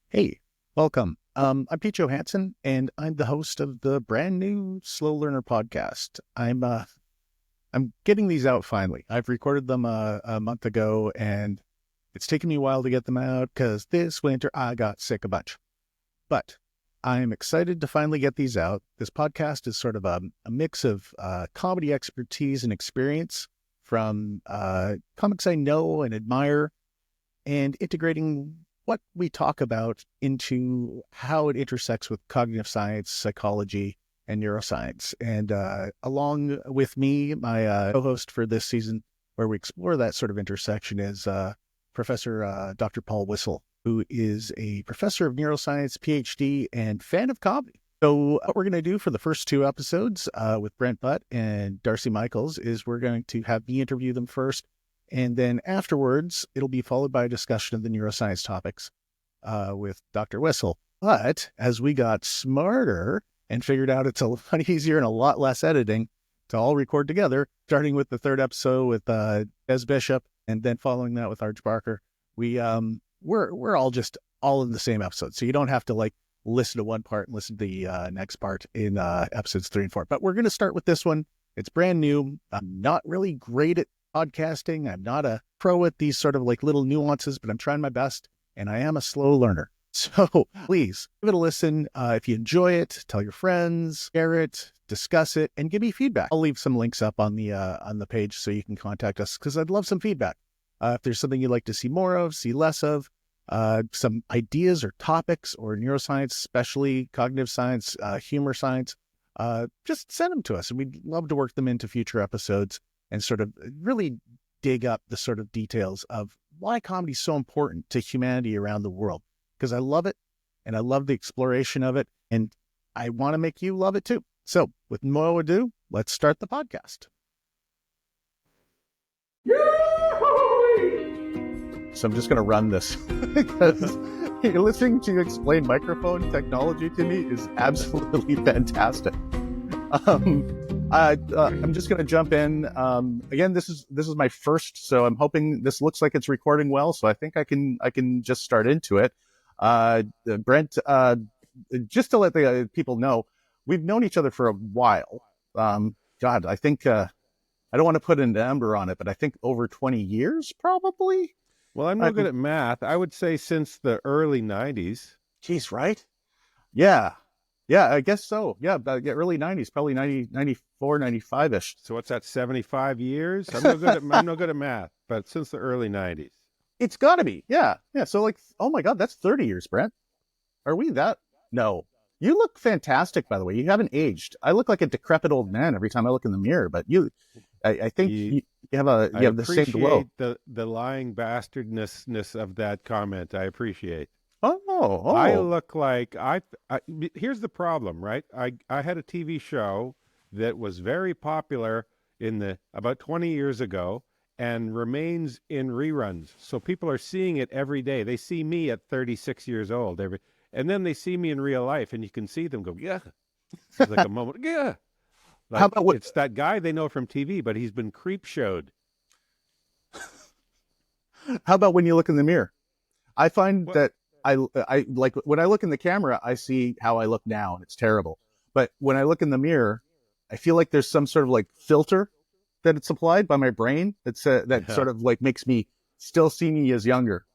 Hey, welcome. I'm Pete Johansson, and I'm the host of the brand new Slow Learner podcast. I'm getting these out finally. I've recorded them a month ago, and it's taken me a while to get them out because this winter I got sick a bunch. But I'm excited to finally get these out. This podcast is sort of a mix of comedy expertise and experience from comics I know and admire, and integrating what we talk about into how it intersects with cognitive science, psychology, and neuroscience. And along with me, my co-host for this season, where we explore that sort of intersection, is Professor Dr. Paul Whissell, who is a professor of neuroscience, PhD, and fan of comedy. So what we're going to do for the first two episodes with Brent Butt and Darcy Michaels is we're going to have me interview them first, and then afterwards, it'll be followed by a discussion of the neuroscience topics with Dr. Whissell. But as we got smarter and figured out it's a lot easier and a lot less editing to all record together, starting with the third episode with Des Bishop, and then following that with Arch Barker, we're all in the same episode. So you don't have to listen to one part and listen to the next part in episodes 3 and 4. But we're going to start with this one. It's brand new. I'm not really great at podcasting. I'm not a pro at these sort of little nuances, but I'm trying my best, and I am a slow learner. So please give it a listen. If you enjoy it, tell your friends, share it, discuss it, and give me feedback. I'll leave some links up on the page so you can contact us, because I'd love some feedback. If there's something you'd like to see more of, see less of, some ideas or topics or neuroscience, especially cognitive science, humor science, just send them to us, and we'd love to work them into future episodes and sort of really dig up the sort of details of why comedy is so important to humanity around the world. Because I love it, and I love the exploration of it, and I want to make you love it too. So with no ado, let's start the podcast. So I'm just going to run this because listening to you explain microphone technology to me is absolutely fantastic. I'm just going to jump in. Again, this is my first, so I'm hoping this looks like it's recording well. So I think I can just start into it. Brent, just to let the people know, we've known each other for a while. God, I think I don't want to put an number on it, but I think over 20 years, probably. Well, I'm no good at math. I would say since the early 90s. Geez, right? Yeah. Yeah, I guess so. Yeah, early 90s, probably 90, 94, 95-ish. So what's that, 75 years? I'm no good at math, but since the early 90s. It's got to be. Yeah. Yeah. So oh my God, that's 30 years, Brent. Are we that? No. You look fantastic, by the way. You haven't aged. I look like a decrepit old man every time I look in the mirror, but I think you have the same glow. The lying bastardness of that comment. I appreciate. Oh. I look like here's the problem, right? I had a TV show that was very popular about 20 years ago and remains in reruns. So people are seeing it every day. They see me at 36 years old and then they see me in real life, and you can see them go, yeah. It's like a moment, yeah. Like, how about it's that guy they know from TV, but he's been creep showed. How about when you look in the mirror? I find that I like when I look in the camera, I see how I look now, and it's terrible. But when I look in the mirror, I feel like there's some sort of filter that it's applied by my brain that sort of makes me still see me as younger.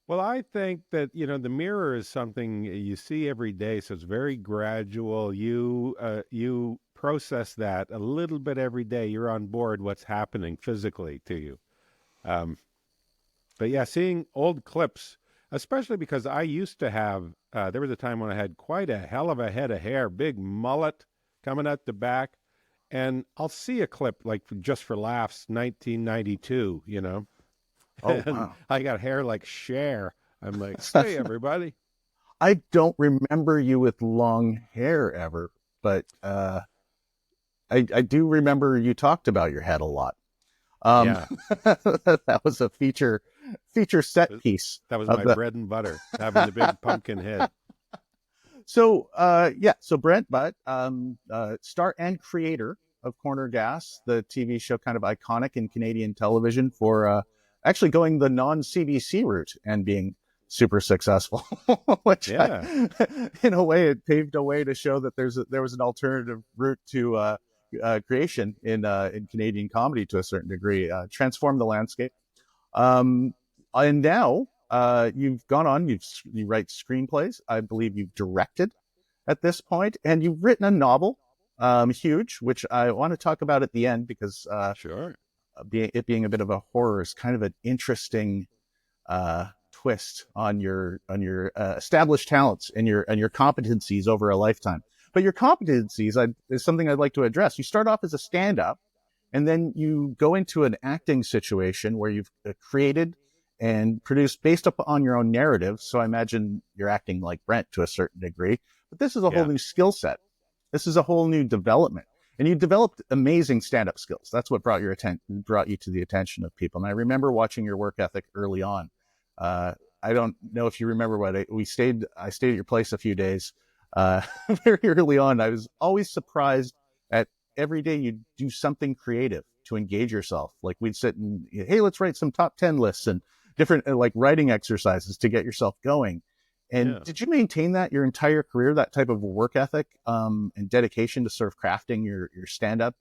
Well, I think that, the mirror is something you see every day, so it's very gradual. You process that a little bit every day. You're on board what's happening physically to you. But yeah, seeing old clips, especially because I used to have, there was a time when I had quite a hell of a head of hair, big mullet coming out the back, and I'll see a clip just for laughs, 1992, Oh, wow. I got hair like Cher. I'm like, hey, everybody. I don't remember you with long hair ever, but I do remember you talked about your head a lot. Yeah. That was a feature set piece. That was my bread and butter, having the big pumpkin head. So, so Brent Butt, star and creator of Corner Gas, the TV show kind of iconic in Canadian television for actually going the non-CBC route and being super successful, which Yeah, in a way, it paved a way to show that there was an alternative route to creation in Canadian comedy to a certain degree, transformed the landscape. And now you've gone on, you write screenplays. I believe you've directed at this point, and you've written a novel, huge, which I want to talk about at the end because sure. it being a bit of a horror is kind of an interesting twist on your established talents and your competencies over a lifetime. But your competencies is something I'd like to address. You start off as a stand-up, and then you go into an acting situation where you've created and produced based upon your own narrative. So I imagine you're acting like Brent to a certain degree, but this is a whole Yeah. new skill set. This is a whole new development, and you developed amazing stand-up skills. That's what brought you to the attention of people. And I remember watching your work ethic early on. I don't know if you remember I stayed at your place a few days, very early on. I was always surprised at every day you do something creative to engage yourself. Like we'd sit and, hey, let's write some top 10 lists and different like writing exercises to get yourself going. And Yeah. did you maintain that your entire career, that type of work ethic and dedication to sort of crafting your stand up?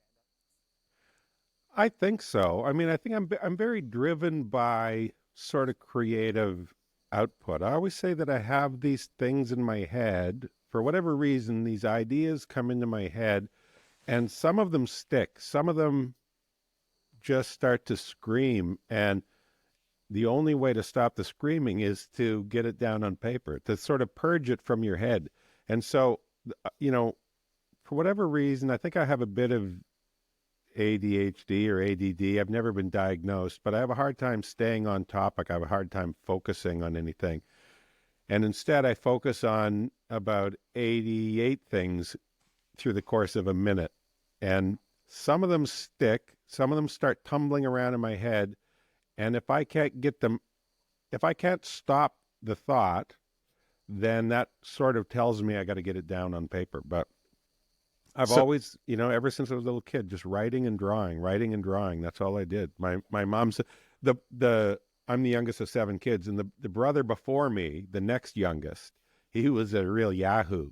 I think so. I mean, I think I'm very driven by sort of creative output. I always say that I have these things in my head for whatever reason. These ideas come into my head, and some of them stick. Some of them just start to scream, and the only way to stop the screaming is to get it down on paper, to sort of purge it from your head. And so, you know, for whatever reason, I think I have a bit of ADHD or ADD. I've never been diagnosed, but I have a hard time staying on topic. I have a hard time focusing on anything. And instead, I focus on about 88 things through the course of a minute. And some of them stick, some of them start tumbling around in my head. And if I can't stop the thought, then that sort of tells me I got to get it down on paper. But I've So, always, ever since I was a little kid, just writing and drawing, writing and drawing. That's all I did. My mom said the I'm the youngest of 7 kids, and the brother before me, the next youngest, he was a real yahoo.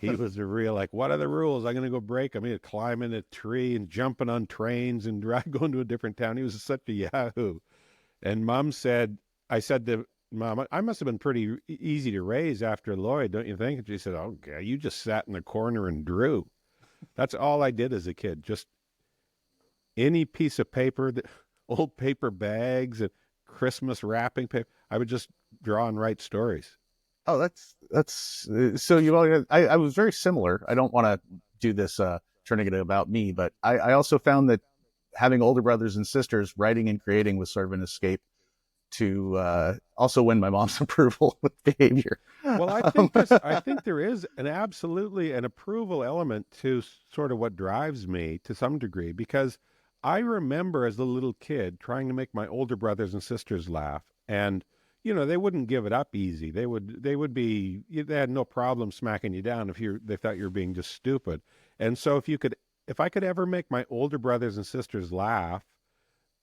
He was a real like, what are the rules? I'm gonna go break. I'm gonna climb in a tree and jumping on trains and going to a different town. He was such a yahoo. And I said to Mom, I must have been pretty easy to raise after Lloyd, don't you think? And she said, okay, you just sat in the corner and drew. That's all I did as a kid. Just any piece of paper, old paper bags and Christmas wrapping paper. I would just draw and write stories. oh, that's so you all. I was very similar. I don't want to do this turning it about me, but I also found that having older brothers and sisters, writing and creating was sort of an escape to also win my mom's approval with behavior. Well, Um, I think there is an absolutely an approval element to sort of what drives me to some degree, because I remember as a little kid trying to make my older brothers and sisters laugh, and they wouldn't give it up easy. They had no problem smacking you down if they thought you were being just stupid. And so if I could ever make my older brothers and sisters laugh,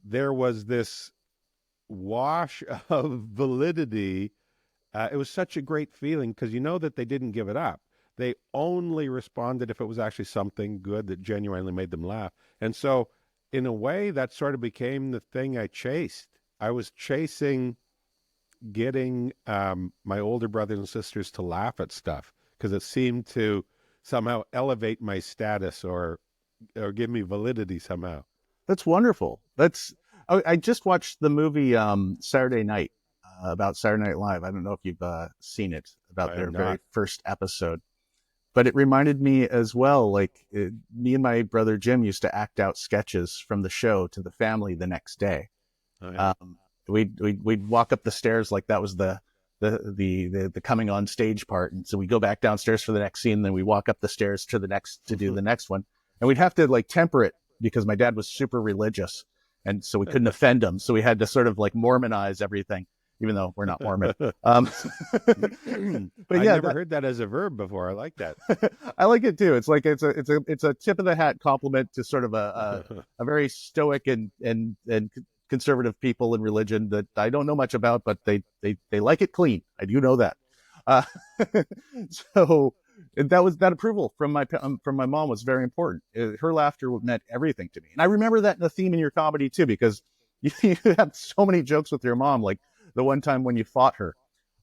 there was this wash of validity. It was such a great feeling because you know that they didn't give it up. They only responded if it was actually something good that genuinely made them laugh. And so, in a way, that sort of became the thing I chased. I was chasing getting my older brothers and sisters to laugh at stuff because it seemed to somehow elevate my status or give me validity somehow. that's wonderful. I just watched the movie Saturday Night about Saturday Night Live. I don't know if you've seen it, about I their have very not. first episode, but it reminded me as well. Me and my brother Jim used to act out sketches from the show to the family the next day. Oh yeah. Um, we'd walk up the stairs like that was the coming on stage part, and so we go back downstairs for the next scene, and then we walk up the stairs to do the next one, and we'd have to like temper it because my dad was super religious, and so we couldn't offend him, so we had to sort of like Mormonize everything, even though we're not Mormon. Um, but I yeah, never heard that as a verb before. I like that. I like it too. It's like it's a tip of the hat compliment to sort of a very stoic and conservative people in religion that I don't know much about, but they like it clean. I do know that. Uh, so and that approval from my mom was very important. Her laughter meant everything to me, and I remember that in the theme in your comedy too, because you had so many jokes with your mom, like the one time when you fought her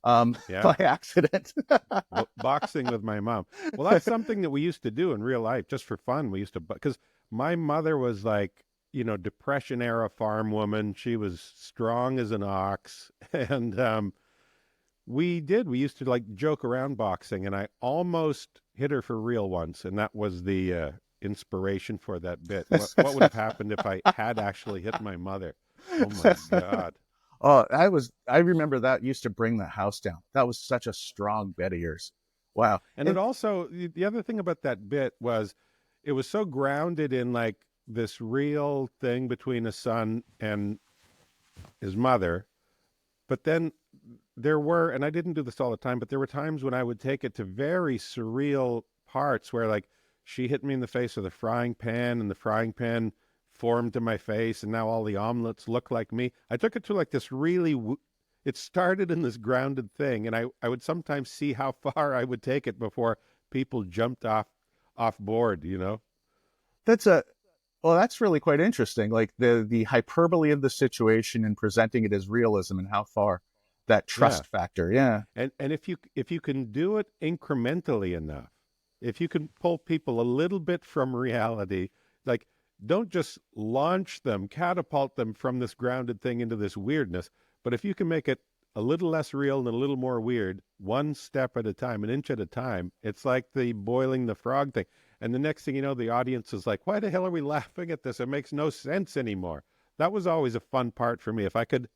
Yeah. by accident. Boxing with my mom. Well, that's something that we used to do in real life just for fun. We used to, because my mother was like, Depression era farm woman. She was strong as an ox. And we used to like joke around boxing, and I almost hit her for real once. And that was the inspiration for that bit. What would have happened if I had actually hit my mother? Oh my God. Oh, I remember that used to bring the house down. That was such a strong bit of yours. Wow. And it also, the other thing about that bit was it was so grounded in like this real thing between a son and his mother. But then there were, and I didn't do this all the time, but there were times when I would take it to very surreal parts where like she hit me in the face with a frying pan, and the frying pan formed to my face, and now all the omelets look like me. I took it to like this really, it started in this grounded thing, and I would sometimes see how far I would take it before people jumped off board, that's a well, that's really quite interesting. Like the hyperbole of the situation and presenting it as realism and how far that Yeah. trust factor. Yeah. And if you can do it incrementally enough, if you can pull people a little bit from reality, like don't just launch them, catapult them from this grounded thing into this weirdness, but if you can make it a little less real and a little more weird, one step at a time, an inch at a time, it's like the boiling the frog thing. And the next thing you know, the audience is like, why the hell are we laughing at this? It makes no sense anymore. That was always a fun part for me. If I could,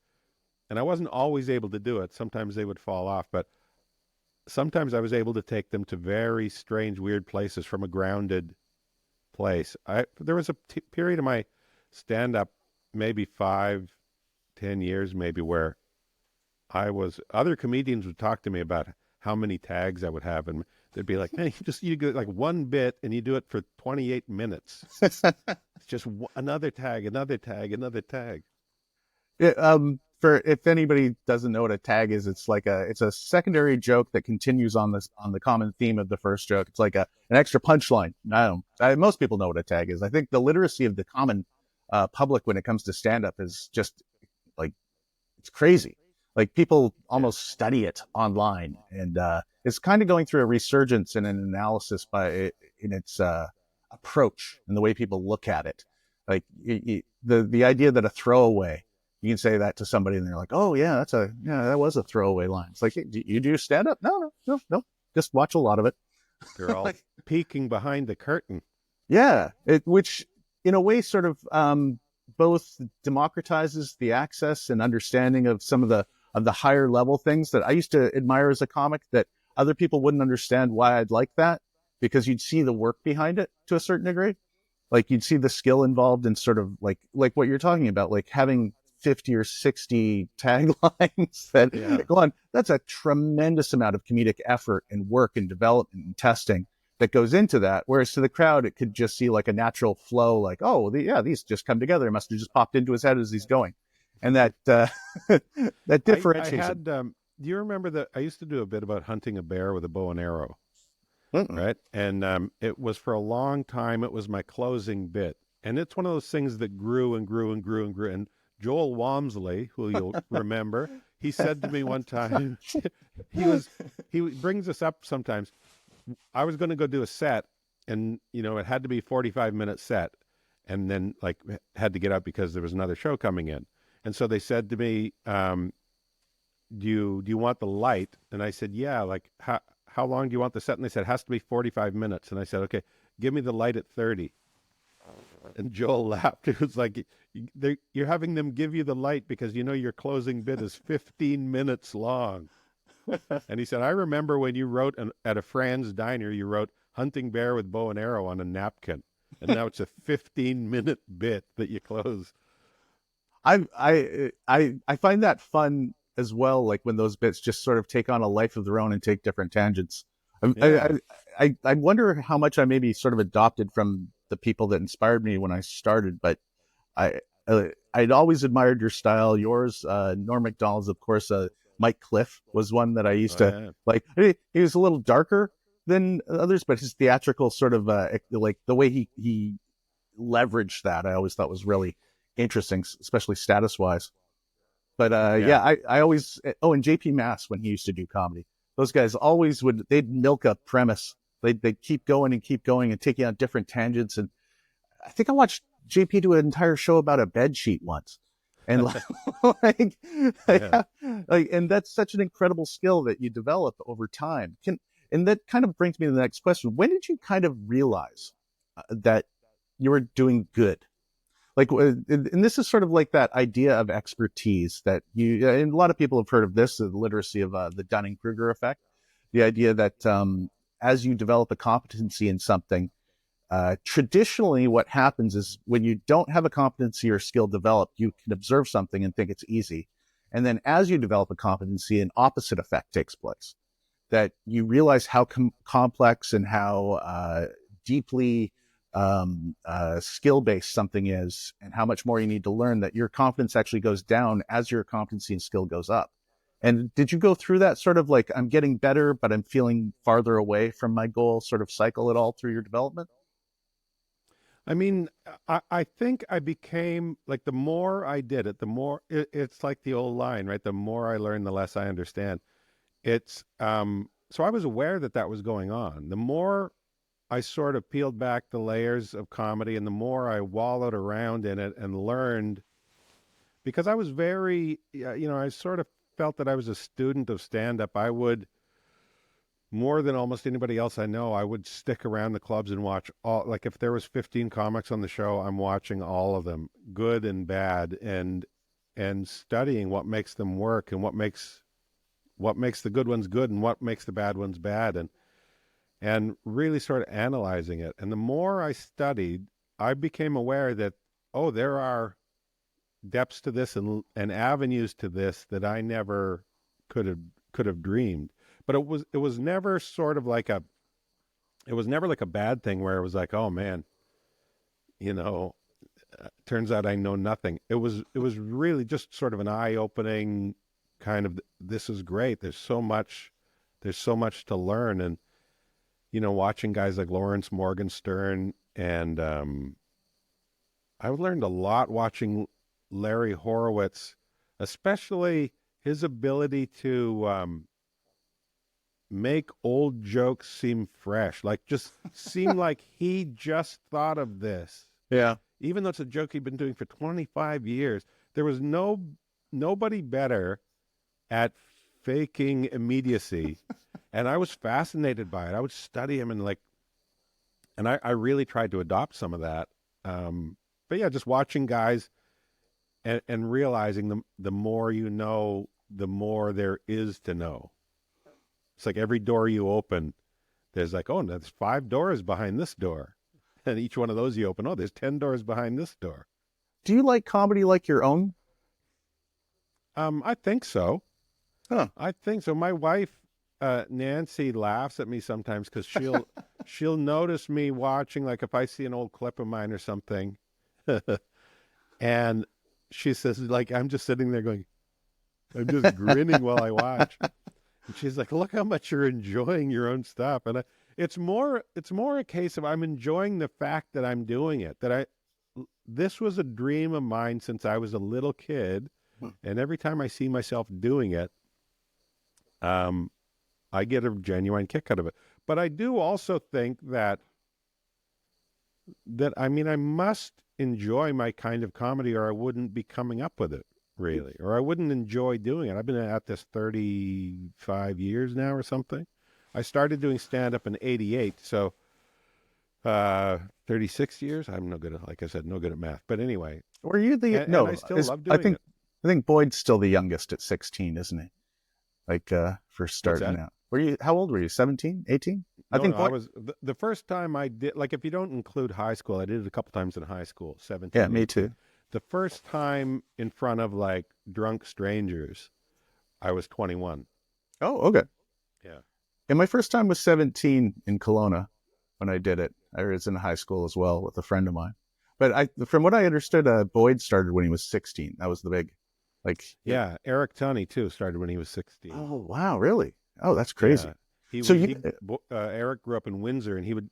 and I wasn't always able to do it. Sometimes they would fall off, but sometimes I was able to take them to very strange, weird places from a grounded place. There was a period of my stand up, maybe 5, 10 years, maybe, where other comedians would talk to me about how many tags I would have, and they'd be like, "Man, you get like one bit, and you do it for 28 minutes. It's just another tag, another tag, another tag." For if anybody doesn't know what a tag is, it's a secondary joke that continues on the common theme of the first joke. It's like an extra punchline. Most people know what a tag is. I think the literacy of the common public when it comes to stand up is just like it's crazy. Like people almost study it online, and it's kind of going through a resurgence and an analysis in its approach and the way people look at it. Like the idea that a throwaway, you can say that to somebody and they're like, oh yeah, that was a throwaway line. It's like, do you do stand up? No. Just watch a lot of it. They're all Like, peeking behind the curtain. yeah, which in a way sort of both democratizes the access and understanding of some of the higher level things that I used to admire as a comic that other people wouldn't understand why I'd like that, because you'd see the work behind it to a certain degree. Like you'd see the skill involved in sort of like what you're talking about, like having 50 or 60 taglines that go on. That's a tremendous amount of comedic effort and work and development and testing that goes into that. Whereas to the crowd, it could just see like a natural flow, like, oh, these just come together. It must have just popped into his head as he's going. And that that differentiates. I had, do you remember that I used to do a bit about hunting a bear with a bow and arrow, right? And it was for a long time, it was my closing bit. And it's one of those things that grew and grew and grew and grew. And Joel Walmsley, who you'll remember, he said to me one time, he brings us up sometimes. I was going to go do a set, and it had to be a 45-minute set, and then like had to get up because there was another show coming in. And so they said to me, do you want the light? And I said, yeah. Like how long do you want the set? And they said, it has to be 45 minutes. And I said, okay, give me the light at 30. And Joel laughed. It was like, you're having them give you the light because your closing bit is 15 minutes long. And he said, I remember when you wrote at a Fran's diner, you wrote hunting bear with bow and arrow on a napkin. And now it's a 15-minute bit that you close. I find that fun as well. Like when those bits just sort of take on a life of their own and take different tangents. I wonder how much I maybe sort of adopted from the people that inspired me when I started, but I'd always admired your style. Yours, Norm Macdonald's, of course. Mike Cliff was one that I used Oh to yeah, like. He was a little darker than others, but his theatrical sort of like the way he leveraged that, I always thought was really interesting, especially status wise. But yeah. yeah, I always and JP Mass when he used to do comedy, those guys always they'd milk a premise. They'd keep going and taking on different tangents. And I think I watched JP do an entire show about a bed sheet once. And like, Yeah. yeah, like, and that's such an incredible skill that you develop over time. And that kind of brings me to the next question. When did you kind of realize that you were doing good? Like, and this is sort of like that idea of expertise that and a lot of people have heard of this, the literacy of the Dunning-Kruger effect, the idea that as you develop a competency in something, traditionally what happens is when you don't have a competency or skill developed, you can observe something and think it's easy. And then as you develop a competency, an opposite effect takes place, that you realize how complex and how deeply skill-based something is and how much more you need to learn, that your confidence actually goes down as your competency and skill goes up. And did you go through that sort of like, I'm getting better, but I'm feeling farther away from my goal sort of cycle at all through your development? I mean, I think I became like the more I did it, the more it's like the old line, right? The more I learn, the less I understand. It's so I was aware that that was going on. The more I sort of peeled back the layers of comedy and the more I wallowed around in it and learned, because I was very, I sort of felt that I was a student of stand up. I would, more than almost anybody else I know, I would stick around the clubs and watch all, like if there was 15 comics on the show, I'm watching all of them, good and bad, and studying what makes them work and what makes the good ones good and what makes the bad ones bad, and really sort of analyzing it. And the more I studied, I became aware that, oh, there are depths to this and avenues to this that I never could have dreamed. But it was never sort of like it was never like a bad thing where it was like, oh man, you know, turns out I know nothing. It was really just sort of an eye-opening kind of, this is great. There's so much to learn. And watching guys like Lawrence Morgenstern and I've learned a lot watching Larry Horowitz, especially his ability to make old jokes seem fresh, like just seem like he just thought of this, Yeah. even though it's a joke he'd been doing for 25 years. There was nobody better at faking immediacy, and I was fascinated by it. I would study him and I really tried to adopt some of that. But yeah, just watching guys and realizing the more you know, the more there is to know. It's like every door you open, there's like, oh, there's 5 doors behind this door. And each one of those you open, oh, there's 10 doors behind this door. Do you like comedy like your own? I think so. Huh. I think so. My wife, Nancy, laughs at me sometimes because she'll notice me watching, like if I see an old clip of mine or something, and she says, like, I'm just sitting there going, I'm just grinning while I watch. And she's like, look how much you're enjoying your own stuff. And it's more a case of I'm enjoying the fact that I'm doing it, this was a dream of mine since I was a little kid. And every time I see myself doing it, I get a genuine kick out of it. But I do also think that I mean, I must enjoy my kind of comedy or I wouldn't be coming up with it, really, or I wouldn't enjoy doing it. I've been at this 35 years now or something. I started doing stand-up in 88, so 36 years. I'm no good at, like I said, no good at math. But anyway, Were you the and I no? still love doing it. I think Boyd's still the youngest at 16, isn't he? Like for What's starting that? out. Were you? How old were you? 17, 18? I No, think no, I Boyd. was the first time I did, like if you don't include high school, I did it a couple times in high school, Yeah, 17, me 18. too. The first time in front of like drunk strangers, I was 21. Oh, okay. Yeah. And my first time was 17 in Kelowna when I did it. I was in high school as well with a friend of mine. But from what I understood, Boyd started when he was 16. That was the big, like, Yeah, Eric Tunney too started when he was 16. oh wow, really? Oh, that's crazy. Yeah, he So would. you, Eric grew up in Windsor, and he would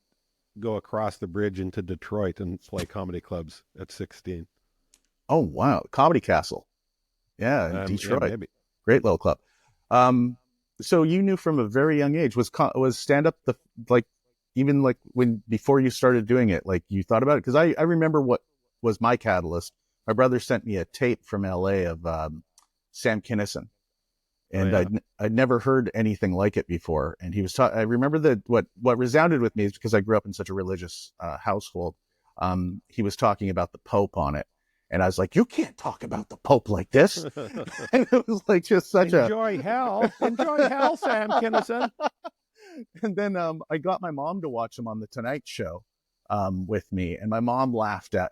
go across the bridge into Detroit and play comedy clubs at 16. oh wow, Comedy Castle, yeah, in Yeah, Detroit, maybe. great little club. Um, so you knew from a very young age was stand up the like even like when before you started doing it, like you thought about it? Because I remember what was my catalyst. My brother sent me a tape from L.A. of Sam Kinison, Oh and yeah. I'd never heard anything like it before. And he was I remember that what resounded with me is because I grew up in such a religious household. He was talking about the Pope on it, and I was like, "You can't talk about the Pope like this." And it was like just such a. Enjoy hell, Sam Kinison. And then I got my mom to watch him on the Tonight Show with me, and my mom laughed at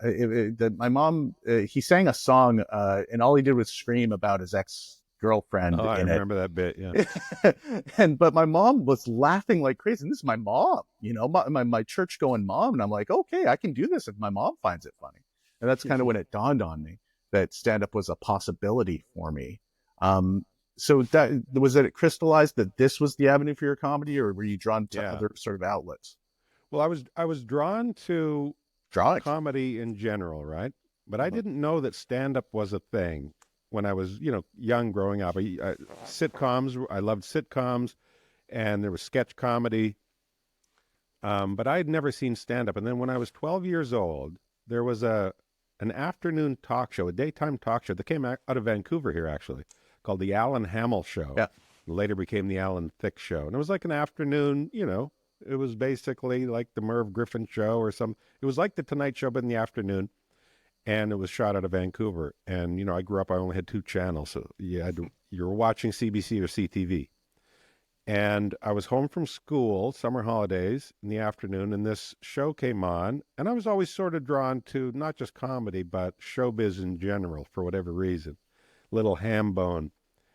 my mom. He sang a song, and all he did was scream about his ex girlfriend Oh, I in it. remember that bit. Yeah. But my mom was laughing like crazy. And this is my mom, my church going mom, and I'm like, okay, I can do this if my mom finds it funny. And that's kind of when it dawned on me that stand up was a possibility for me. So that was it crystallized that this was the avenue for your comedy, or were you drawn to Yeah. other sort of outlets? Well, I was drawn to Drawing. comedy in general, right? But I Uh-huh. didn't know that stand up was a thing when I was, young growing up. Sitcoms, I loved sitcoms, and there was sketch comedy. But I had never seen stand up. And then when I was 12 years old, there was an afternoon talk show, a daytime talk show that came out of Vancouver here, actually, called the Alan Hamel Show. Yeah. Later became the Alan Thicke Show. And it was like an afternoon, it was basically like the Merv Griffin Show or some. It was like the Tonight Show, but in the afternoon. And it was shot out of Vancouver. And, I grew up, I only had two channels. So you were watching CBC or CTV. And I was home from school, summer holidays in the afternoon, and this show came on. And I was always sort of drawn to not just comedy, but showbiz in general for whatever reason. Little ham bone.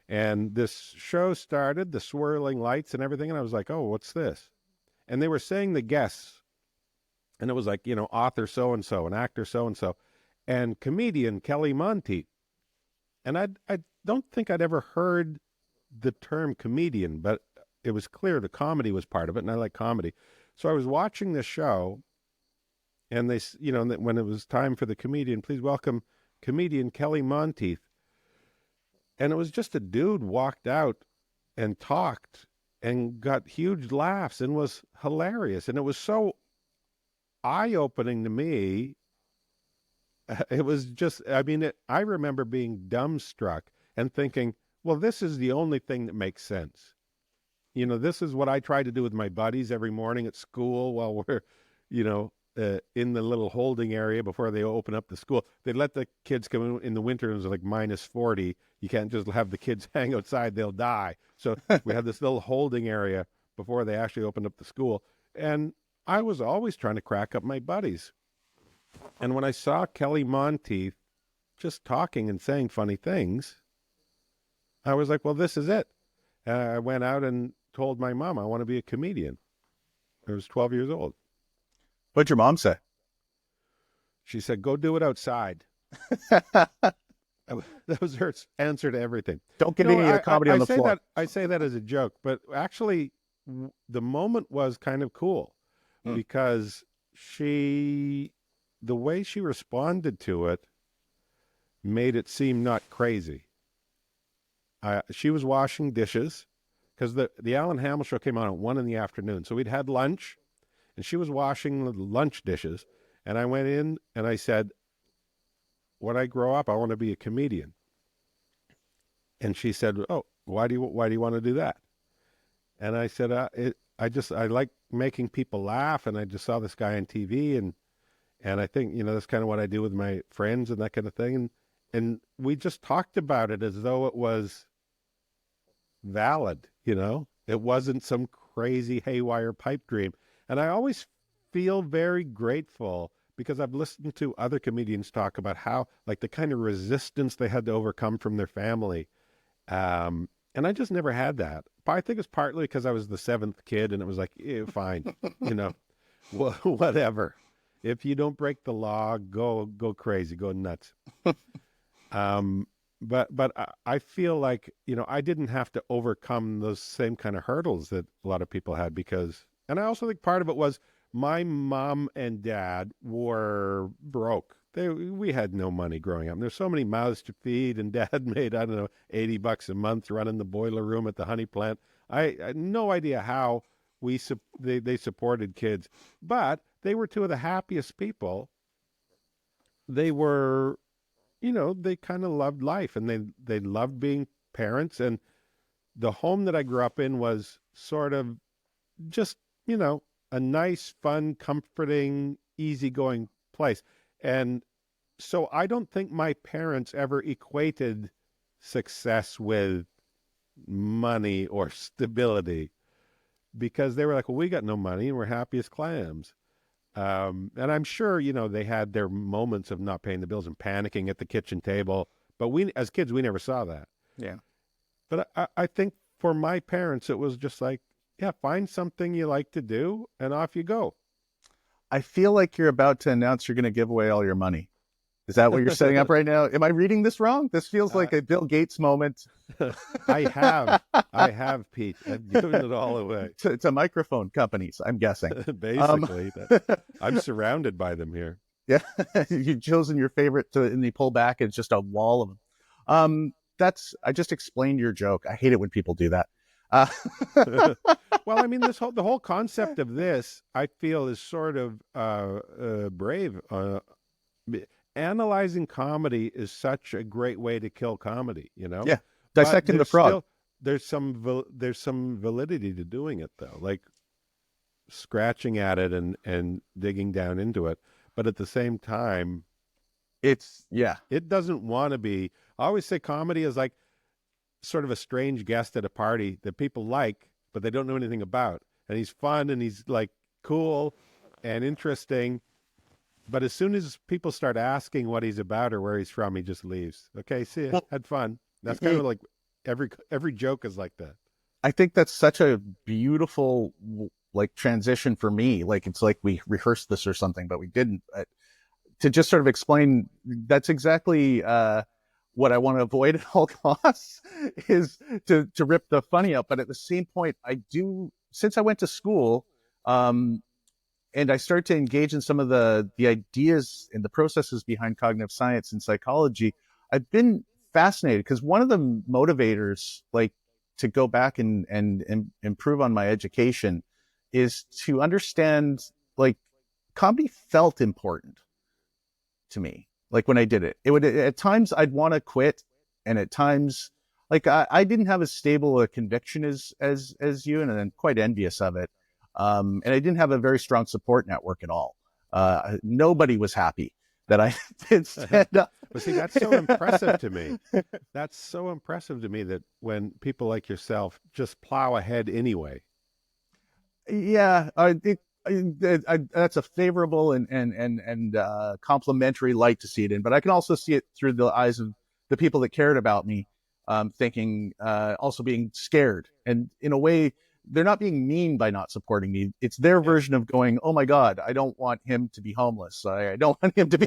And this show started, the swirling lights and everything. And I was like, oh, what's this? And they were saying the guests. And it was like, author so and so, and actor so and comedian Kelly Monteith. And I don't think I'd ever heard the term comedian, but it was clear the comedy was part of it, and I like comedy. So I was watching this show, and they, when it was time for the comedian, please welcome comedian Kelly Monteith. And it was just a dude walked out and talked and got huge laughs and was hilarious. And it was so eye-opening to me. It was just, I remember being dumbstruck and thinking, well, this is the only thing that makes sense. This is what I try to do with my buddies every morning at school while we're, in the little holding area before they open up the school. They let the kids come in the winter, and it was like -40. You can't just have the kids hang outside, they'll die. So we have this little holding area before they actually opened up the school. And I was always trying to crack up my buddies. And when I saw Kelly Monteith just talking and saying funny things, I was like, well, this is it. And I went out and told my mom, I want to be a comedian. I was 12 years old. What'd your mom say? She said, go do it outside. That was her answer to everything. Don't get any of the comedy on the floor. I say that as a joke, but actually the moment was kind of cool because the way she responded to it made it seem not crazy. She was washing dishes because the Alan Hamel Show came on at 1 p.m. So we'd had lunch, and she was washing the lunch dishes. And I went in and I said, when I grow up, I want to be a comedian. And she said, oh, why do you want to do that? And I said, I like making people laugh, and I just saw this guy on TV, and I think, that's kind of what I do with my friends and that kind of thing. And we just talked about it as though it was valid, It wasn't some crazy haywire pipe dream. And I always feel very grateful because I've listened to other comedians talk about how, like, the kind of resistance they had to overcome from their family. And I just never had that. But I think it's partly because I was the seventh kid, and it was like, fine, whatever. If you don't break the law, go crazy, go nuts. Um, but I feel like, I didn't have to overcome those same kind of hurdles that a lot of people had because, and I also think part of it was my mom and dad were broke. We had no money growing up. There's so many mouths to feed, and dad made, I don't know, $80 a month running the boiler room at the honey plant. I had no idea how they supported kids, but they were two of the happiest people. They were, they kind of loved life, and they loved being parents. And the home that I grew up in was sort of just, a nice, fun, comforting, easygoing place. And so I don't think my parents ever equated success with money or stability because they were like, well, we got no money and we're happy as clams. And I'm sure, they had their moments of not paying the bills and panicking at the kitchen table. But we, as kids, we never saw that. Yeah. But I think for my parents, it was just like, yeah, find something you like to do and off you go. I feel like you're about to announce you're going to give away all your money. Is that what you're setting up right now? Am I reading this wrong? This feels like a Bill Gates moment. I have, Pete. I've given it all away. To microphone companies, I'm guessing. Basically, I'm surrounded by them here. Yeah, you've chosen your favorite and you pull back, and it's just a wall of them. I just explained your joke. I hate it when people do that. Well, I mean, the whole concept of this, I feel, is sort of brave. Analyzing comedy is such a great way to kill comedy, Yeah, dissecting the frog. There's some validity to doing it, though, like scratching at it and digging down into it. But at the same time, it doesn't want to be. I always say comedy is like sort of a strange guest at a party that people like, but they don't know anything about. And he's fun and he's like cool and interesting. But as soon as people start asking what he's about or where he's from, he just leaves. Okay, see ya. Had fun. That's kind of like every joke is like that. I think that's such a beautiful like transition for me. Like it's like we rehearsed this or something, but we didn't. To just sort of explain, that's exactly what I want to avoid at all costs is to rip the funny out. But at the same point, I do, since I went to school, and I started to engage in some of the ideas and the processes behind cognitive science and psychology, I've been fascinated because one of the motivators, like to go back and improve on my education, is to understand like comedy felt important to me. Like when I did it, it would, at times I'd want to quit, and at times like I didn't have as stable a conviction as you, and I'm quite envious of it. And I didn't have a very strong support network at all. Nobody was happy that I did stand up. But see, that's so impressive to me. That's so impressive to me that when people like yourself just plow ahead anyway. Yeah, that's a favorable and complimentary light to see it in. But I can also see it through the eyes of the people that cared about me, thinking, also being scared. And in a way, they're not being mean by not supporting me. It's their version of going, oh my God, I don't want him to be homeless. I don't want him to be,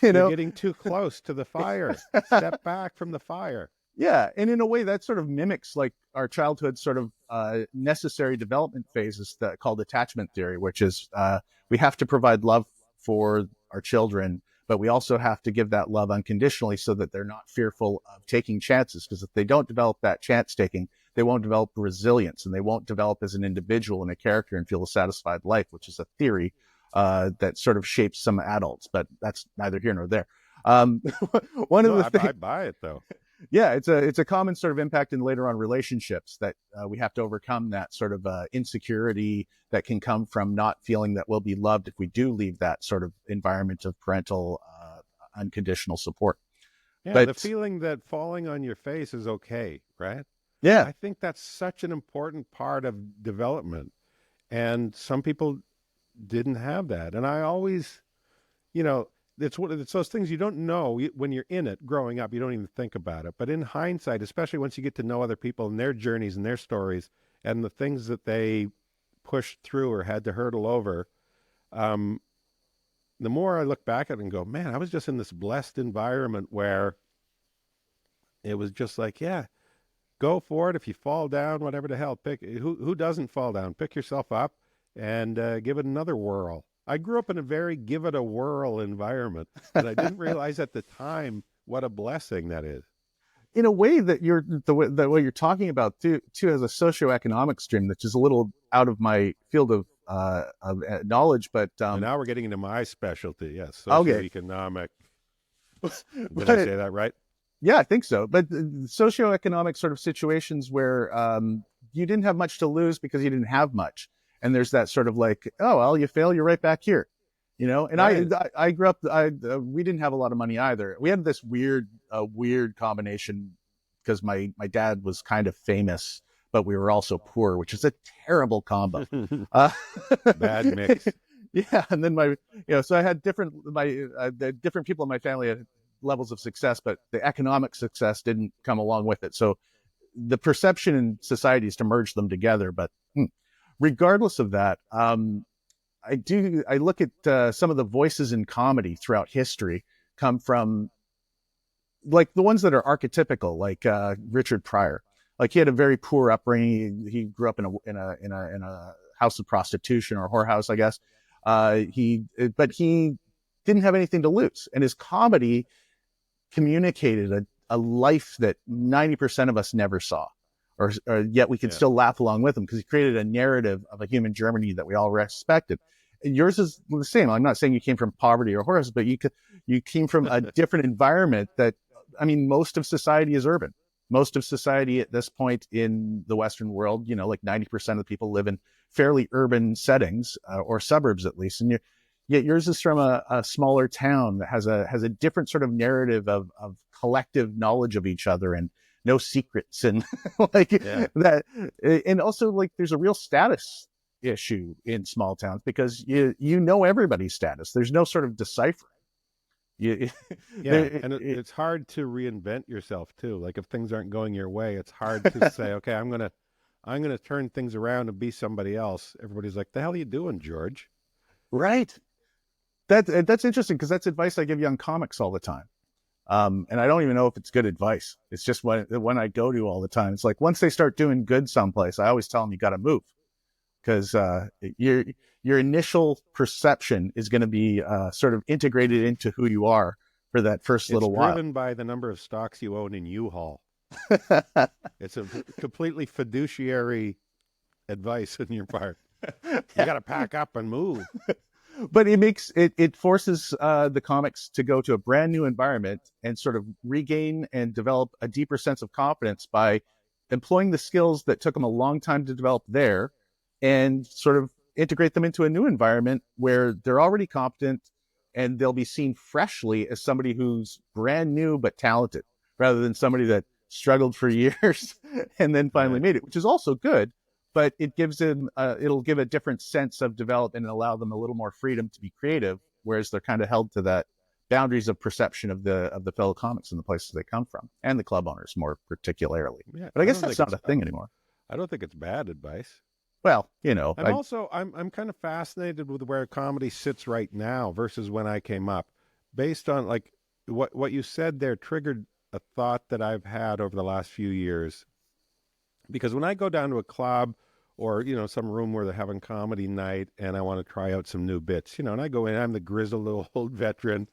You're getting too close to the fire. Step back from the fire. Yeah. And in a way that sort of mimics like our childhood sort of necessary development phases that called attachment theory, which is we have to provide love for our children, but we also have to give that love unconditionally so that they're not fearful of taking chances. Because if they don't develop that chance taking, they won't develop resilience, and they won't develop as an individual and a character and feel a satisfied life, which is a theory that sort of shapes some adults, but that's neither here nor there. One of the things, I buy it though. Yeah, it's a common sort of impact in later on relationships that we have to overcome that sort of insecurity that can come from not feeling that we'll be loved if we do leave that sort of environment of parental unconditional support. Yeah, but the feeling that falling on your face is okay, right? Yeah, I think that's such an important part of development. And some people didn't have that. And I always, it's those things you don't know when you're in it growing up. You don't even think about it. But in hindsight, especially once you get to know other people and their journeys and their stories and the things that they pushed through or had to hurdle over, the more I look back at it and go, man, I was just in this blessed environment where it was just like, yeah, go for it. If you fall down, whatever the hell, pick who doesn't fall down. Pick yourself up and give it another whirl. I grew up in a very give it a whirl environment, and I didn't realize at the time what a blessing that is. In a way that the way you're talking about too has a socioeconomic stream, which is a little out of my field of knowledge. But And now we're getting into my specialty. Yes, okay, socioeconomic. Did I but say that right? yeah, I think so. But socioeconomic sort of situations where you didn't have much to lose because you didn't have much, and there's that sort of like, oh well, you fail, you're right back here, you know. And Right. I grew up, we didn't have a lot of money either. We had this weird combination because my dad was kind of famous, but we were also poor, which is a terrible combo. Uh, Bad mix. yeah, and then so I had the different people in my family had levels of success, but the economic success didn't come along with it. So the perception in society is to merge them together. But regardless of that, I look at some of the voices in comedy throughout history come from like the ones that are archetypical, like Richard Pryor. Like he had a very poor upbringing. He grew up in a house of prostitution or whorehouse, I guess. But he didn't have anything to lose, and his comedy communicated a life that 90% of us never saw, or yet we could still laugh along with him because he created a narrative of a human Germany that we all respected. And yours is the same. I'm not saying you came from poverty or horrors, but you came from a different environment that, I mean, most of society is urban. Most of society at this point in the Western world, like 90% of the people live in fairly urban settings or suburbs at least. And yet yours is from a smaller town that has a different sort of narrative of collective knowledge of each other and no secrets and that. And also like there's a real status issue in small towns because you know everybody's status. There's no sort of deciphering. And it's hard to reinvent yourself too. Like if things aren't going your way, it's hard to say, okay, I'm gonna turn things around and be somebody else. Everybody's like, the hell are you doing, George? Right. That's interesting because that's advice I give young comics all the time. And I don't even know if it's good advice. It's just when I go to all the time. It's like once they start doing good someplace, I always tell them you got to move because your initial perception is going to be sort of integrated into who you are for that first little while. It's driven by the number of stocks you own in U-Haul. It's a completely fiduciary advice on your part. You got to pack up and move. But it forces the comics to go to a brand new environment and sort of regain and develop a deeper sense of confidence by employing the skills that took them a long time to develop there and sort of integrate them into a new environment where they're already competent and they'll be seen freshly as somebody who's brand new but talented rather than somebody that struggled for years and then finally made it, which is also good. But it gives them, it'll give a different sense of development and allow them a little more freedom to be creative, whereas they're kind of held to that boundaries of perception of the fellow comics and the places they come from, and the club owners more particularly. Yeah, but I guess that's not a thing anymore. I don't think it's bad advice. Well, and also I'm kind of fascinated with where comedy sits right now versus when I came up, based on like what you said there triggered a thought that I've had over the last few years. Because when I go down to a club or, some room where they're having comedy night and I want to try out some new bits, and I go in, I'm the grizzled old veteran,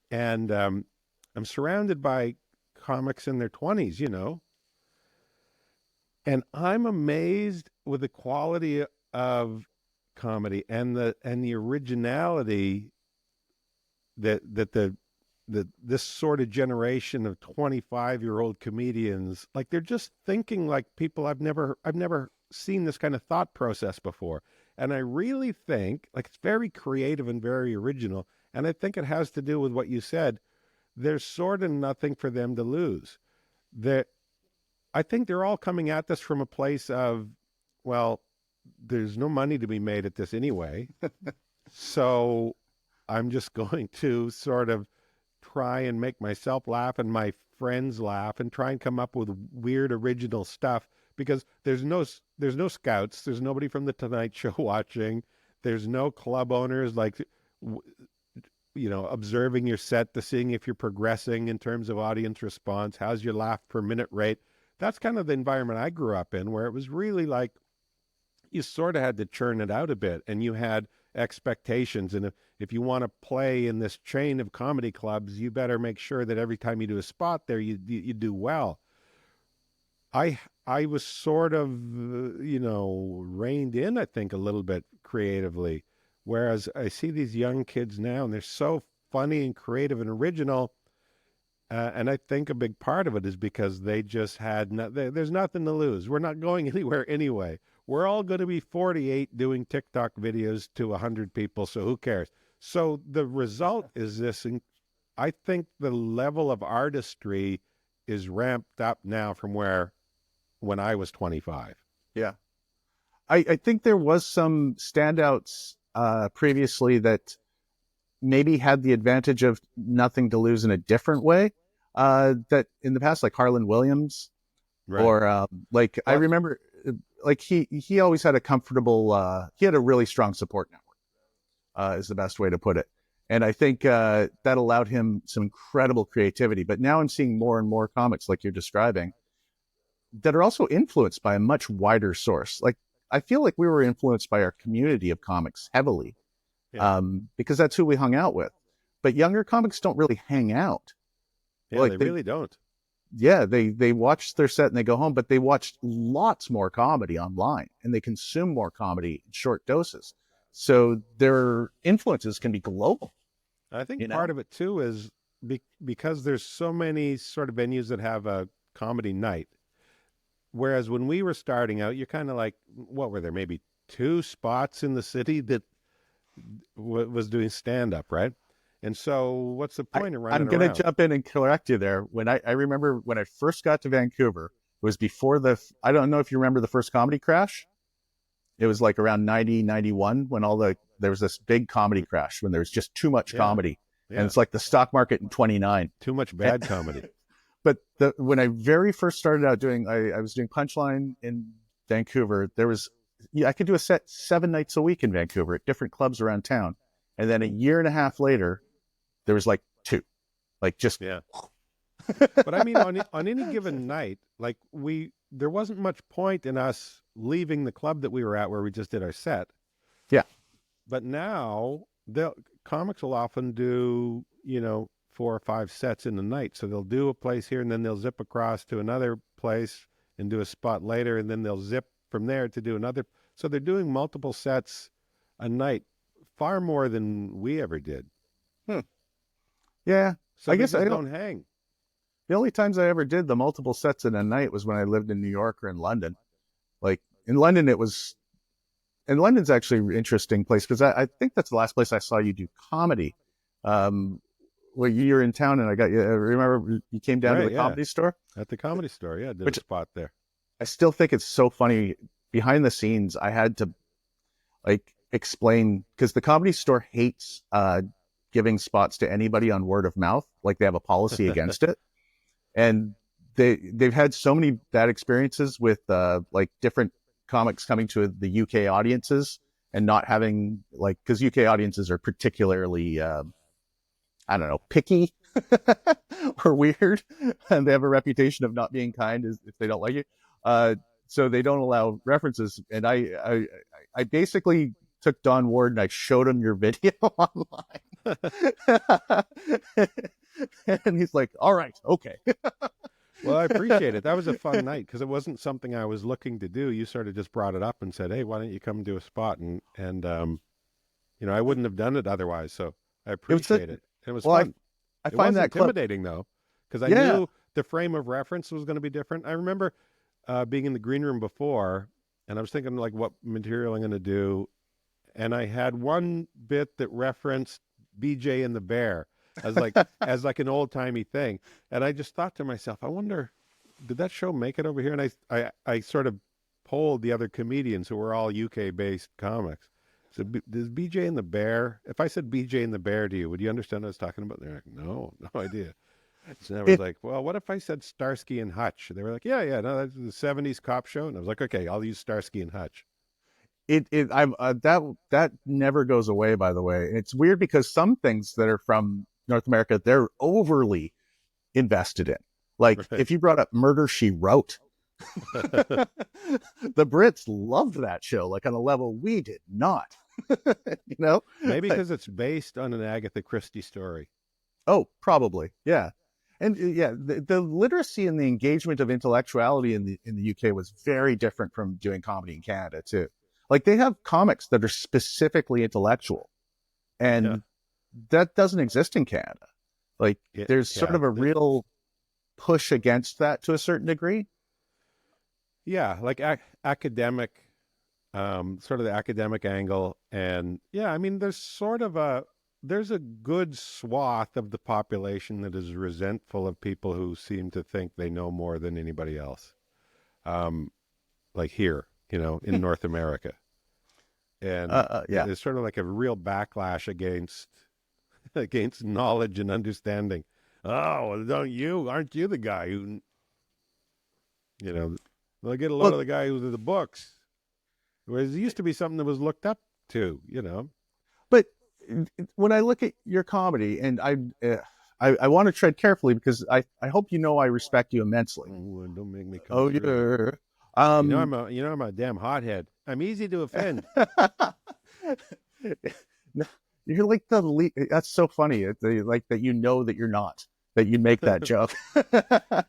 and I'm surrounded by comics in their 20s, and I'm amazed with the quality of comedy and the originality that this sort of generation of 25-year-old comedians, like they're just thinking like people I've never seen this kind of thought process before. And I really think like it's very creative and very original. And I think it has to do with what you said. There's sort of nothing for them to lose. I think they're all coming at this from a place of, well, there's no money to be made at this anyway. So I'm just going to sort of try and make myself laugh and my friends laugh and try and come up with weird original stuff because there's no scouts, there's nobody from the Tonight Show watching, there's no club owners like observing your set to seeing if you're progressing in terms of audience response. How's your laugh per minute rate? That's kind of the environment I grew up in, where it was really like you sort of had to churn it out a bit, and you had expectations. And if you want to play in this chain of comedy clubs, you better make sure that every time you do a spot there, you do well. I was sort of, reined in, I think, a little bit creatively. Whereas I see these young kids now, and they're so funny and creative and original. And I think a big part of it is because they just had, there's nothing to lose. We're not going anywhere anyway. We're all going to be 48 doing TikTok videos to 100 people, so who cares? So the result is this. I think the level of artistry is ramped up now from when I was 25. Yeah. I think there was some standouts previously that maybe had the advantage of nothing to lose in a different way. That in the past, like Harlan Williams, Right. or I remember, like he always had a comfortable. He had a really strong support network. Is the best way to put it. And I think that allowed him some incredible creativity. But now I'm seeing more and more comics like you're describing that are also influenced by a much wider source. Like I feel like we were influenced by our community of comics heavily, because that's who we hung out with. But younger comics don't really hang out. Yeah, like they really don't. Yeah, they watch their set and they go home, but they watch lots more comedy online and they consume more comedy in short doses. So their influences can be global. I think part of it too is because there's so many sort of venues that have a comedy night. Whereas when we were starting out, you're kind of like, what were there? Maybe 2 spots in the city that was doing stand up, right? And so what's the point of running I'm going around? to jump in and correct you there. When I remember when I first got to Vancouver, it was before I don't know if you remember the first comedy crash. It was like around 90, 91 when there was this big comedy crash when there was just too much comedy. Yeah. And it's like the stock market in 29. Too much bad comedy. But when I very first started out I was doing Punchline in Vancouver. I could do a set 7 nights a week in Vancouver at different clubs around town. And then a year and a half later, there was like 2, like just. Yeah. But I mean, on any given night, like there wasn't much point in us leaving the club that we were at where we just did our set. Yeah. But now the comics will often do, 4 or 5 sets in the night. So they'll do a place here and then they'll zip across to another place and do a spot later. And then they'll zip from there to do another. So they're doing multiple sets a night, far more than we ever did. Yeah. So I guess I don't hang. The only times I ever did the multiple sets in a night was when I lived in New York or in London. Like in London, and London's actually an interesting place because I think that's the last place I saw you do comedy. Well, you're in town and I got you. Remember you came down to the Comedy Store? At the Comedy Store, yeah. Did a spot there. I still think it's so funny. Behind the scenes, I had to explain because the Comedy Store hates giving spots to anybody on word of mouth. Like they have a policy against it. And they've had so many bad experiences with different comics coming to the UK audiences and not having because UK audiences are particularly I don't know, picky or weird, and they have a reputation of not being kind if they don't like you. So they don't allow references. And I basically took Don Ward and I showed him your video online. And he's like, all right, okay. Well, I appreciate it. That was a fun night because it wasn't something I was looking to do. You sort of just brought it up and said, hey, why don't you come do a spot? And I wouldn't have done it otherwise. So I appreciate it. It was fun. I find that intimidating though, because I knew the frame of reference was going to be different. I remember being in the green room before, and I was thinking what material I'm going to do. And I had one bit that referenced BJ and the Bear as an old timey thing. And I just thought to myself, I wonder, did that show make it over here? And I sort of polled the other comedians who were all UK based comics. So does BJ and the Bear, if I said BJ and the Bear to you, would you understand what I was talking about? They're like, no idea. So I was like, well, what if I said Starsky and Hutch? They were like, yeah, no, that's the 70s cop show. And I was like, okay, I'll use Starsky and Hutch. I'm that never goes away. By the way, it's weird because some things that are from North America, they're overly invested in. Like Right. if you brought up Murder She Wrote, the Brits loved that show, like on a level we did not. you know? Maybe because it's based on an Agatha Christie story. Oh, probably, yeah. And yeah, the literacy and the engagement of intellectuality in the UK was very different from doing comedy in Canada too. Like they have comics that are specifically intellectual, Yeah. and that doesn't exist in Canada. Like there's sort Yeah. of a real push against that to a certain degree. Yeah. Like academic, sort of the academic angle. And yeah, I mean, there's a good swath of the population that is resentful of people who seem to think they know more than anybody else. Um, like here, in North America. And Yeah. there's sort of like a real backlash against knowledge and understanding. Oh, well, aren't you the guy who, you know, they'll get a load Well, of the guy who's in the books. Whereas it used to be something that was looked up to. but when I look at your comedy, and I want to tread carefully because I hope you know I respect you immensely. Oh, don't make me come Oh, through. yeah. Um, I'm a damn hothead. I'm easy to offend. you're like that's so funny. Like that that you're not, that you make that joke.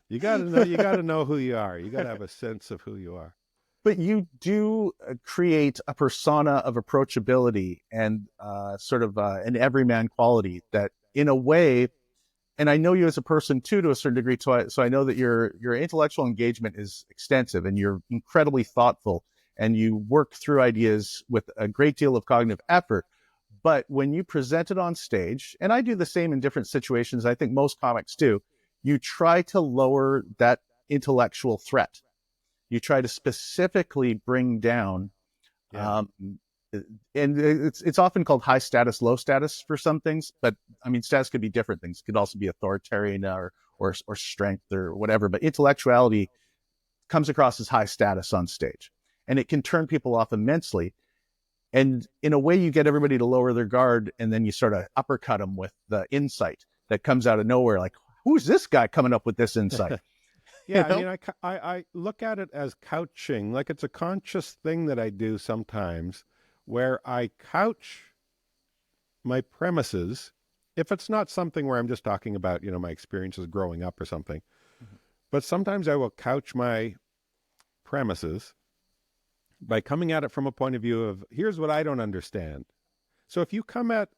You gotta know who you are. You gotta have a sense of who you are. But you do create a persona of approachability and sort of an everyman quality that, in a way, and I know you as a person too to a certain degree. So I know that your intellectual engagement is extensive and you're incredibly thoughtful and you work through ideas with a great deal of cognitive effort. But when you present it on stage, and I do the same in different situations, I think most comics do, you try to lower that intellectual threat. You try to specifically bring down, Yeah. um, and it's often called high status, low status for some things. But I mean, status could be different things. It could also be authoritarian or strength or whatever. But intellectuality comes across as high status on stage, and it can turn people off immensely. And in a way, you get everybody to lower their guard, and then you sort of uppercut them with the insight that comes out of nowhere. Like, who's this guy coming up with this insight? Yeah, You I know? mean, I look at it as couching, like it's a conscious thing that I do sometimes where I couch my premises. If it's not something where I'm just talking about, my experiences growing up or something, but sometimes I will couch my premises by coming at it from a point of view of here's what I don't understand. So if you come at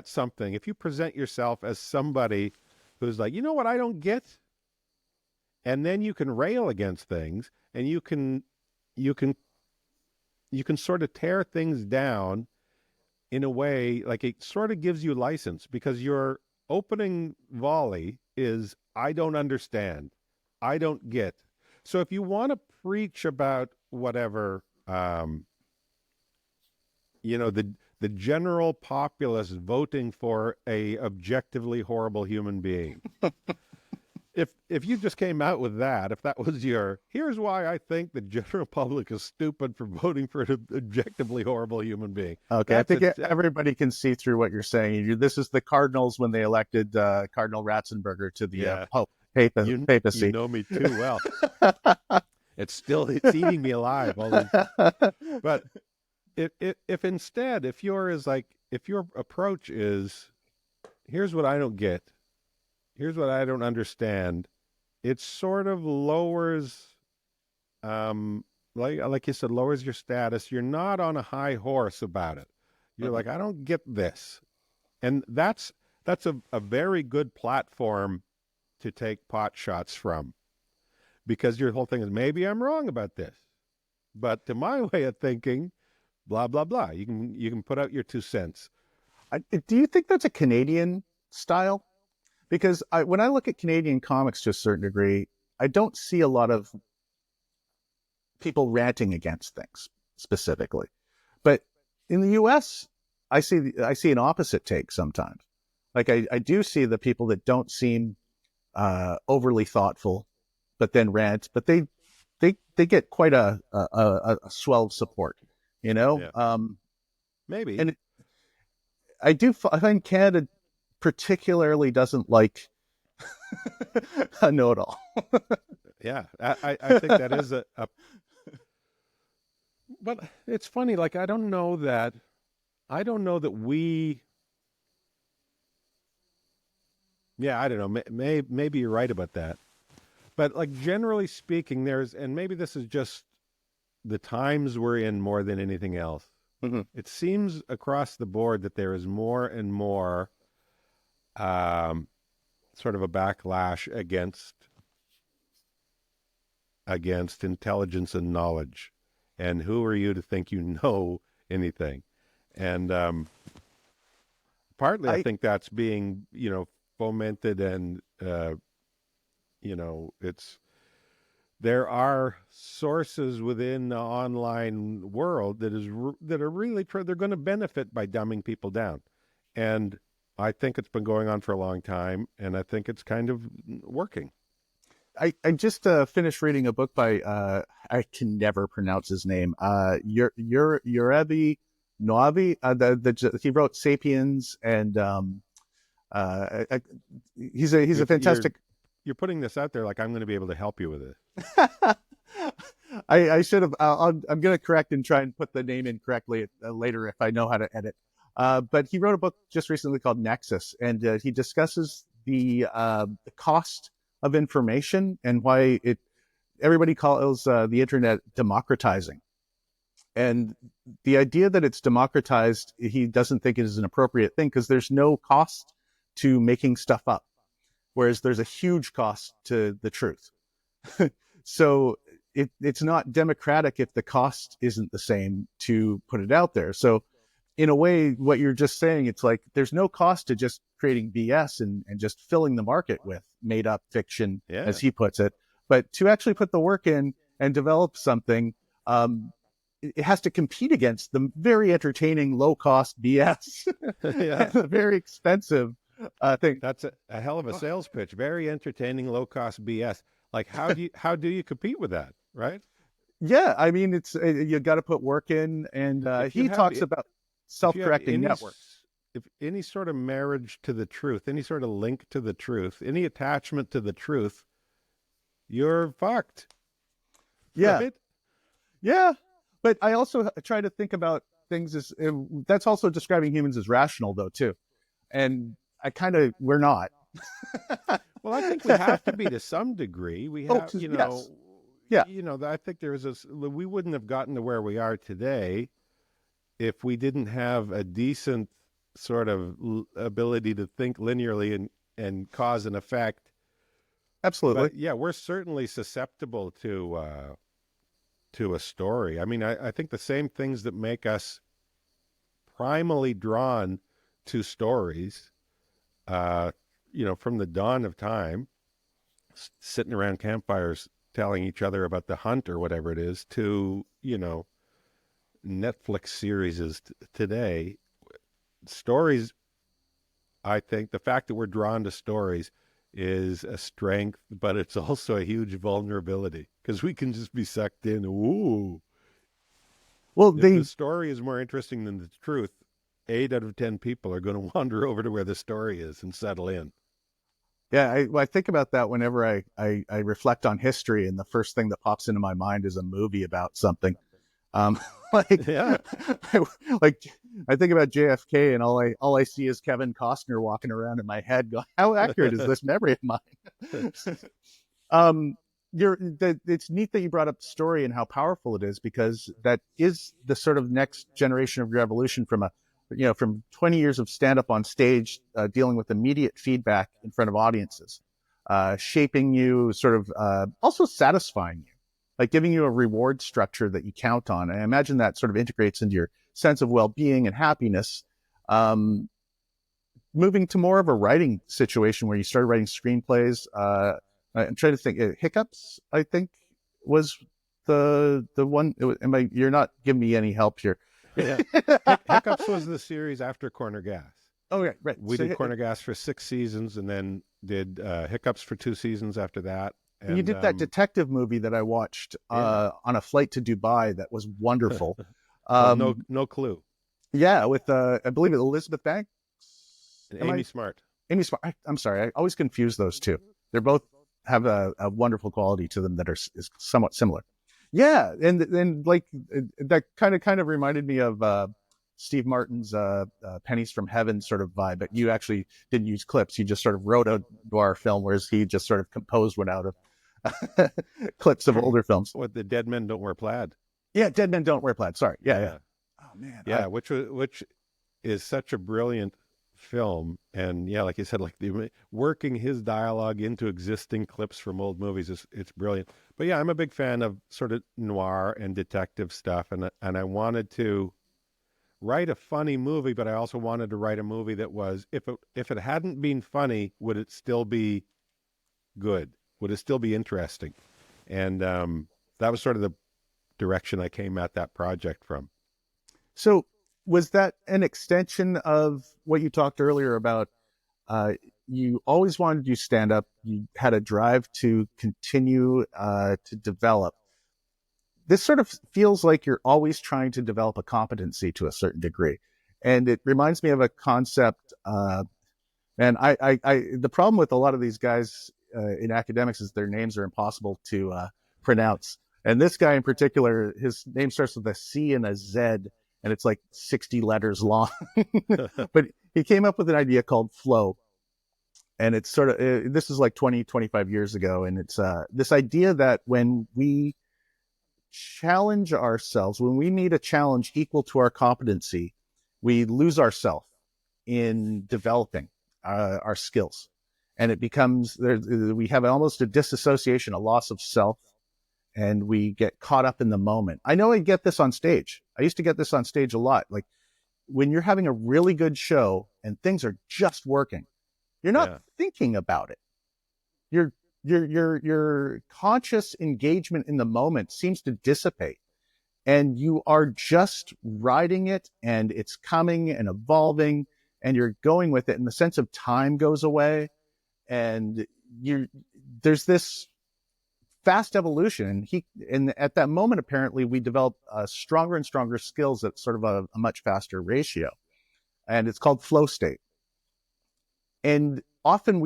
something, if you present yourself as somebody who's like, you know what I don't get, and then you can rail against things and you can sort of tear things down in a way like it sort of gives you license because your opening volley is I don't understand, I don't get. So if you want to preach about whatever, the general populace voting for a objectively horrible human being, if you just came out with that, if that was here's why I think the general public is stupid for voting for an objectively horrible human being. Okay, I That's think a everybody can see through what you're saying. This is the Cardinals when they elected Cardinal Ratzenberger to the Yeah. You papacy. know me too well. It's eating me alive. All these, but if instead, if your approach is here's what I don't get, here's what I don't understand, it sort of lowers, like you said, lowers your status. You're not on a high horse about it. You're like, I don't get this, and that's a very good platform to take pot shots from, because your whole thing is maybe I'm wrong about this, but to my way of thinking, blah blah blah. You can put out your 2 cents. Do you think that's a Canadian style? Because when I look at Canadian comics to a certain degree, I don't see a lot of people ranting against things specifically. But in the U.S., I see an opposite take sometimes. Like I do see the people that don't seem overly thoughtful, but then rant, but they get quite a swell of support. you know? Yeah. Maybe. And I find Canada particularly doesn't like a know-it-all. Yeah. I think that is but it's funny. Like, I don't know that we, yeah, I don't know. Maybe you're right about that. But like generally speaking, and maybe this is just the times we're in more than anything else. Mm-hmm. It seems across the board that there is more and more sort of a backlash against intelligence and knowledge. And who are you to think you know anything? And partly I think that's being, fomented and, there are sources within the online world that are really they're going to benefit by dumbing people down, and I think it's been going on for a long time, and I think it's kind of working. I just finished reading a book by I can never pronounce his name. Yurevi Noavi. He wrote *Sapiens*, and he's a fantastic. You're putting this out there like I'm going to be able to help you with it. I should have. I'm going to correct and try and put the name in correctly later if I know how to edit. But he wrote a book just recently called *Nexus*, and he discusses the cost of information and why everybody calls the internet democratizing. And the idea that it's democratized, he doesn't think it is an appropriate thing because there's no cost to making stuff up, whereas there's a huge cost to the truth. So it's not democratic if the cost isn't the same to put it out there. So in a way, what you're just saying, it's like there's no cost to just creating BS and just filling the market with made up fiction, as he puts it. But to actually put the work in and develop something, it has to compete against the very entertaining, low cost BS, the very expensive thing. That's a hell of a sales pitch. Very entertaining, low cost BS. Like, how do you compete with that, right? Yeah, I mean, it's you got to put work in, and he talks about self-correcting networks. If any sort of marriage to the truth, any sort of link to the truth, any attachment to the truth, you're fucked. Yeah, right? Yeah, but I also try to think about things as that's also describing humans as rational, though, too, and we're not. Well, I think we have to be to some degree. We have, yes. Yeah. I think we wouldn't have gotten to where we are today if we didn't have a decent sort of ability to think linearly and cause and effect. Absolutely. But yeah, we're certainly susceptible to a story. I mean, I think the same things that make us primally drawn to stories, from the dawn of time, sitting around campfires telling each other about the hunt or whatever it is, to, Netflix series today. Stories, I think the fact that we're drawn to stories is a strength, but it's also a huge vulnerability because we can just be sucked in. Ooh. Well, if the story is more interesting than the truth, 8 out of 10 people are going to wander over to where the story is and settle in. Yeah, I think about that whenever I reflect on history, and the first thing that pops into my mind is a movie about something. Yeah. I think about JFK, and all I see is Kevin Costner walking around in my head going, how accurate is this memory of mine? It's neat that you brought up the story and how powerful it is, because that is the sort of next generation of your evolution from from 20 years of stand-up on stage, dealing with immediate feedback in front of audiences, shaping you, sort of also satisfying you, like giving you a reward structure that you count on. And I imagine that sort of integrates into your sense of well-being and happiness. Moving to more of a writing situation where you started writing screenplays. I'm trying to think. Hiccups, I think, was the one. You're not giving me any help here. Yeah. Hiccups was the series after Corner Gas. Oh, yeah, right. We did Corner Gas for 6 seasons, and then did Hiccups for 2 seasons after that. And you did that detective movie that I watched on a flight to Dubai that was wonderful. Oh, Um, no clue. yeah, with I believe it Elizabeth Banks. And Am Amy I Smart. Amy Smart? I'm sorry, I always confuse those two. They're both have a wonderful quality to them that is somewhat similar. Yeah, and like that kind of reminded me of Steve Martin's Pennies from Heaven sort of vibe, but you actually didn't use clips. You just sort of wrote a noir film, whereas he just sort of composed one out of clips of older films. What, the Dead Men Don't Wear Plaid? Yeah, Dead Men Don't Wear Plaid. Sorry. Yeah, yeah. Yeah, Oh man, yeah. Which is such a brilliant film, and yeah, like you said, like working his dialogue into existing clips from old movies is it's brilliant. But yeah, I'm a big fan of sort of noir and detective stuff, and I wanted to write a funny movie, but I also wanted to write a movie that was, if it hadn't been funny, would it still be good? Would it still be interesting? And that was sort of the direction I came at that project from. So was that an extension of what you talked earlier about? Uh, you always wanted to do stand up. You had a drive to continue to develop. This sort of feels like you're always trying to develop a competency to a certain degree, and it reminds me of a concept. And the problem with a lot of these guys in academics is their names are impossible to pronounce. And this guy in particular, his name starts with a C and a Z, and it's like 60 letters long. But he came up with an idea called flow. And it's sort of, this is like 20, 25 years ago. And it's this idea that when we challenge ourselves, when we meet a challenge equal to our competency, we lose ourselves in developing our skills. And it becomes, we have almost a disassociation, a loss of self, and we get caught up in the moment. I know I get this on stage. I used to get this on stage a lot. Like when you're having a really good show and things are just working, you're not Yeah. thinking about it. Your your conscious engagement in the moment seems to dissipate, and you are just riding it, and it's coming and evolving, and you're going with it, and the sense of time goes away, and you there's this fast evolution. And at that moment, apparently, we develop stronger and stronger skills at sort of a much faster ratio, and it's called flow state. And often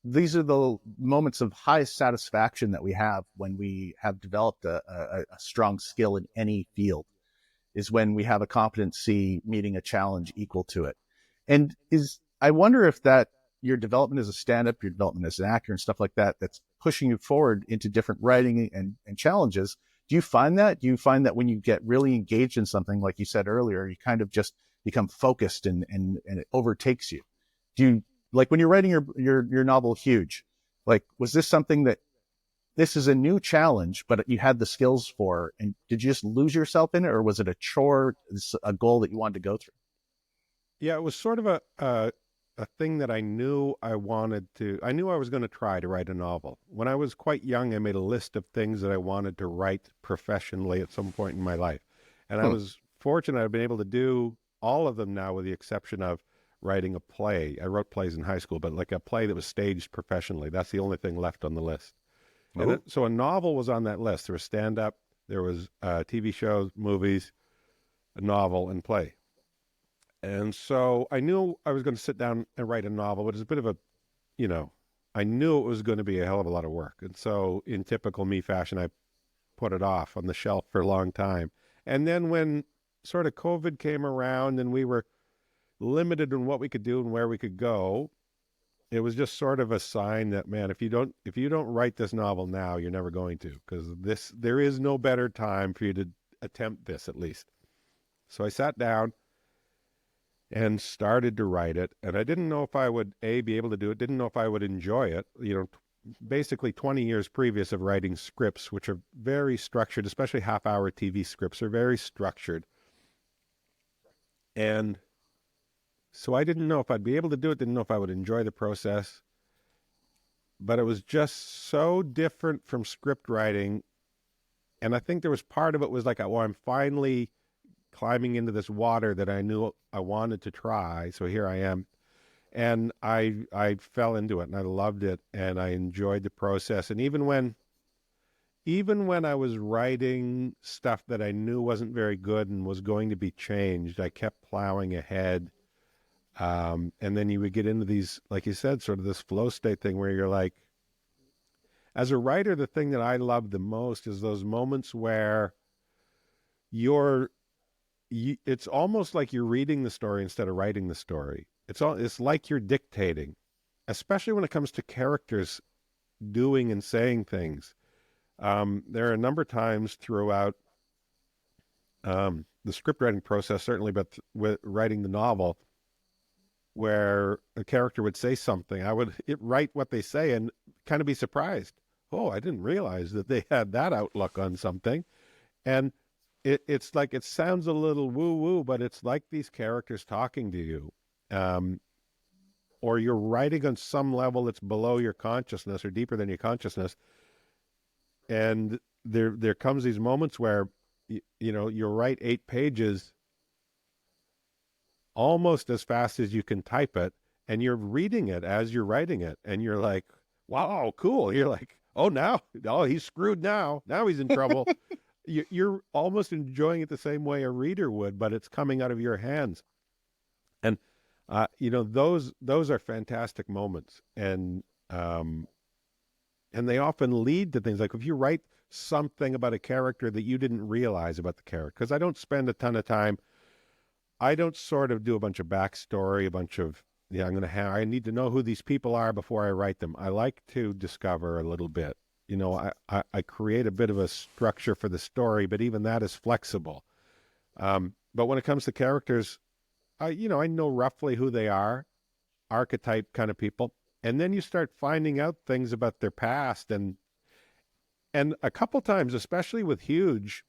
these are the moments of highest satisfaction that we have when we have developed a strong skill in any field, is when we have a competency meeting a challenge equal to it. And I wonder if that your development as a stand-up, your development as an actor and stuff like that, that's pushing you forward into different writing and challenges. Do you find that? Do you find that when you get really engaged in something, like you said earlier, you kind of just become focused and it overtakes you? Do you, like when you're writing your novel Huge, like was this something that this is a new challenge, but you had the skills for, and did you just lose yourself in it, or was it a chore, a goal that you wanted to go through? Yeah, it was sort of a thing that I knew I wanted to. I knew I was going to try to write a novel. When I was quite young, I made a list of things that I wanted to write professionally at some point in my life, and I Hmm. was fortunate I've been able to do all of them now, with the exception of writing a play. I wrote plays in high school, but like a play that was staged professionally. That's the only thing left on the list. Oh, So a novel was on that list. There was stand up, there was TV shows, movies, a novel, and play. And so I knew I was going to sit down and write a novel, but it's a bit of a, you know, I knew it was going to be a hell of a lot of work. And so in typical me fashion, I put it off on the shelf for a long time. And then when sort of COVID came around and we were limited in what we could do and where we could go, it was just sort of a sign that, man, if you don't write this novel now, you're never going to, because there is no better time for you to attempt this, at least. So I sat down and started to write it, and I didn't know if I would be able to do it, didn't know if I would enjoy it. Basically 20 years previous of writing scripts, which are very structured, especially half-hour TV scripts, are very structured. And so I didn't know if I'd be able to do it, didn't know if I would enjoy the process, but it was just so different from script writing. And I think there was part of it was like, oh, I'm finally climbing into this water that I knew I wanted to try. So here I am. And I fell into it, and I loved it, and I enjoyed the process. And even when, even when I was writing stuff that I knew wasn't very good and was going to be changed, I kept plowing ahead. And then you would get into these, like you said, sort of this flow state thing where you're like, as a writer, the thing that I love the most is those moments where you're, it's almost like you're reading the story instead of writing the story. It's like you're dictating, especially when it comes to characters doing and saying things. There are a number of times throughout the script writing process, certainly, but with writing the novel, where a character would say something, I would write what they say and kind of be surprised. Oh, I didn't realize that they had that outlook on something. And it's like, it sounds a little woo-woo, but it's like these characters talking to you. Or you're writing on some level that's below your consciousness or deeper than your consciousness. And there comes these moments where, you'll write 8 pages almost as fast as you can type it, and you're reading it as you're writing it, and you're like, wow, cool. You're like, oh, he's screwed now. Now he's in trouble. You're almost enjoying it the same way a reader would, but it's coming out of your hands. And, those are fantastic moments. And they often lead to things like if you write something about a character that you didn't realize about the character, because I don't spend a ton of time. I don't sort of do a bunch of backstory, a bunch of, I need to know who these people are before I write them. I like to discover a little bit. I create a bit of a structure for the story, but even that is flexible. But when it comes to characters, I know roughly who they are, archetype kind of people. And then you start finding out things about their past. And a couple times, especially with Huge,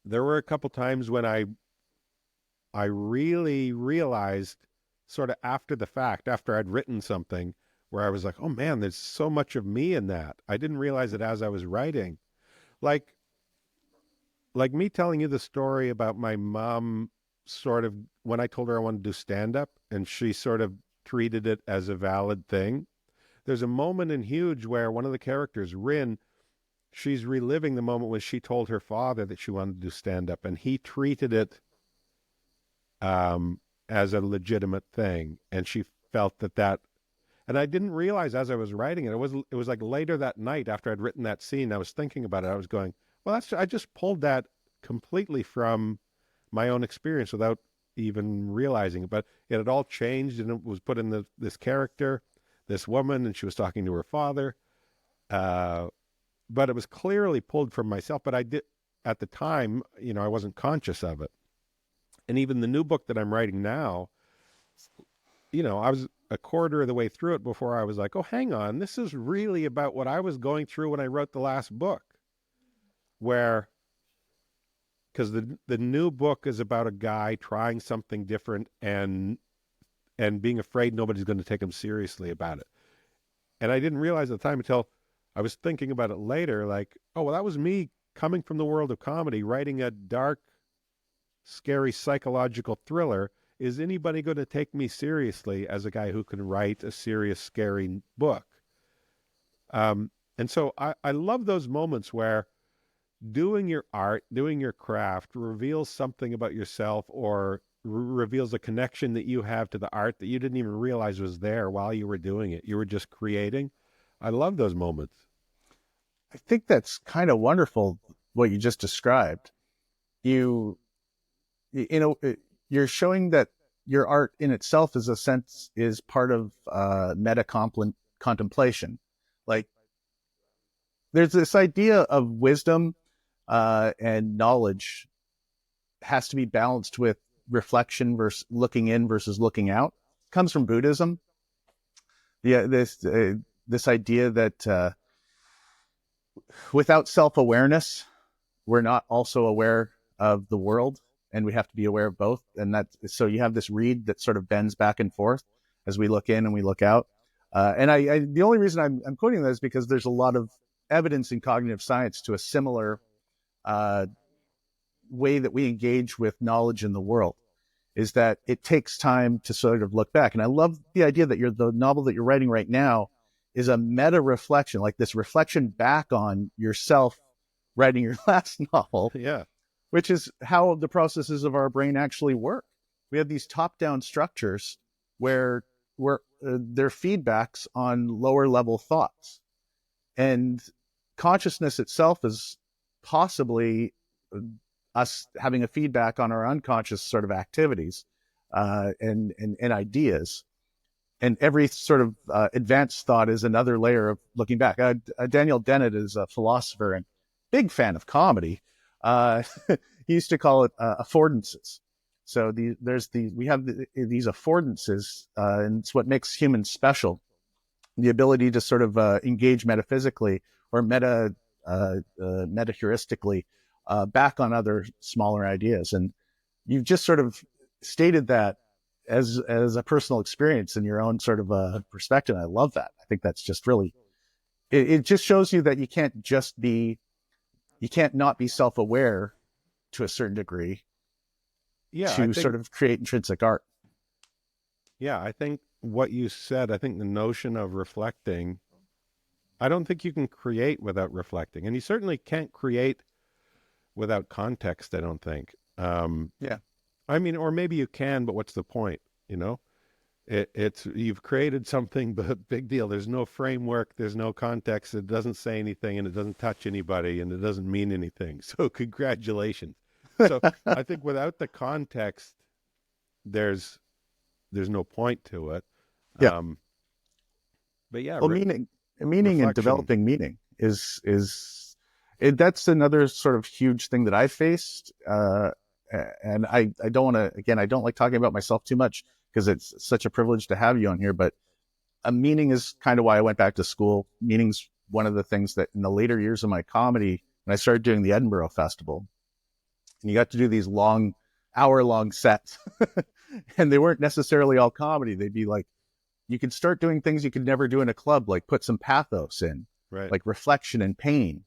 there were a couple times when I really realized sort of after the fact, after I'd written something, where I was like, oh man, there's so much of me in that. I didn't realize it as I was writing. Like me telling you the story about my mom, sort of when I told her I wanted to do stand-up and she sort of treated it as a valid thing. There's a moment in Huge where one of the characters, Rin, she's reliving the moment when she told her father that she wanted to do stand-up, and he treated it as a legitimate thing, and she felt that, and I didn't realize as I was writing it. It was like later that night after I'd written that scene, I was thinking about it. I was going, well, I just pulled that completely from my own experience without even realizing it. But it had all changed, and it was put in this character, this woman, and she was talking to her father. But it was clearly pulled from myself. But I did at the time, I wasn't conscious of it. And even the new book that I'm writing now, I was a quarter of the way through it before I was like, oh, hang on, this is really about what I was going through when I wrote the last book. Because the new book is about a guy trying something different and being afraid nobody's going to take him seriously about it. And I didn't realize at the time until I was thinking about it later, like, oh, well, that was me coming from the world of comedy, writing a dark, scary psychological thriller. Is anybody going to take me seriously as a guy who can write a serious, scary book? And so I love those moments where doing your art, doing your craft reveals something about yourself, or reveals a connection that you have to the art that you didn't even realize was there while you were doing it. You were just creating. I love those moments. I think that's kind of wonderful what you just described. You're showing that your art in itself is part of meta contemplation. Like, there's this idea of wisdom and knowledge has to be balanced with reflection versus looking in versus looking out. It comes from Buddhism. Yeah, this idea that without self-awareness, we're not also aware of the world, and we have to be aware of both. And so you have this reed that sort of bends back and forth as we look in and we look out. And the only reason I'm quoting that is because there's a lot of evidence in cognitive science to a similar way that we engage with knowledge in the world, is that it takes time to sort of look back. And I love the idea that the novel that you're writing right now is a meta reflection, like this reflection back on yourself writing your last novel, Yeah. which is how the processes of our brain actually work. We have these top-down structures where they're feedbacks on lower level thoughts, and consciousness itself is possibly us having a feedback on our unconscious sort of activities and ideas. And every sort of advanced thought is another layer of looking back. Daniel Dennett is a philosopher and big fan of comedy. He used to call it affordances. So we have these affordances, and it's what makes humans special. The ability to sort of engage metaphysically or meta-heuristically back on other smaller ideas. And you've just sort of stated that as a personal experience in your own sort of perspective. I love that. I think that's just really, it just shows you that you can't not be self-aware to a certain degree to sort of create intrinsic art. Yeah, I think what you said, I think the notion of reflecting, I don't think you can create without reflecting. And you certainly can't create without context, I don't think. Yeah. I mean, or maybe you can, but what's the point? You know, it's you've created something, but big deal. There's no framework, there's no context. It doesn't say anything, and it doesn't touch anybody, and it doesn't mean anything. So congratulations. So I think without the context, there's no point to it. Yeah. But yeah, well, meaning and developing meaning is that's another sort of huge thing that I faced. And I don't want to, again, I don't like talking about myself too much because it's such a privilege to have you on here, but a meaning is kind of why I went back to school. Meaning's one of the things that in the later years of my comedy, when I started doing the Edinburgh Festival, and you got to do these hour-long sets, and they weren't necessarily all comedy. They'd be like, you could start doing things you could never do in a club, like put some pathos in, right, like reflection and pain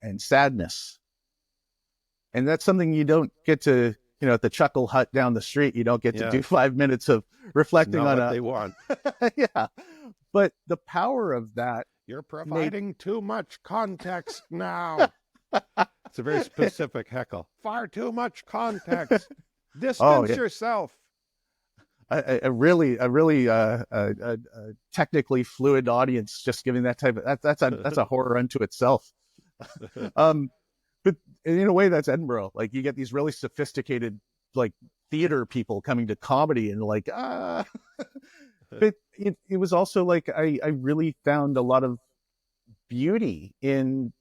and sadness. And that's something you don't get to, at the Chuckle Hut down the street. You don't get to do 5 minutes of reflecting on what they want. Yeah. But the power of that. You're providing too much context now. It's a very specific heckle. Far too much context. Distance yourself. A really technically fluid audience just giving that type of that's a horror unto itself. But in a way, that's Edinburgh. Like you get these really sophisticated like theater people coming to comedy and like But it was also like I really found a lot of beauty in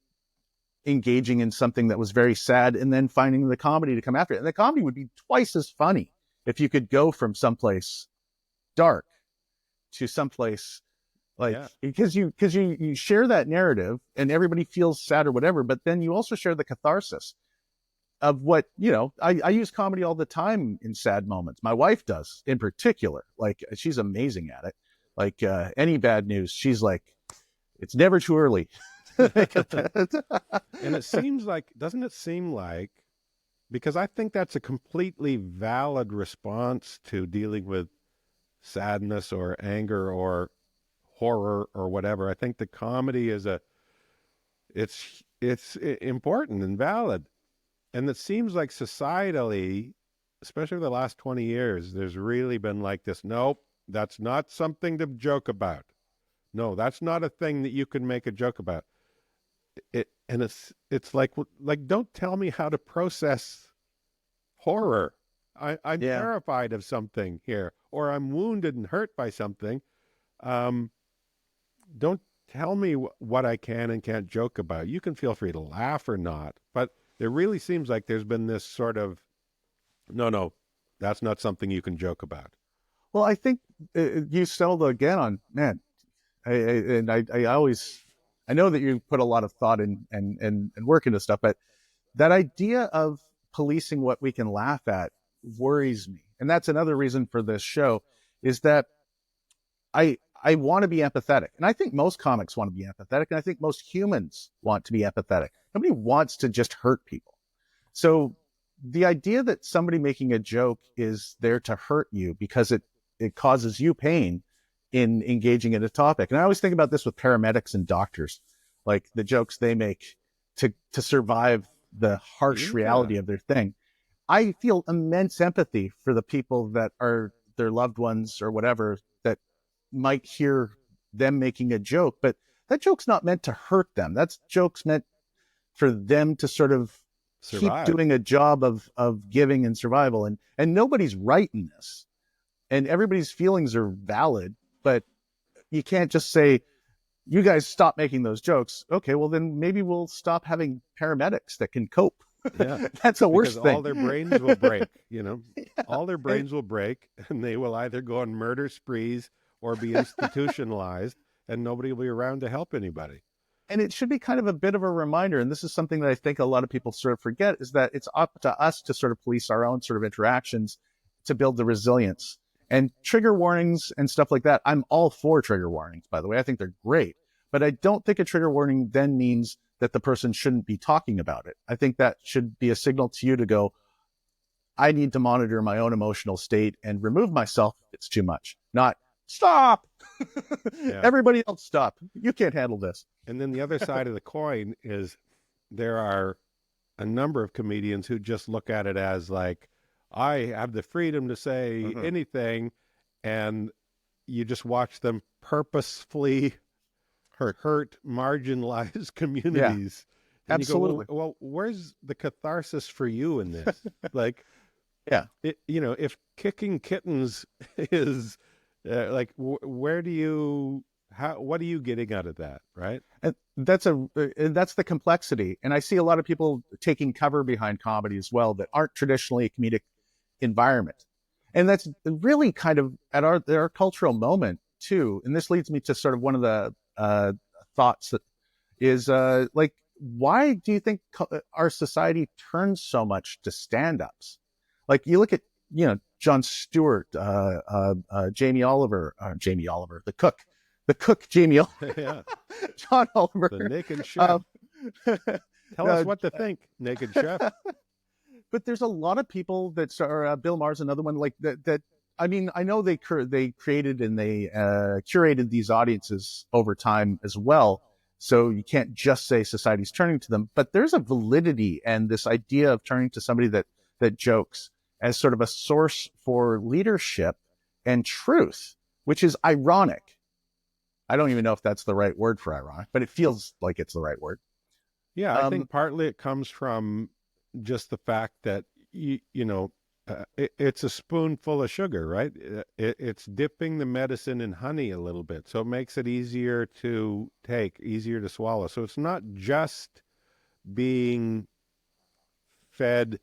engaging in something that was very sad and then finding the comedy to come after it. And the comedy would be twice as funny if you could go from someplace dark to someplace because you share that narrative and everybody feels sad or whatever, but then you also share the catharsis of what, I use comedy all the time in sad moments. My wife does in particular. Like she's amazing at it. Like any bad news, she's like, it's never too early. And it seems like, doesn't it seem like, because I think that's a completely valid response to dealing with sadness or anger or horror or whatever. I think the comedy is it's important and valid. And it seems like societally, especially the last 20 years, there's really been like this, nope, that's not something to joke about. No, that's not a thing that you can make a joke about. It's like don't tell me how to process horror. I'm terrified of something here, or I'm wounded and hurt by something. Don't tell me what I can and can't joke about. You can feel free to laugh or not, but it really seems like there's been this sort of, no, that's not something you can joke about. Well, I think you settled again on, man, I always, I know that you put a lot of thought and work into stuff, but that idea of policing what we can laugh at worries me. And that's another reason for this show is that I want to be empathetic. And I think most comics want to be empathetic. And I think most humans want to be empathetic. Nobody wants to just hurt people. So the idea that somebody making a joke is there to hurt you because it causes you pain in engaging in a topic. And I always think about this with paramedics and doctors, like the jokes they make to survive the harsh Yeah. reality of their thing. I feel immense empathy for the people that are their loved ones or whatever that might hear them making a joke, but that joke's not meant to hurt them. That's jokes meant for them to sort of keep Survive. doing a job of giving and survival. And nobody's right in this. And everybody's feelings are valid, but you can't just say, you guys stop making those jokes. Okay, well then maybe we'll stop having paramedics that can cope. Yeah. That's a worse Because all thing. their brains will break, Yeah. all their And, brains will break, and they will either go on murder sprees or be institutionalized, and nobody will be around to help anybody. and it should be kind of a bit of a reminder, and this is something that I think a lot of people sort of forget, is that it's up to us to sort of police our own sort of interactions to build the resilience. And trigger warnings and stuff like that, I'm all for trigger warnings, by the way. I think they're great. But I don't think a trigger warning then means that the person shouldn't be talking about it. I think that should be a signal to you to go, I need to monitor my own emotional state and remove myself if it's too much. Not stop. Yeah. Everybody else stop. You can't handle this. And then the other side of the coin is there are a number of comedians who just look at it as like, I have the freedom to say anything, and you just watch them purposefully hurt marginalized communities. Yeah, And you go, absolutely. well, where's the catharsis for you in this? Like, Yeah. if kicking kittens is like, where do you, what are you getting out of that? Right. And that's the complexity. And I see a lot of people taking cover behind comedy as well that aren't traditionally a comedic environment. And that's really kind of at our cultural moment too. And this leads me to sort of one of the thoughts that is like, why do you think our society turns so much to stand-ups? Like you look at, Jon Stewart, Jamie Oliver, the cook, Jamie Oliver, Yeah. John Oliver, The naked chef. Tell us uh, what to think, naked chef. but there's a lot of people that are Bill Maher's another one like that. I mean, I know they created and they curated these audiences over time as well. So you can't just say society's turning to them, but there's a validity and this idea of turning to somebody that jokes as sort of a source for leadership and truth, which is ironic. I don't even know if that's the right word for ironic, but it feels like it's the right word. Yeah, I think partly it comes from just the fact that it's a spoonful of sugar, right? It's dipping the medicine in honey a little bit, so it makes it easier to take, easier to swallow. So it's not just being fed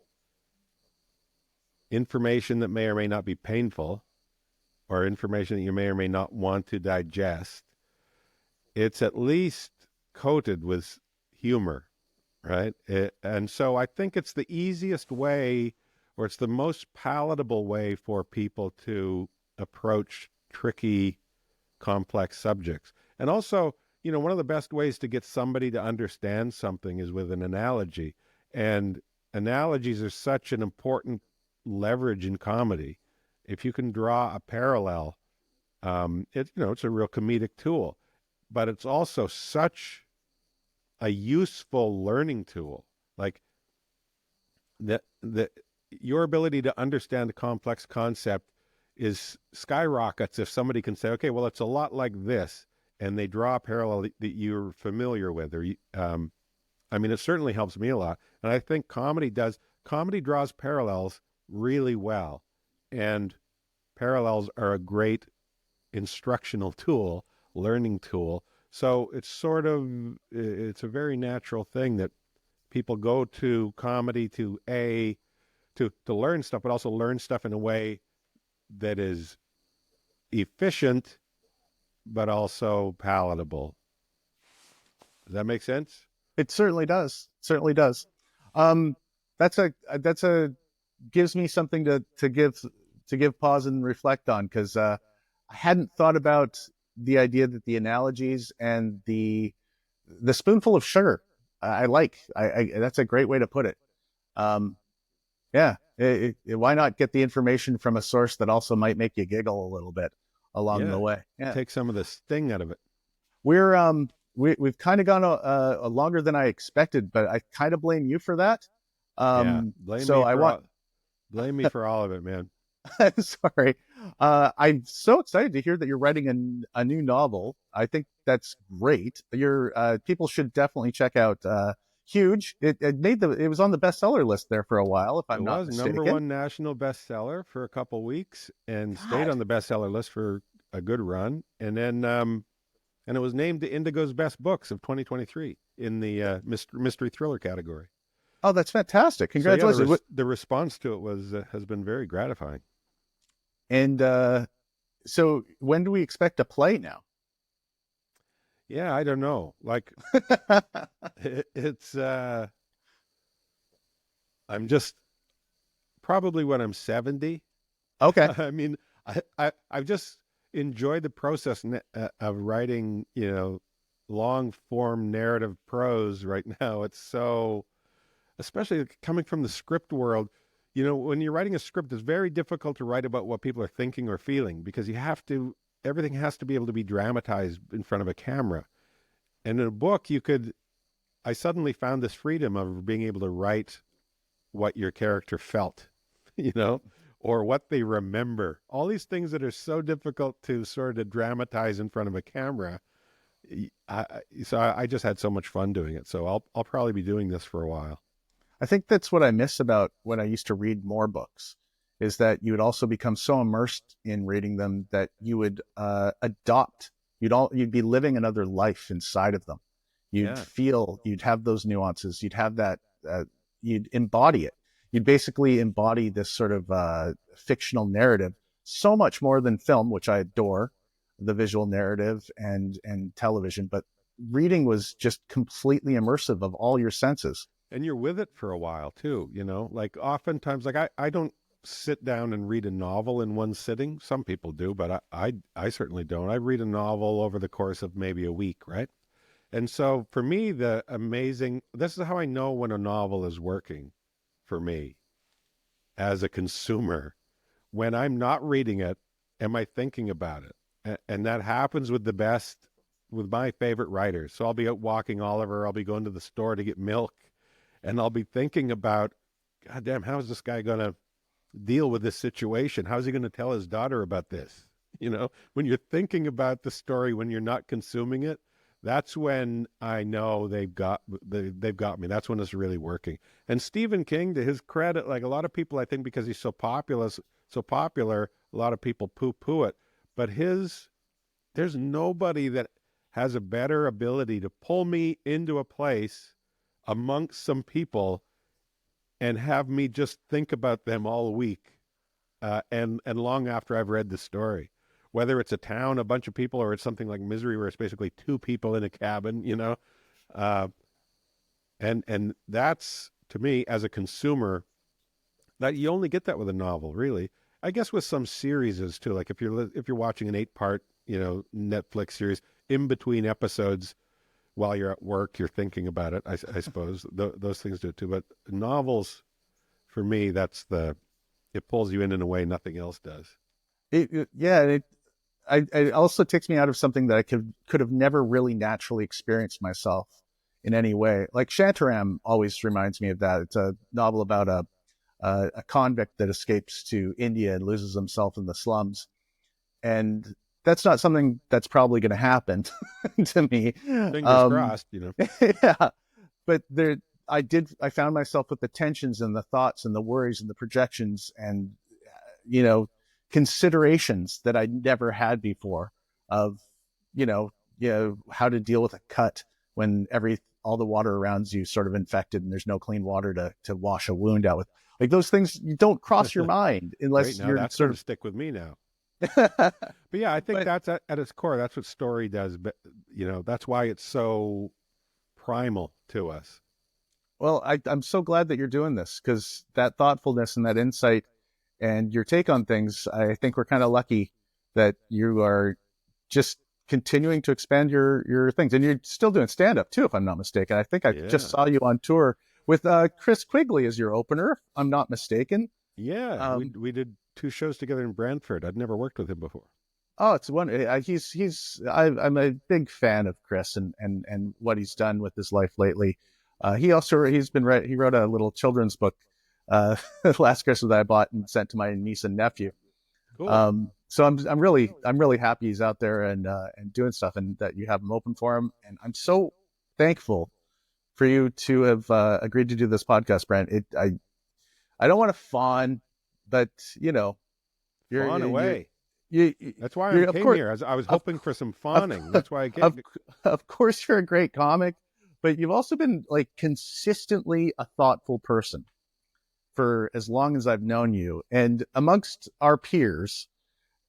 information that may or may not be painful, or information that you may or may not want to digest. It's at least coated with humor, right? And so I think it's the easiest way, or it's the most palatable way for people to approach tricky, complex subjects. And also, one of the best ways to get somebody to understand something is with an analogy. And analogies are such an important leverage in comedy. If you can draw a parallel, it's a real comedic tool, but it's also such a useful learning tool. Like that your ability to understand a complex concept is skyrockets if somebody can say, okay, well, it's a lot like this, and they draw a parallel that you're familiar with. Or I mean, it certainly helps me a lot, and I think comedy draws parallels really well, and parallels are a great instructional tool, learning tool. So it's a very natural thing that people go to comedy to learn stuff, but also learn stuff in a way that is efficient, but also palatable. Does that make sense? It certainly does. Certainly does. Um, that's a gives me something to give pause and reflect on because I hadn't thought about the idea that the analogies and the spoonful of sugar I like. That's a great way to put it. Um, yeah. Why not get the information from a source that also might make you giggle a little bit? along the Yeah. way. Yeah. Take some of the sting out of it. We've kind of gone a longer than I expected, but I kind of blame you for that. Yeah. So I want Blame me for all of it, man. sorry. I'm so excited to hear that you're writing a new novel. I think that's great. People should definitely check out Huge. It was on the bestseller list there for a while, if It I'm not was number mistaken. one national bestseller for a couple weeks and stayed God. on the bestseller list for a good run. And then, and it was named to Indigo's Best Books of 2023 in the mystery thriller category. Oh, that's fantastic. So yeah, Congratulations. the response to it was has been very gratifying. And so when do we expect a play now? Yeah, I don't know. Like it's I'm just probably when I'm 70. Okay. I mean, I've just enjoyed the process of writing, long form narrative prose right now. It's so, especially coming from the script world, when you're writing a script, it's very difficult to write about what people are thinking or feeling because everything has to be able to be dramatized in front of a camera. And in a book, I suddenly found this freedom of being able to write what your character felt, you know, or what they remember. All these things that are so difficult to sort of dramatize in front of a camera. So I just had so much fun doing it. So I'll probably be doing this for a while. I think that's what I miss about when I used to read more books, is that you would also become so immersed in reading them that you would adopt. You'd be living another life inside of them. Yeah. You'd have those nuances. You'd have that. You'd embody it. You'd basically embody this sort of fictional narrative so much more than film, which I adore, the visual narrative and television. But reading was just completely immersive of all your senses. And you're with it for a while too, like oftentimes, like I don't sit down and read a novel in one sitting. Some people do, but I certainly don't. I read a novel over the course of maybe a week, right? And so for me, this is how I know when a novel is working for me as a consumer. When I'm not reading it, am I thinking about it? And that happens with my favorite writers. So I'll be out walking Oliver, I'll be going to the store to get milk, and I'll be thinking about, God damn, how is this guy going to deal with this situation? How's he going to tell his daughter about this? When you're thinking about the story, when you're not consuming it, that's when I know they've got me. That's when it's really working. And Stephen King, to his credit, like a lot of people, I think because he's so popular, a lot of people poo-poo it. But there's nobody that has a better ability to pull me into a place amongst some people and have me just think about them all week, and long after I've read the story. Whether it's a town, a bunch of people, or it's something like Misery, where it's basically two people in a cabin, and that's, to me, as a consumer, that you only get that with a novel, really. I guess with some series too. Like if you're watching an 8-part, Netflix series, in between episodes, while you're at work, you're thinking about it. I suppose those things do it too. But novels, for me, it pulls you in a way nothing else does. It also takes me out of something that I could have never really naturally experienced myself in any way. Like Shantaram always reminds me of that. It's a novel about a convict that escapes to India and loses himself in the slums, and that's not something that's probably going to happen to me. Fingers crossed, Yeah, but I found myself with the tensions and the thoughts and the worries and the projections and you know considerations that I never had before of how to deal with a cut when all the water around you sort of infected and there's no clean water to wash a wound out with. Like those things you don't cross your mind Great. unless Now you're that's sort going to of stick with me now. but But yeah, I think that's at its core. That's what story does. But that's why it's so primal to us. well, I'm so glad that you're doing this because that thoughtfulness and that insight and your take on things, I think we're kind of lucky that you are just continuing to expand your things. And you're still doing stand up too, if I'm not mistaken. I think I just Yeah. saw you on tour with Chris Quigley as your opener, if I'm not mistaken. Yeah. Um, We did 2 shows together in Brantford. I'd never worked with him before. Oh, it's one. I'm a big fan of Chris and what he's done with his life lately. He wrote a little children's book uh, last Christmas that I bought and sent to my niece and nephew. Cool. So I'm really happy he's out there and doing stuff, and that you have him open for him. And I'm so thankful for you to have agreed to do this podcast, Brent. I don't want to fawn, but you know, Fawn you're away. you, That's why you're I of came course here. I was of, hoping for some of, fawning. That's why I came. of of course you're a great comic, but you've also been like consistently a thoughtful person for as long as I've known you, and amongst our peers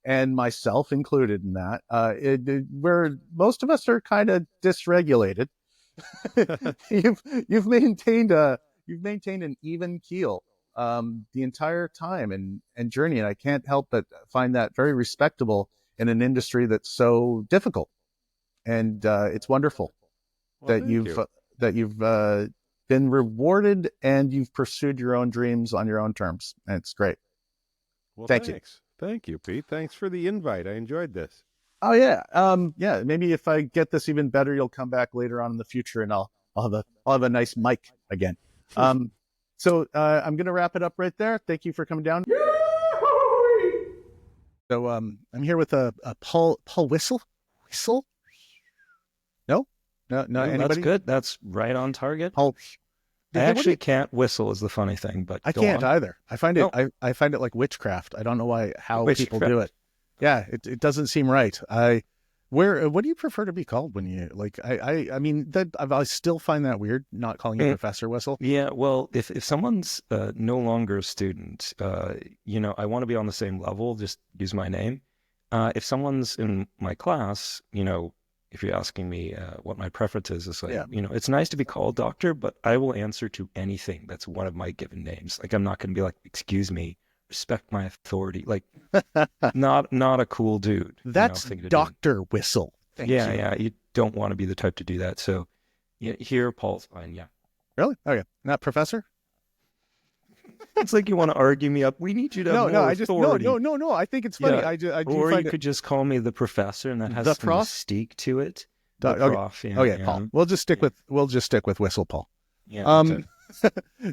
and myself included in that, where most of us are kind of dysregulated. you've maintained an even keel the entire time and journey, and I can't help but find that very respectable in an industry that's so difficult. And it's wonderful Well, that thank you. you've been rewarded and you've pursued your own dreams on your own terms, and it's great. Well, Thank you. thanks. Thank you, Pete. Thanks for the invite. I enjoyed this. Oh yeah, yeah. Maybe if I get this even better, you'll come back later on in the future, and I'll have a nice mic again. So I'm gonna wrap it up right there. Thank you for coming down. So I'm here with a Paul Whissell. Whissell? No, no. No, that's Anybody? good. That's right on target. Paul. I What do actually you- can't whistle is the funny thing, but I go can't on. either. I find it. No. I find it like witchcraft. I don't know how people do Witchcraft. it. Yeah, it doesn't seem right. What do you prefer to be called when you like? I mean that I still find that weird. Not calling you Professor Whissell. Yeah, well, if someone's no longer a student, I want to be on the same level. Just use my name. If someone's in my class, if you're asking me what my preference is, it's like, Yeah. it's nice to be called doctor, but I will answer to anything that's one of my given names. Like, I'm not going to be like, excuse me, respect my authority. Like, not a cool dude. That's thing to do. Dr. Whissell. Thank you. Yeah. You don't want to be the type to do that. So, yeah, here, Paul's fine. Yeah. Really? Okay. Not Professor? It's like you want to argue me up. We need you to have more authority. No. I think it's funny. Yeah. I do Or find you could just call me the professor, and that has The some prof? mystique to it. Okay. The prof. Yeah, Okay, yeah. Paul. We'll just stick with Whissell, Paul. Yeah.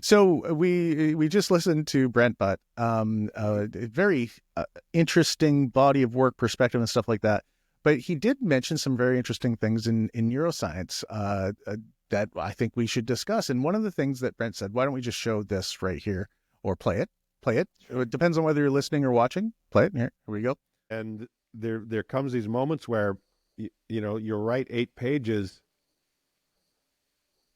So we just listened to Brent Butt, a very interesting body of work, perspective, and stuff like that. But he did mention some very interesting things in neuroscience that I think we should discuss. And one of the things that Brent said, why don't we just show this right here or play it? Play it. It depends on whether you're listening or watching. Play it. Here we go. And there comes these moments where you'll write 8 pages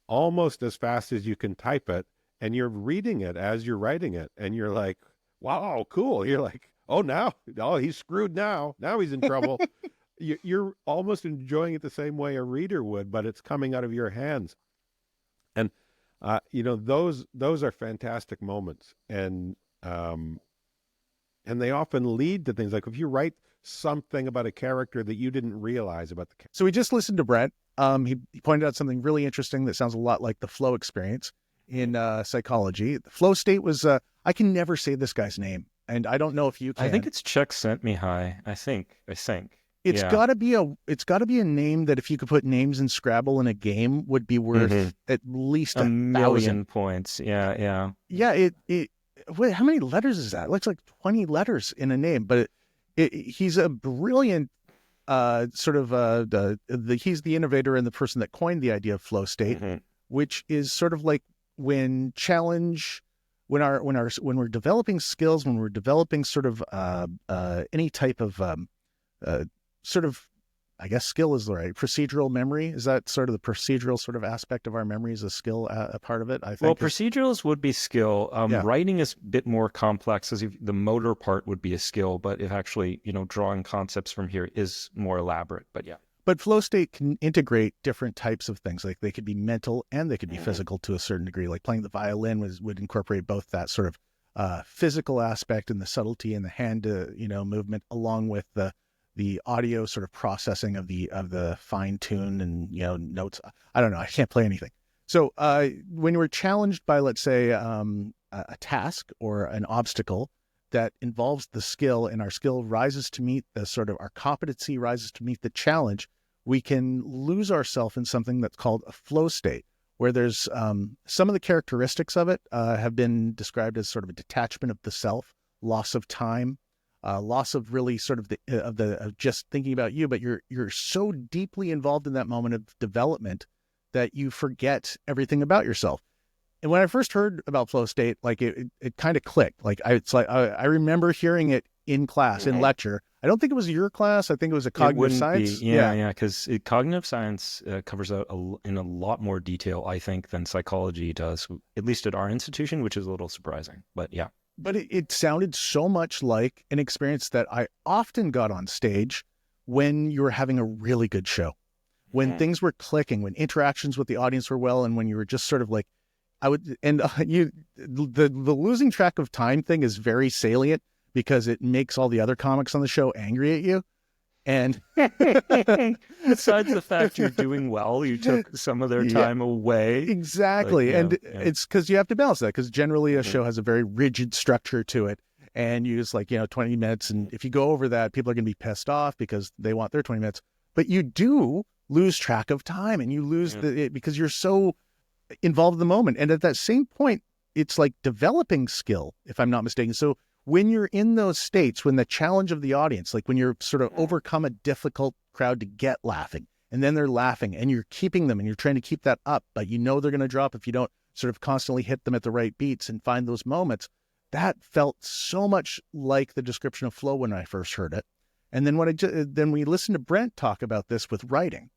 almost as fast as you can type it, and you're reading it as you're writing it, and you're like, wow, cool. You're like, he's screwed now he's in trouble. You're almost enjoying it the same way a reader would, but it's coming out of your hands. And those are fantastic moments, and they often lead to things like if you write something about a character that you didn't realize about the character. So we just listened to Brent. He pointed out something really interesting that sounds a lot like the flow experience in psychology. The flow state was, I can never say this guy's name, and I don't know if you can. I think it's Chuck Sent Me High. I think. It's got to be a name that if you could put names in Scrabble in a game would be worth at least a million 1,000 points. Yeah. Yeah. Wait, how many letters is that? It looks like 20 letters in a name, but he's a brilliant he's the innovator and the person that coined the idea of flow state, which is sort of like when we're developing skills, when we're developing sort of any type of sort of, I guess skill is the right procedural memory. Is that sort of the procedural sort of aspect of our memory is a skill, a part of it? I think. Well, procedurals would be skill. Yeah. Writing is a bit more complex, as if the motor part would be a skill, but if actually, drawing concepts from here is more elaborate. But yeah. But flow state can integrate different types of things. Like they could be mental and they could be physical to a certain degree. Like playing the violin would incorporate both that sort of physical aspect and the subtlety and the hand movement, along with the audio sort of processing of the fine tune and notes. I don't know. I can't play anything. So when you were challenged by, let's say, a task or an obstacle, that involves the skill, and our skill rises to meet the sort of, our competency rises to meet the challenge, we can lose ourselves in something that's called a flow state, where there's some of the characteristics of it have been described as sort of a detachment of the self, loss of time, loss of really sort of of just thinking about you, but you're so deeply involved in that moment of development that you forget everything about yourself. And when I first heard about flow state, like it kind of clicked. Like I remember hearing it in class, in lecture. I don't think it was your class. I think it was a cognitive science. Yeah, because cognitive science covers out in a lot more detail, I think, than psychology does, at least at our institution, which is a little surprising. But yeah. But it sounded so much like an experience that I often got on stage when you were having a really good show, when things were clicking, when interactions with the audience were well, and when you were just sort of like, the losing track of time thing is very salient because it makes all the other comics on the show angry at you. And besides the fact you're doing well, you took some of their time away. Exactly. It's because you have to balance that, because generally a show has a very rigid structure to it. And you just 20 minutes. And if you go over that, people are going to be pissed off because they want their 20 minutes. But you do lose track of time, and you lose it because you're so involved in the moment. And at that same point, it's like developing skill, if I'm not mistaken. So when you're in those states, when the challenge of the audience, like when you're sort of overcome a difficult crowd to get laughing, and then they're laughing and you're keeping them and you're trying to keep that up, but you know they're going to drop if you don't sort of constantly hit them at the right beats and find those moments. That felt so much like the description of flow when I first heard it. And then then we listened to Brent talk about this with writing.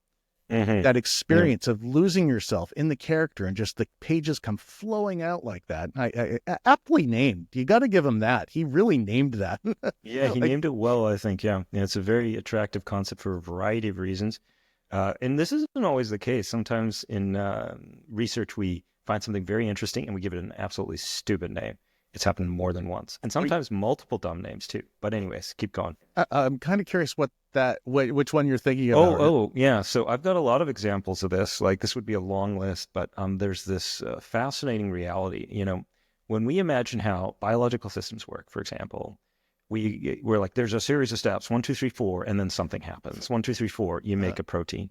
That experience of losing yourself in the character and just the pages come flowing out like that. I aptly named. You got to give him that. He really named that. Yeah, he named it well, I think. Yeah, it's a very attractive concept for a variety of reasons. And this isn't always the case. Sometimes in research, we find something very interesting and we give it an absolutely stupid name. It's happened more than once, and sometimes multiple dumb names too. But anyways, keep going. I'm kind of curious which one you're thinking about. Oh, yeah. So I've got a lot of examples of this. Like, this would be a long list, but there's this fascinating reality. When we imagine how biological systems work, for example, we're like, there's a series of steps, 1, 2, 3, 4, and then something happens. 1, 2, 3, 4, you make a protein,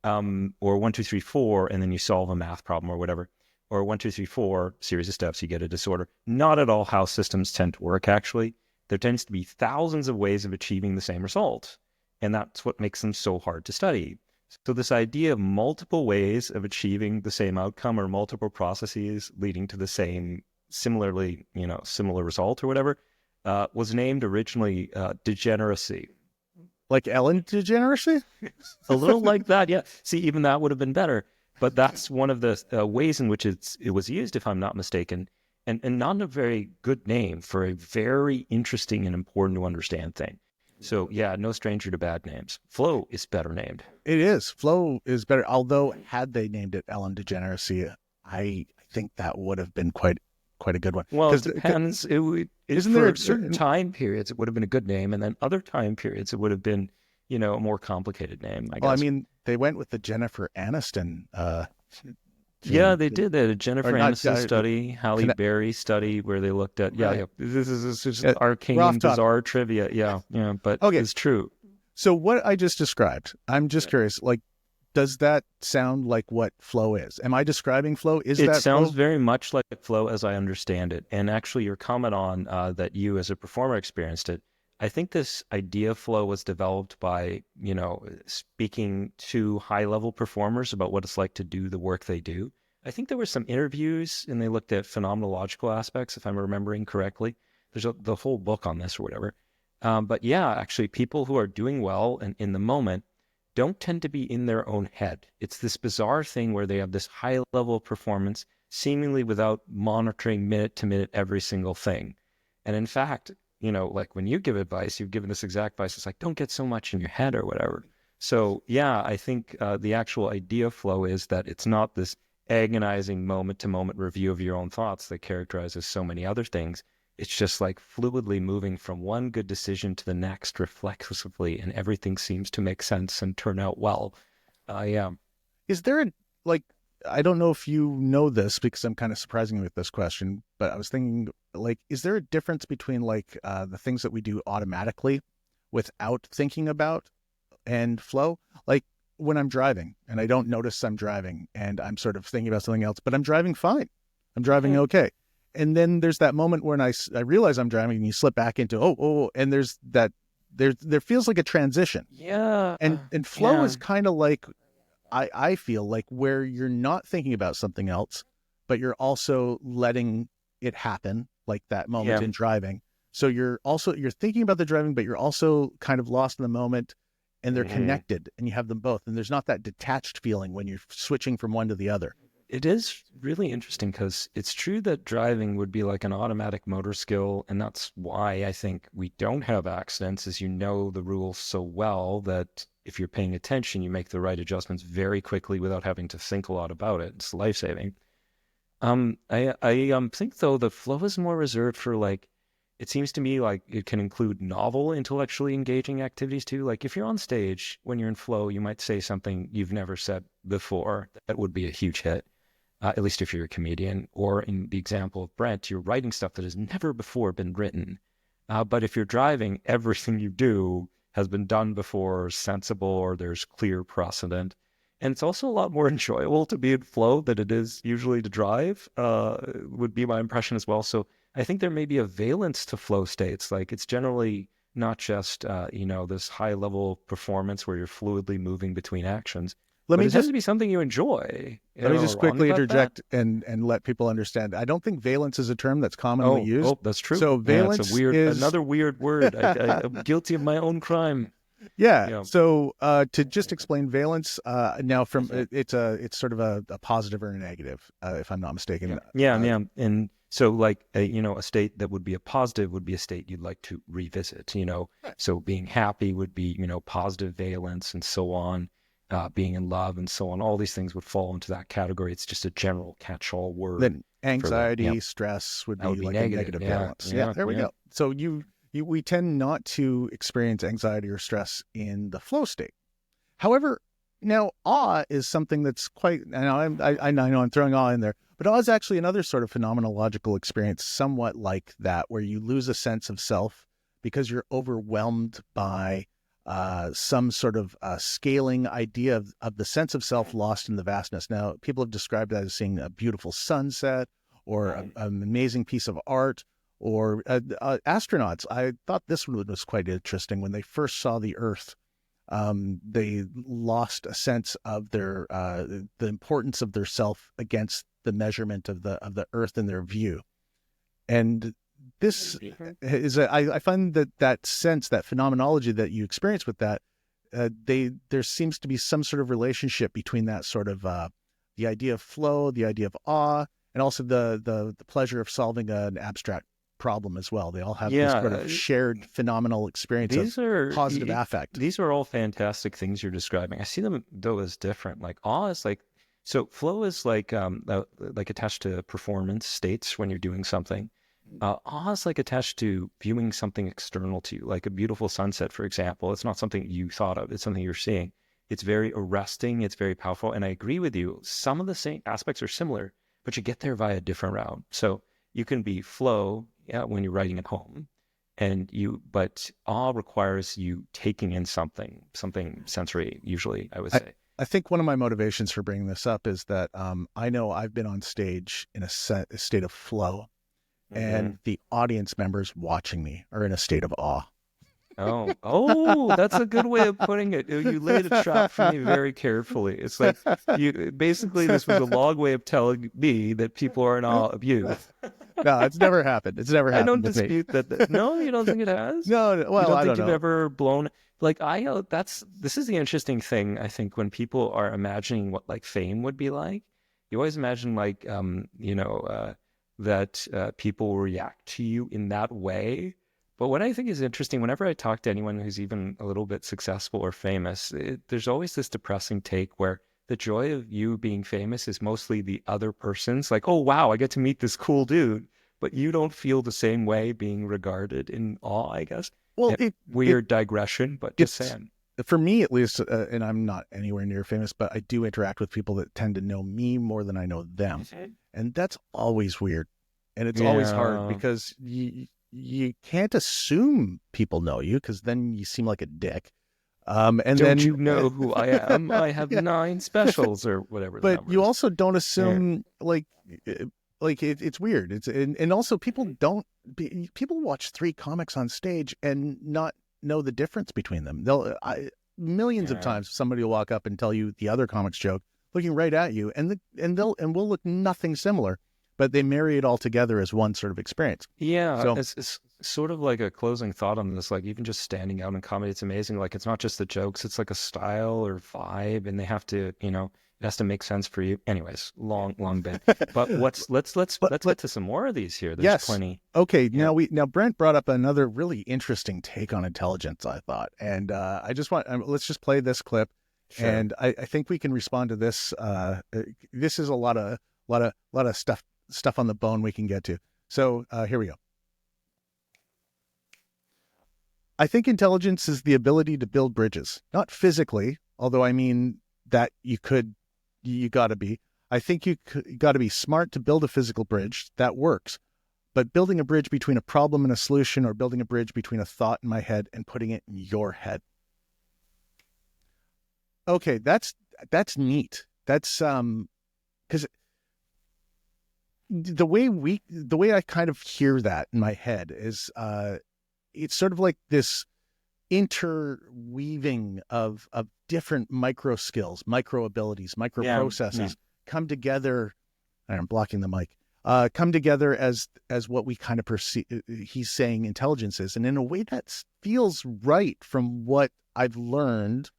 or 1, 2, 3, 4, and then you solve a math problem or whatever. Or 1, 2, 3, 4, series of steps, you get a disorder. Not at all how systems tend to work, actually. There tends to be thousands of ways of achieving the same result. And that's what makes them so hard to study. So this idea of multiple ways of achieving the same outcome, or multiple processes leading to the same, similar result or whatever, was named originally degeneracy. Like Ellen degeneracy? A little like that, yeah. See, even that would have been better. But that's one of the ways in which it was used, if I'm not mistaken, and not a very good name for a very interesting and important to understand thing. So yeah, no stranger to bad names. Flow is better named. It is. Flow is better. Although had they named it Ellen degeneracy, I think that would have been quite a good one. Well, it depends. Isn't there certain time periods it would have been a good name, and then other time periods it would have been, a more complicated name, I guess. Well, I mean, they went with the Jennifer Aniston. Yeah, they did. They had a Jennifer Aniston study, Halle Berry study, where they looked at, this is just arcane, bizarre trivia. Yeah, but it's true. So what I just described, I'm just curious, like, does that sound like what flow is? Am I describing flow? It sounds very much like flow as I understand it. And actually, your comment on that you as a performer experienced it, I think this idea of flow was developed by, speaking to high-level performers about what it's like to do the work they do. I think there were some interviews, and they looked at phenomenological aspects, if I'm remembering correctly. There's the whole book on this or whatever. But yeah, actually, people who are doing well and in the moment don't tend to be in their own head. It's this bizarre thing where they have this high-level performance, seemingly without monitoring minute to minute every single thing. And in fact, like when you give advice, you've given this exact advice. It's like, don't get so much in your head or whatever. So yeah, I think the actual idea of flow is that it's not this agonizing moment-to-moment review of your own thoughts that characterizes so many other things. It's just like fluidly moving from one good decision to the next reflexively, and everything seems to make sense and turn out well. Yeah. Is there I don't know if you know this because I'm kind of surprising you with this question, but I was thinking, like, is there a difference between like the things that we do automatically without thinking about and flow? Like when I'm driving and I don't notice I'm driving and I'm sort of thinking about something else, but I'm driving fine. I'm driving okay. And then there's that moment when I realize I'm driving and you slip back into, and there's that, there feels like a transition. Yeah. And flow is kind of like, I feel like where you're not thinking about something else, but you're also letting it happen, like that moment in driving. So you're thinking about the driving, but you're also kind of lost in the moment, and they're connected, and you have them both. And there's not that detached feeling when you're switching from one to the other. It is really interesting because it's true that driving would be like an automatic motor skill. And that's why I think we don't have accidents, is you know the rules so well that if you're paying attention, you make the right adjustments very quickly without having to think a lot about it. It's life-saving. I think though the flow is more reserved for like, it seems to me like it can include novel, intellectually engaging activities too. Like if you're on stage, when you're in flow, you might say something you've never said before. That would be a huge hit. At least if you're a comedian, or in the example of Brent, you're writing stuff that has never before been written. But if you're driving, everything you do has been done before, sensible, or there's clear precedent. And it's also a lot more enjoyable to be in flow than it is usually to drive, would be my impression as well. So I think there may be a valence to flow states. Like it's generally not just, this high level performance where you're fluidly moving between actions. But it has to be something you enjoy. Let me just quickly interject and let people understand. I don't think valence is a term that's commonly used. Oh, that's true. So valence is another weird word. I'm guilty of my own crime. Yeah. So to just explain valence, now it's sort of a positive or a negative, if I'm not mistaken. Yeah. And so like, a state that would be a positive would be a state you'd like to revisit, Right. So being happy would be, positive valence and so on. Being in love and so on, all these things would fall into that category. It's just a general catch-all word. Then anxiety, stress would be like a negative balance. Yeah, there we go. So we tend not to experience anxiety or stress in the flow state. However, now awe is something that's quite, I know I'm throwing awe in there, but awe is actually another sort of phenomenological experience, somewhat like that, where you lose a sense of self because you're overwhelmed by some sort of scaling idea of the sense of self lost in the vastness. Now, people have described that as seeing a beautiful sunset or an amazing piece of art or astronauts. I thought this one was quite interesting. When they first saw the Earth, they lost a sense of their the importance of their self against the measurement of the Earth in their view. And this is I find that sense, that phenomenology that you experience with that, there seems to be some sort of relationship between that sort of the idea of flow, the idea of awe, and also the pleasure of solving an abstract problem as well. They all have this sort of shared phenomenal experience of positive affect. These are all fantastic things you're describing. I see them though as different. Like awe is like, so flow is like attached to performance states when you're doing something. Awe is like attached to viewing something external to you, like a beautiful sunset, for example. It's not something you thought of. It's something you're seeing. It's very arresting. It's very powerful. And I agree with you. Some of the same aspects are similar, but you get there via a different route. So you can be flow, when you're writing at home, but awe requires you taking in something sensory, usually, I would say. I think one of my motivations for bringing this up is that I know I've been on stage in a state of flow. And the audience members watching me are in a state of awe. Oh, that's a good way of putting it. You laid a trap for me very carefully. It's like this was a long way of telling me that people are in awe of you. No, it's never happened. It's never happened. I don't dispute that. No, you don't think it has? No, well, I don't think you've ever blown. Like this is the interesting thing. I think when people are imagining what like fame would be like, you always imagine like that people will react to you in that way. But what I think is interesting, whenever I talk to anyone who's even a little bit successful or famous, there's always this depressing take where the joy of you being famous is mostly the other person's. Like, oh, wow, I get to meet this cool dude. But you don't feel the same way being regarded in awe, I guess. Well, weird digression, but just saying. for me at least, and I'm not anywhere near famous, but I do interact with people that tend to know me more than I know them. And that's always weird. And it's always hard because you can't assume people know you because then you seem like a dick. And Don't then you know who I am? I have Yeah. 9 specials or whatever. The but number you is. also don't assume it's weird. And also people people watch 3 comics on stage and not know the difference between them. Millions of times somebody will walk up and tell you the other comic's joke, looking right at you, and we'll look nothing similar, but they marry it all together as one sort of experience. Yeah, So it's sort of like a closing thought on this. Like even just standing out in comedy, it's amazing. Like it's not just the jokes; it's like a style or vibe, and they have to, it has to make sense for you. Anyways, long bit. But let's get to some more of these here. There's yes. plenty. Okay. Yeah. Now Brent brought up another really interesting take on intelligence, I thought, and let's just play this clip, Sure. and I think we can respond to this. This is a lot of stuff on the bone we can get to. So here we go. I think intelligence is the ability to build bridges, not physically, although I mean that you got to be. I think you got to be smart to build a physical bridge. That works. But building a bridge between a problem and a solution, or building a bridge between a thought in my head and putting it in your head. Okay, that's neat. That's because the way I kind of hear that in my head is it's sort of like this interweaving of different micro skills, micro abilities, micro processes come together. I'm blocking the mic. Come together as what we kind of perceive. He's saying intelligence is, and in a way that feels right from what I've learned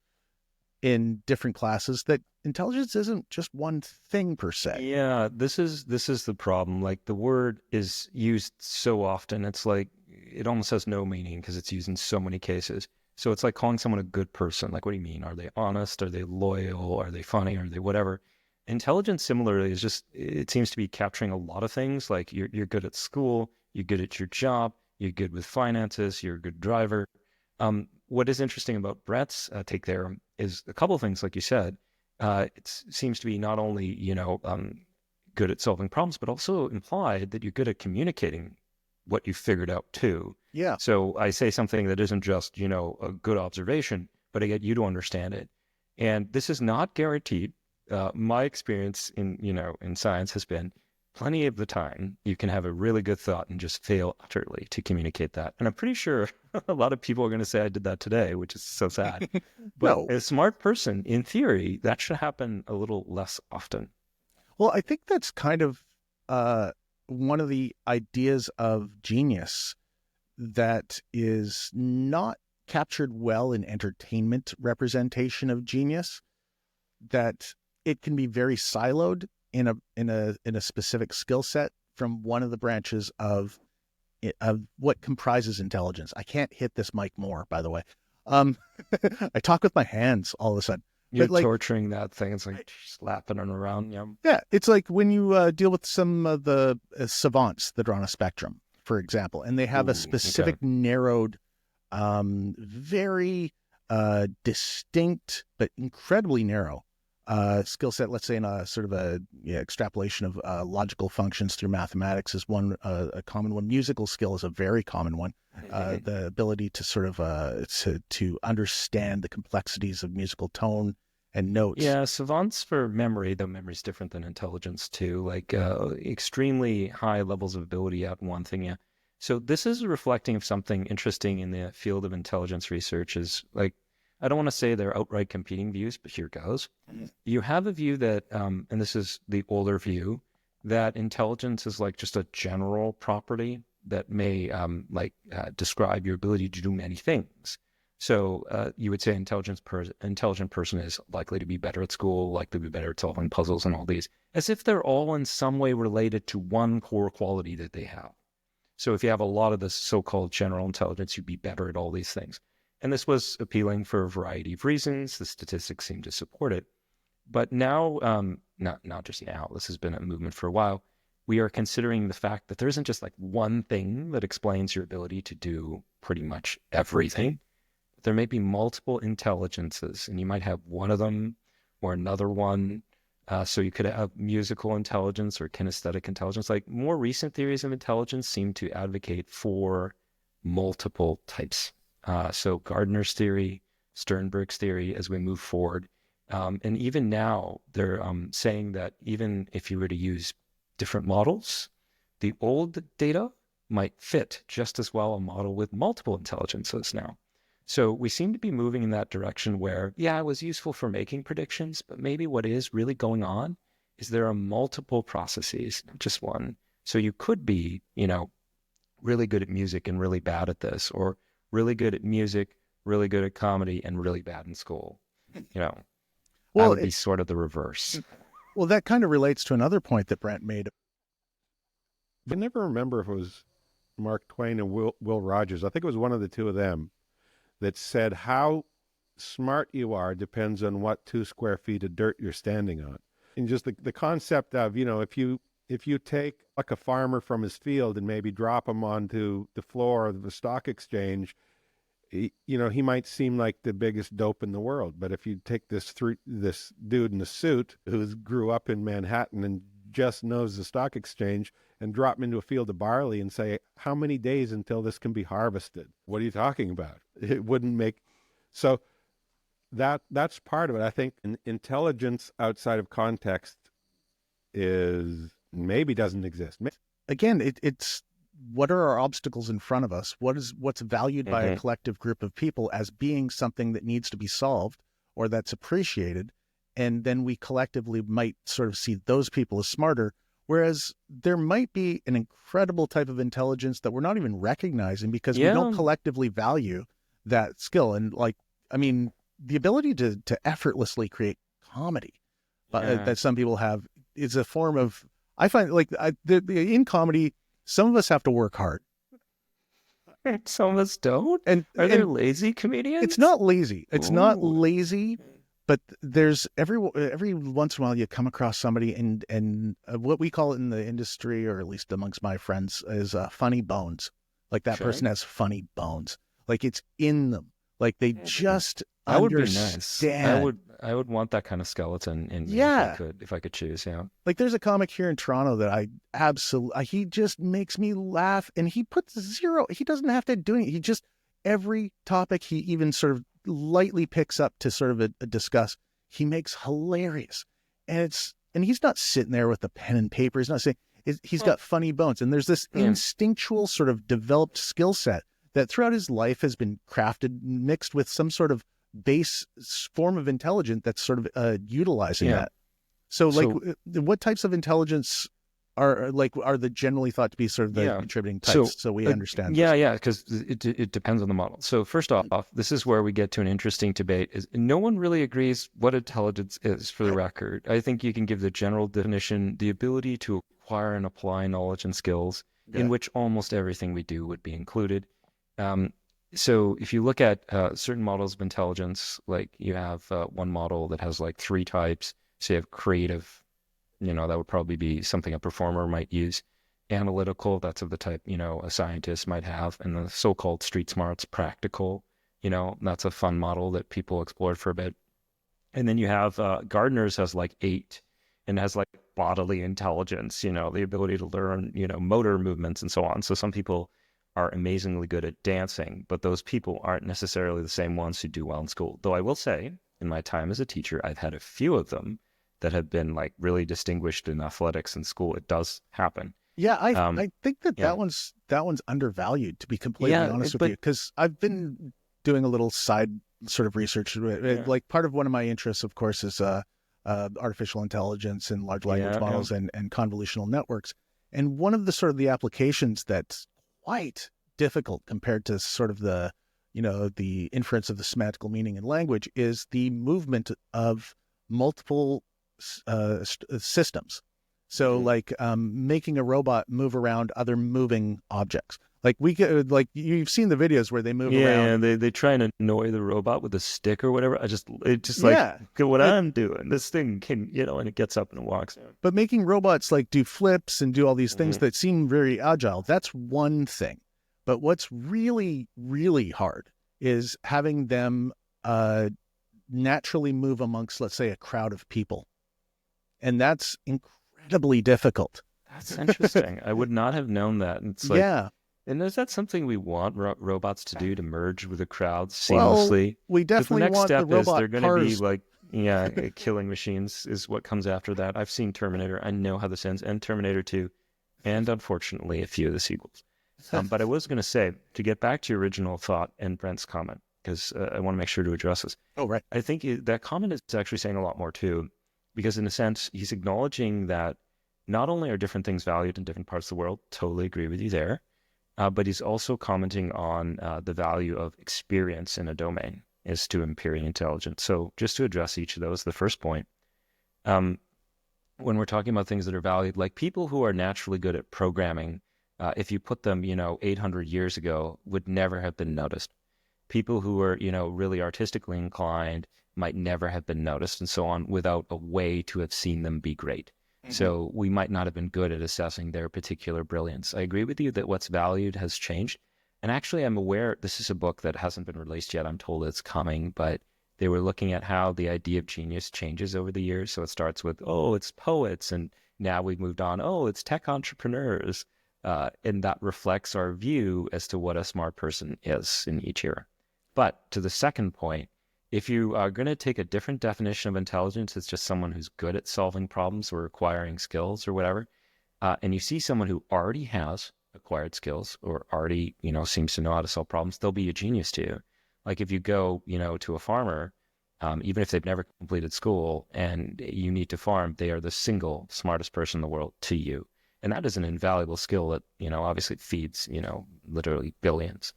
in different classes, that intelligence isn't just one thing per se. Yeah, this is the problem. Like the word is used so often, it's like it almost has no meaning because it's used in so many cases. So it's like calling someone a good person. Like, what do you mean? Are they honest? Are they loyal? Are they funny? Are they whatever? Intelligence, similarly, is just, it seems to be capturing a lot of things. Like you're good at school, you're good at your job, you're good with finances, you're a good driver. What is interesting about Brett's take there is a couple of things, like you said. It seems to be not only, good at solving problems, but also implied that you're good at communicating what you figured out too. Yeah. So I say something that isn't just, a good observation, but I get you to understand it. And this is not guaranteed. My experience in science has been plenty of the time you can have a really good thought and just fail utterly to communicate that. And I'm pretty sure a lot of people are going to say I did that today, which is so sad. But No. a smart person, in theory, that should happen a little less often. Well, I think that's kind of one of the ideas of genius that is not captured well in entertainment representation of genius, that it can be very siloed in a specific skill set from one of the branches of what comprises intelligence. I can't hit this mic more, by the way. I talk with my hands all of a sudden. You're But torturing that thing. It's like slapping it around. Yeah, it's like when you deal with some of the savants that are on a spectrum, for example, and they have a specific narrowed, very distinct but incredibly narrow skill set. Let's say in a sort of a extrapolation of logical functions through mathematics is one, a common one. Musical skill is a very common one. The ability to sort of to understand the complexities of musical tone and notes. Yeah, savants for memory, though memory is different than intelligence too, like extremely high levels of ability at one thing. Yeah. So this is reflecting of something interesting in the field of intelligence research is like, I don't want to say they're outright competing views, but here goes. You have a view that, and this is the older view, that intelligence is like just a general property that may describe your ability to do many things. So you would say intelligent person is likely to be better at school, likely to be better at solving puzzles and all these, as if they're all in some way related to one core quality that they have. So if you have a lot of this so-called general intelligence, you'd be better at all these things. And this was appealing for a variety of reasons. The statistics seem to support it. But now, not just now, this has been a movement for a while, we are considering the fact that there isn't just like one thing that explains your ability to do pretty much everything. there may be multiple intelligences, and you might have one of them or another one. So you could have musical intelligence or kinesthetic intelligence. Like more recent theories of intelligence seem to advocate for multiple types. So Gardner's theory, Sternberg's theory, as we move forward. And even now, they're saying that even if you were to use different models, the old data might fit just as well a model with multiple intelligences now. So we seem to be moving in that direction where, yeah, it was useful for making predictions, but maybe what is really going on is there are multiple processes, not just one. So you could be, really good at music and really bad at this, or really good at music, really good at comedy, and really bad in school. That would be sort of the reverse. Well, that kind of relates to another point that Brent made. I never remember if it was Mark Twain and Will Rogers. I think it was one of the two of them that said how smart you are depends on what 2 square feet of dirt you're standing on. And just the concept of, if you take like a farmer from his field and maybe drop him onto the floor of the stock exchange, he might seem like the biggest dope in the world. But if you take this dude in a suit who grew up in Manhattan and just knows the stock exchange and drop him into a field of barley and say, how many days until this can be harvested? What are you talking about? It wouldn't make... So that's part of it. I think intelligence outside of context maybe doesn't exist. Again, it's what are our obstacles in front of us? What's valued by a collective group of people as being something that needs to be solved or that's appreciated? And then we collectively might sort of see those people as smarter, whereas there might be an incredible type of intelligence that we're not even recognizing because we don't collectively value that skill. And the ability to effortlessly create comedy that some people have is a form of, I find in comedy, some of us have to work hard. Some of us don't. And are there lazy comedians? It's not lazy. It's not lazy. But there's every once in a while you come across somebody and what we call it in the industry, or at least amongst my friends, is funny bones. Like that person has funny bones. Like it's in them. Like they just understand. Would be nice. I would want that kind of skeleton in me if I could choose. Yeah. Like there's a comic here in Toronto that I absolutely, he just makes me laugh, and he puts zero. He doesn't have to do anything. He just, every topic he even sort of lightly picks up to sort of discuss, he makes hilarious. And he's not sitting there with a pen and paper. He's not saying, he's got funny bones. And there's this instinctual sort of developed skill set that throughout his life has been crafted, mixed with some sort of base form of intelligence that's sort of utilizing that. So what types of intelligence are the generally thought to be sort of the contributing types, so we understand. Because it depends on the model. So first off, this is where we get to an interesting debate. Is no one really agrees what intelligence is, for the record. I think you can give the general definition: the ability to acquire and apply knowledge and skills, in which almost everything we do would be included. So if you look at certain models of intelligence, like you have one model that has like 3 types. So you have creative, that would probably be something a performer might use. Analytical, that's of the type, a scientist might have. And the so-called street smarts, practical, that's a fun model that people explored for a bit. And then you have Gardner's has like 8 and has like bodily intelligence, the ability to learn, motor movements and so on. So some people are amazingly good at dancing, but those people aren't necessarily the same ones who do well in school. Though I will say, in my time as a teacher, I've had a few of them that have been like really distinguished in athletics in school. It does happen. Yeah, I think that one's undervalued, to be completely honest with you, because I've been doing a little side sort of research. Like part of one of my interests, of course, is artificial intelligence and large language models and convolutional networks. And one of the sort of the applications that's quite difficult compared to sort of the inference of the semantical meaning in language is the movement of multiple systems. So making a robot move around other moving objects. Like you've seen the videos where they move around. Yeah, they try and annoy the robot with a stick or whatever. What I'm doing. This thing can, and it gets up and it walks. But making robots like do flips and do all these things that seem very agile, that's one thing. But what's really, really hard is having them naturally move amongst, let's say, a crowd of people. And that's incredibly difficult. That's interesting. I would not have known that. And it's like, Yeah. and is that something we want robots to do, to merge with the crowd Well, seamlessly? we 'Cause the definitely next want the step is robot they're going to be cars. like, yeah, killing machines is what comes after that. I've seen Terminator. I know how this ends, and Terminator 2, and unfortunately a few of the sequels. But I was going to say, to get back to your original thought and Brent's comment, because I want to make sure to address this. Oh, right. I think that comment is actually saying a lot more too, because in a sense, he's acknowledging that not only are different things valued in different parts of the world, totally agree with you there, but he's also commenting on the value of experience in a domain as to imperial intelligence. So just to address each of those, the first point, when we're talking about things that are valued, like people who are naturally good at programming, if you put them, 800 years ago, would never have been noticed. People who are, really artistically inclined might never have been noticed, and so on, without a way to have seen them be great. Mm-hmm. So we might not have been good at assessing their particular brilliance. I agree with you that what's valued has changed. And actually, I'm aware, this is a book that hasn't been released yet. I'm told it's coming, but they were looking at how the idea of genius changes over the years. So it starts with, oh, it's poets, and now we've moved on, oh, it's tech entrepreneurs. And that reflects our view as to what a smart person is in each era. But to the second point, if you are going to take a different definition of intelligence, it's just someone who's good at solving problems or acquiring skills or whatever, and you see someone who already has acquired skills or already, seems to know how to solve problems, they'll be a genius to you. Like if you go, to a farmer, even if they've never completed school and you need to farm, they are the single smartest person in the world to you. And that is an invaluable skill that, obviously feeds, literally billions.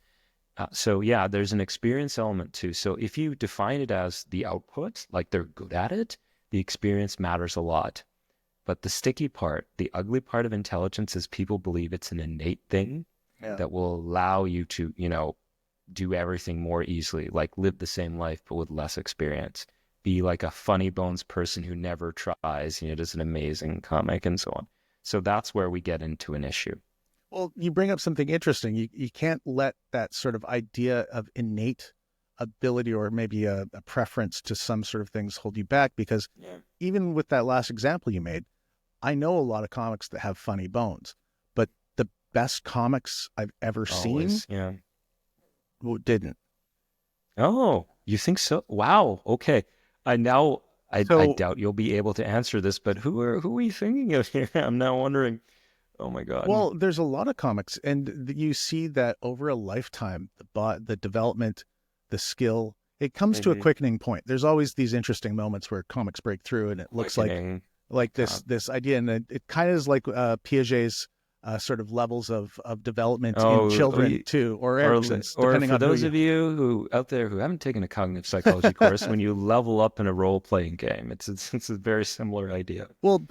So yeah, there's an experience element too. So if you define it as the output, like they're good at it, the experience matters a lot. But the sticky part, the ugly part of intelligence is people believe it's an innate thing that will allow you to, do everything more easily, like live the same life, but with less experience. Be like a funny bones person who never tries, does an amazing comic and so on. So that's where we get into an issue. Well, you bring up something interesting. You can't let that sort of idea of innate ability or maybe a preference to some sort of things hold you back, because even with that last example you made, I know a lot of comics that have funny bones, but the best comics I've ever seen didn't. Oh, you think so? Wow. Okay. I doubt you'll be able to answer this, but who are you thinking of here? I'm now wondering. Oh my God. Well, there's a lot of comics, and you see that over a lifetime, the development, the skill, it comes to a quickening point. There's always these interesting moments where comics break through, and it looks like this idea, and it kind of is like Piaget's sort of levels of development in children too, or Erickson's, depending for on those of you who out there who haven't taken a cognitive psychology course, when you level up in a role-playing game, it's a very similar idea. Well,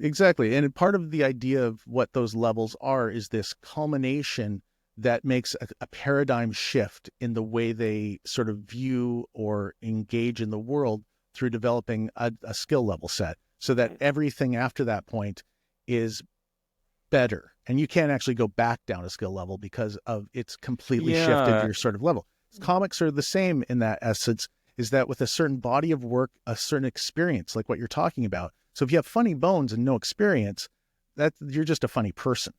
exactly. And part of the idea of what those levels are is this culmination that makes a paradigm shift in the way they sort of view or engage in the world through developing a skill level set, so that everything after that point is better, and you can't actually go back down a skill level because of it's completely shifted your sort of level. Comics are the same in that essence, is that with a certain body of work, a certain experience, like what you're talking about. So if you have funny bones and no experience, that you're just a funny person.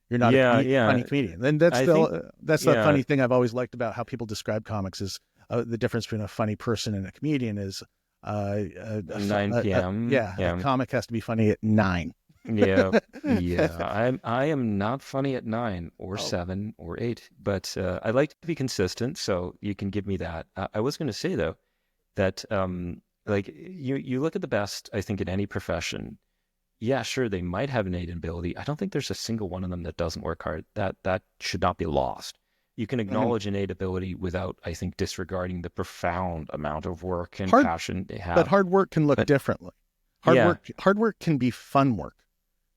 You're not a funny comedian. And that's the funny thing I've always liked about how people describe comics is the difference between a funny person and a comedian is 9 p.m. A comic has to be funny at 9. I am not funny at 9 or 7 or 8, but I like to be consistent, so you can give me that. I was going to say though that like you look at the best, I think, in any profession. Yeah, sure, they might have innate ability. I don't think there's a single one of them that doesn't work hard. That should not be lost. You can acknowledge innate ability without, I think, disregarding the profound amount of work and passion they have. But hard work can look differently. Hard work can be fun work.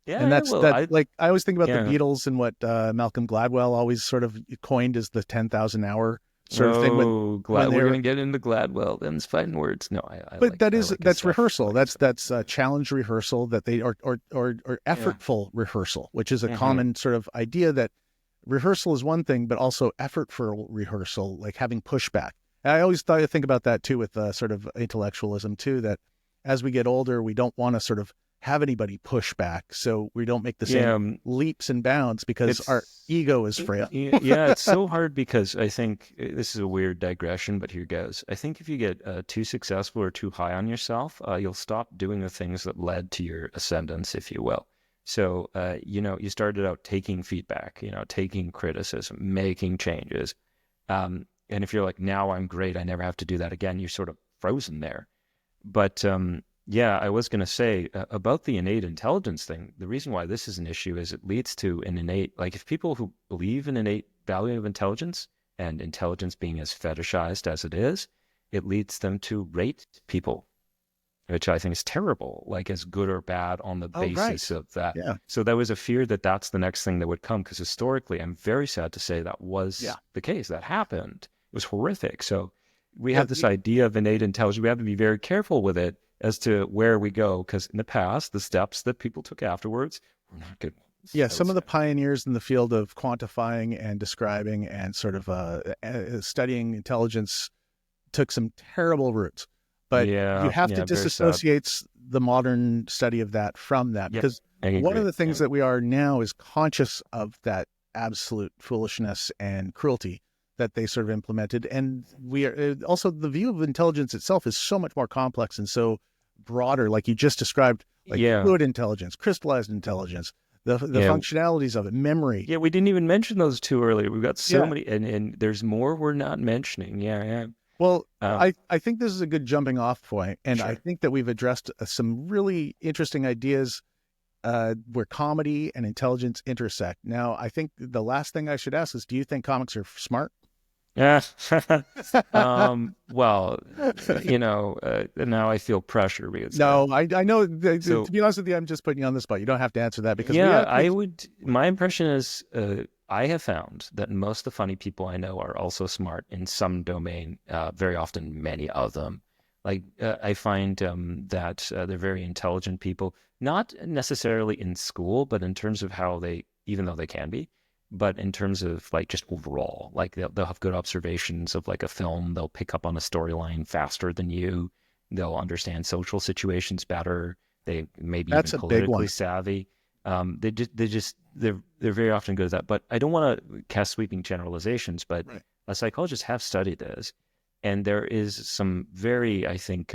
Yeah, and I always think about the Beatles and what Malcolm Gladwell always sort of coined as the 10,000 hour sort of thing. We're going to get into Gladwell. Them's fighting words. No, that's rehearsal. That's challenge rehearsal that they or effortful rehearsal, which is a common sort of idea that rehearsal is one thing, but also effort for rehearsal, like having pushback. And I always think about that too with sort of intellectualism too, that as we get older, we don't want to sort of have anybody push back, so we don't make the same leaps and bounds because our ego is frail. Yeah, it's so hard because I think this is a weird digression, but here goes. I think if you get too successful or too high on yourself, you'll stop doing the things that led to your ascendance, if you will. So, you started out taking feedback, taking criticism, making changes. And if you're like, now I'm great, I never have to do that again, you're sort of frozen there. But yeah, I was going to say about the innate intelligence thing, the reason why this is an issue is it leads to an innate, like if people who believe in innate value of intelligence and intelligence being as fetishized as it is, it leads them to rate people, which I think is terrible, like as good or bad on the basis of that. Yeah. So there was a fear that that's the next thing that would come, because historically, I'm very sad to say that was the case. That happened. It was horrific. So we have this idea of innate intelligence. We have to be very careful with it as to where we go, because in the past, the steps that people took afterwards were not good ones. Yeah, some of the pioneers in the field of quantifying and describing and sort of studying intelligence took some terrible routes. But you have to disassociate the modern study of that from that, because one of the things that we are now is conscious of that absolute foolishness and cruelty that they sort of implemented. And we are also, the view of intelligence itself is so much more complex and so broader, like you just described, like fluid intelligence, crystallized intelligence, the functionalities of it, memory. Yeah, we didn't even mention those two earlier. We've got so many, and there's more we're not mentioning. Well, I think this is a good jumping off point, and I think that we've addressed some really interesting ideas where comedy and intelligence intersect. Now, I think the last thing I should ask is, do you think comics are smart? Yeah. Well, now I feel pressure because I know. To be honest with you, I'm just putting you on the spot. You don't have to answer that because I would. My impression is, I have found that most of the funny people I know are also smart in some domain. Very often, many of them. Like I find that they're very intelligent people, not necessarily in school, but in terms of how they, even though they can be. But in terms of like just overall, like they'll have good observations of like a film. They'll pick up on a storyline faster than you. They'll understand social situations better. They may be even politically savvy. They're very often good at that. But I don't want to cast sweeping generalizations, but psychologists have studied this. And there is some very, I think,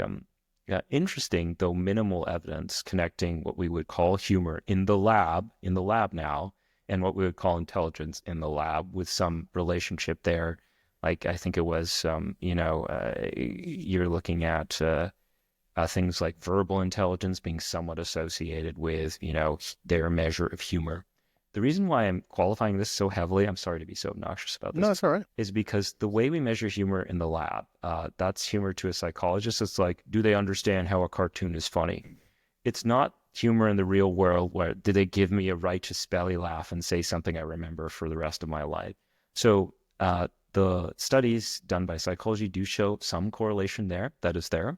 interesting, though minimal evidence connecting what we would call humor in the lab now, and what we would call intelligence in the lab, with some relationship there. Like I think it was, you're looking at things like verbal intelligence being somewhat associated with, their measure of humor. The reason why I'm qualifying this so heavily, I'm sorry to be so obnoxious about this. No, it's all right. Is because the way we measure humor in the lab, that's humor to a psychologist. It's like, do they understand how a cartoon is funny? It's not humor in the real world where do they give me a righteous belly laugh and say something I remember for the rest of my life. So the studies done by psychology do show some correlation there. That is there.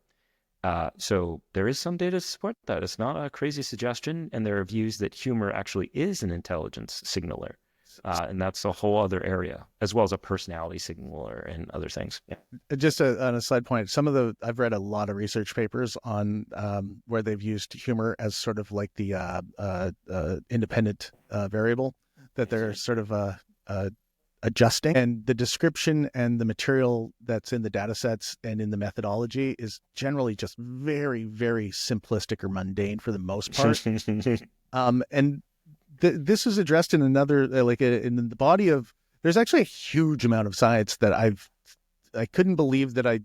So there is some data to support that. It's not a crazy suggestion, and there are views that humor actually is an intelligence signaler, and that's a whole other area, as well as a personality signaler and other things. Yeah. Just on a side point, I've read a lot of research papers on where they've used humor as sort of like the independent variable that they're sort of adjusting, and the description and the material that's in the data sets and in the methodology is generally just very, very simplistic or mundane for the most part. And this is addressed in another, in the body of, there's actually a huge amount of science that I couldn't believe that I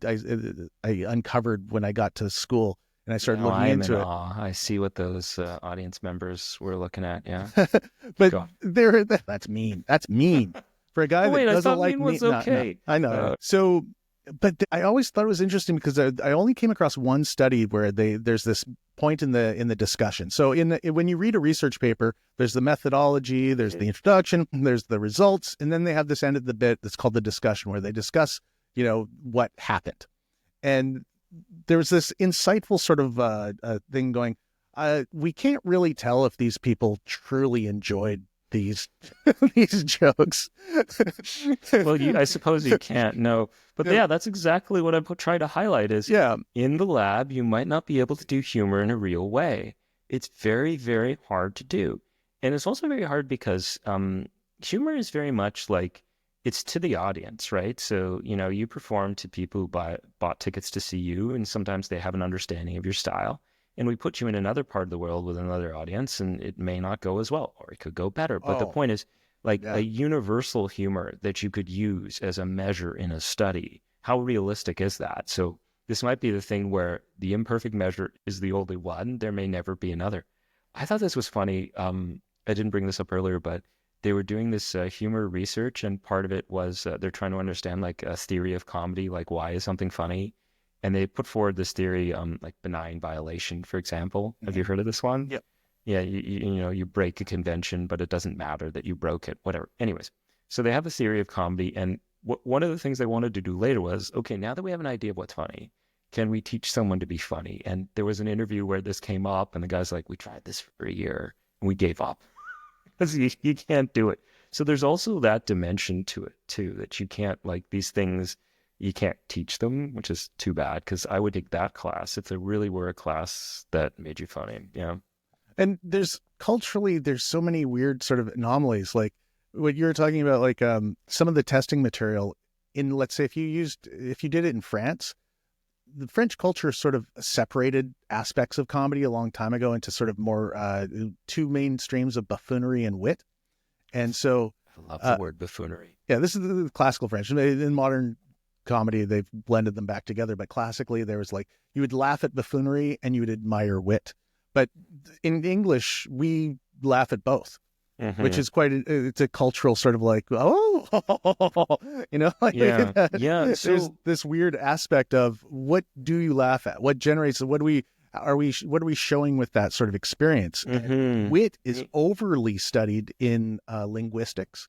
uncovered when I got to school and I started looking into it. I see what those audience members were looking at. Yeah. But that's mean. That's mean. For a guy that doesn't like mean was okay. No, I know. But I always thought it was interesting because I only came across one study where there's this point in the discussion. So when you read a research paper, there's the methodology, there's the introduction, there's the results, and then they have this end of the bit that's called the discussion, where they discuss, what happened. And there was this insightful sort of thing going, we can't really tell if these people truly enjoyed these these jokes. Well, I suppose you can't. No, but Yeah. yeah, that's exactly what I'm trying to highlight. Is Yeah. in the lab, you might not be able to do humor in a real way. It's very, very hard to do, and it's also very hard because humor is very much like it's to the audience, right? So you perform to people who bought tickets to see you, and sometimes they have an understanding of your style. And we put you in another part of the world with another audience, and it may not go as well, or it could go better. But the Oh, point is, like yeah. a universal humor that you could use as a measure in a study. How realistic is that? So this might be the thing where the imperfect measure is the only one. There may never be another. I thought this was funny. I didn't bring this up earlier, but they were doing this humor research, and part of it was they're trying to understand like a theory of comedy, like why is something funny? And they put forward this theory, like benign violation, for example. Have you heard of this one? Yep. Yeah, you break a convention, but it doesn't matter that you broke it, whatever. Anyways, so they have a theory of comedy, and one of the things they wanted to do later was, okay, now that we have an idea of what's funny, can we teach someone to be funny? And there was an interview where this came up, and the guy's like, we tried this for a year, and we gave up. Because you can't do it. So there's also that dimension to it, too, that you can't, like, these things, you can't teach them, which is too bad, because I would take that class if there really were a class that made you funny. Yeah. And there's so many weird sort of anomalies, like what you were talking about, like some of the testing material in, let's say, if you did it in France, the French culture sort of separated aspects of comedy a long time ago into sort of more two main streams of buffoonery and wit. And so I love the word buffoonery. yeah, this is the classical French. In modern comedy, they've blended them back together, but classically there was like, you would laugh at buffoonery and you would admire wit. But in English, we laugh at both, which is it's a cultural sort of like, oh, like Yeah. Yeah. there's this weird aspect of what do you laugh at? What generates, what are we showing with that sort of experience? And wit is overly studied in linguistics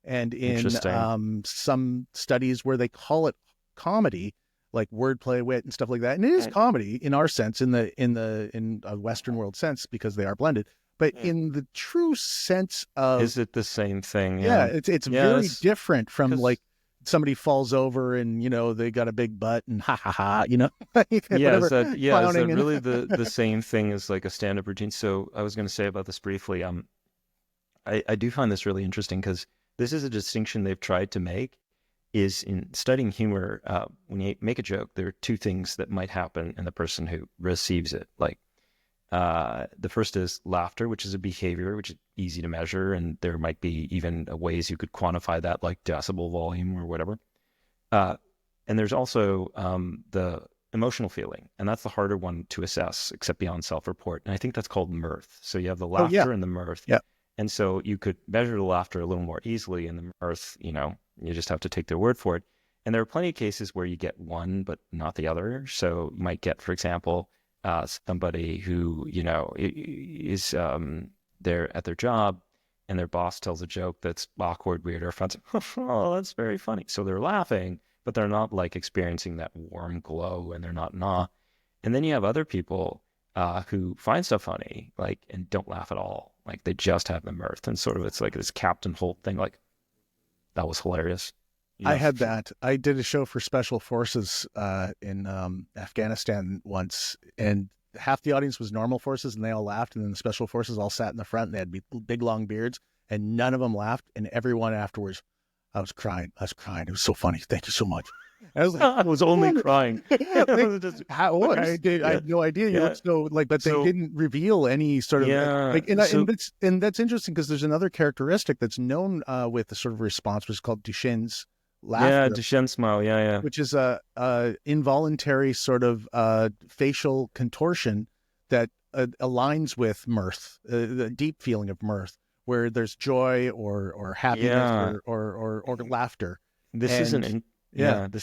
and in some studies where they call it comedy, like wordplay, wit, and stuff like that. And it is comedy in our sense, in a Western world sense, because they are blended. But in the true sense of, is it the same thing? Yeah, it's very different from like somebody falls over and they got a big butt and ha ha ha, is that really the same thing as like a stand-up routine? So I was going to say about this briefly. I do find this really interesting because this is a distinction they've tried to make. Is in studying humor, when you make a joke, there are two things that might happen in the person who receives it. Like the first is laughter, which is a behavior which is easy to measure, and there might be even ways you could quantify that, like decibel volume or whatever. And there's also the emotional feeling, and that's the harder one to assess, except beyond self-report. And I think that's called mirth. So you have the laughter and the mirth. Yeah. And so you could measure the laughter a little more easily, and the mirth, you just have to take their word for it. And there are plenty of cases where you get one, but not the other. So you might get, for example, somebody who, is there at their job and their boss tells a joke that's awkward, weird, or offensive. Oh, that's very funny. So they're laughing, but they're not like experiencing that warm glow, and they're not in awe. And then you have other people who find stuff funny, like, and don't laugh at all. Like they just have the mirth, and sort of it's like this Captain Holt thing, like, that was hilarious. I had that. I did a show for Special Forces in Afghanistan once, and half the audience was normal forces, and they all laughed, and then the Special Forces all sat in the front, and they had big long beards, and none of them laughed, and everyone afterwards, I was crying. It was so funny. Thank you so much. I was like, I was only crying. I had no idea. You looked so but they didn't reveal any sort of and that's interesting because there's another characteristic that's known with the sort of response, which is called Duchenne's laughter. Yeah, Duchenne's smile. Yeah. Which is a involuntary sort of facial contortion that aligns with mirth, the deep feeling of mirth, where there's joy or happiness or laughter. This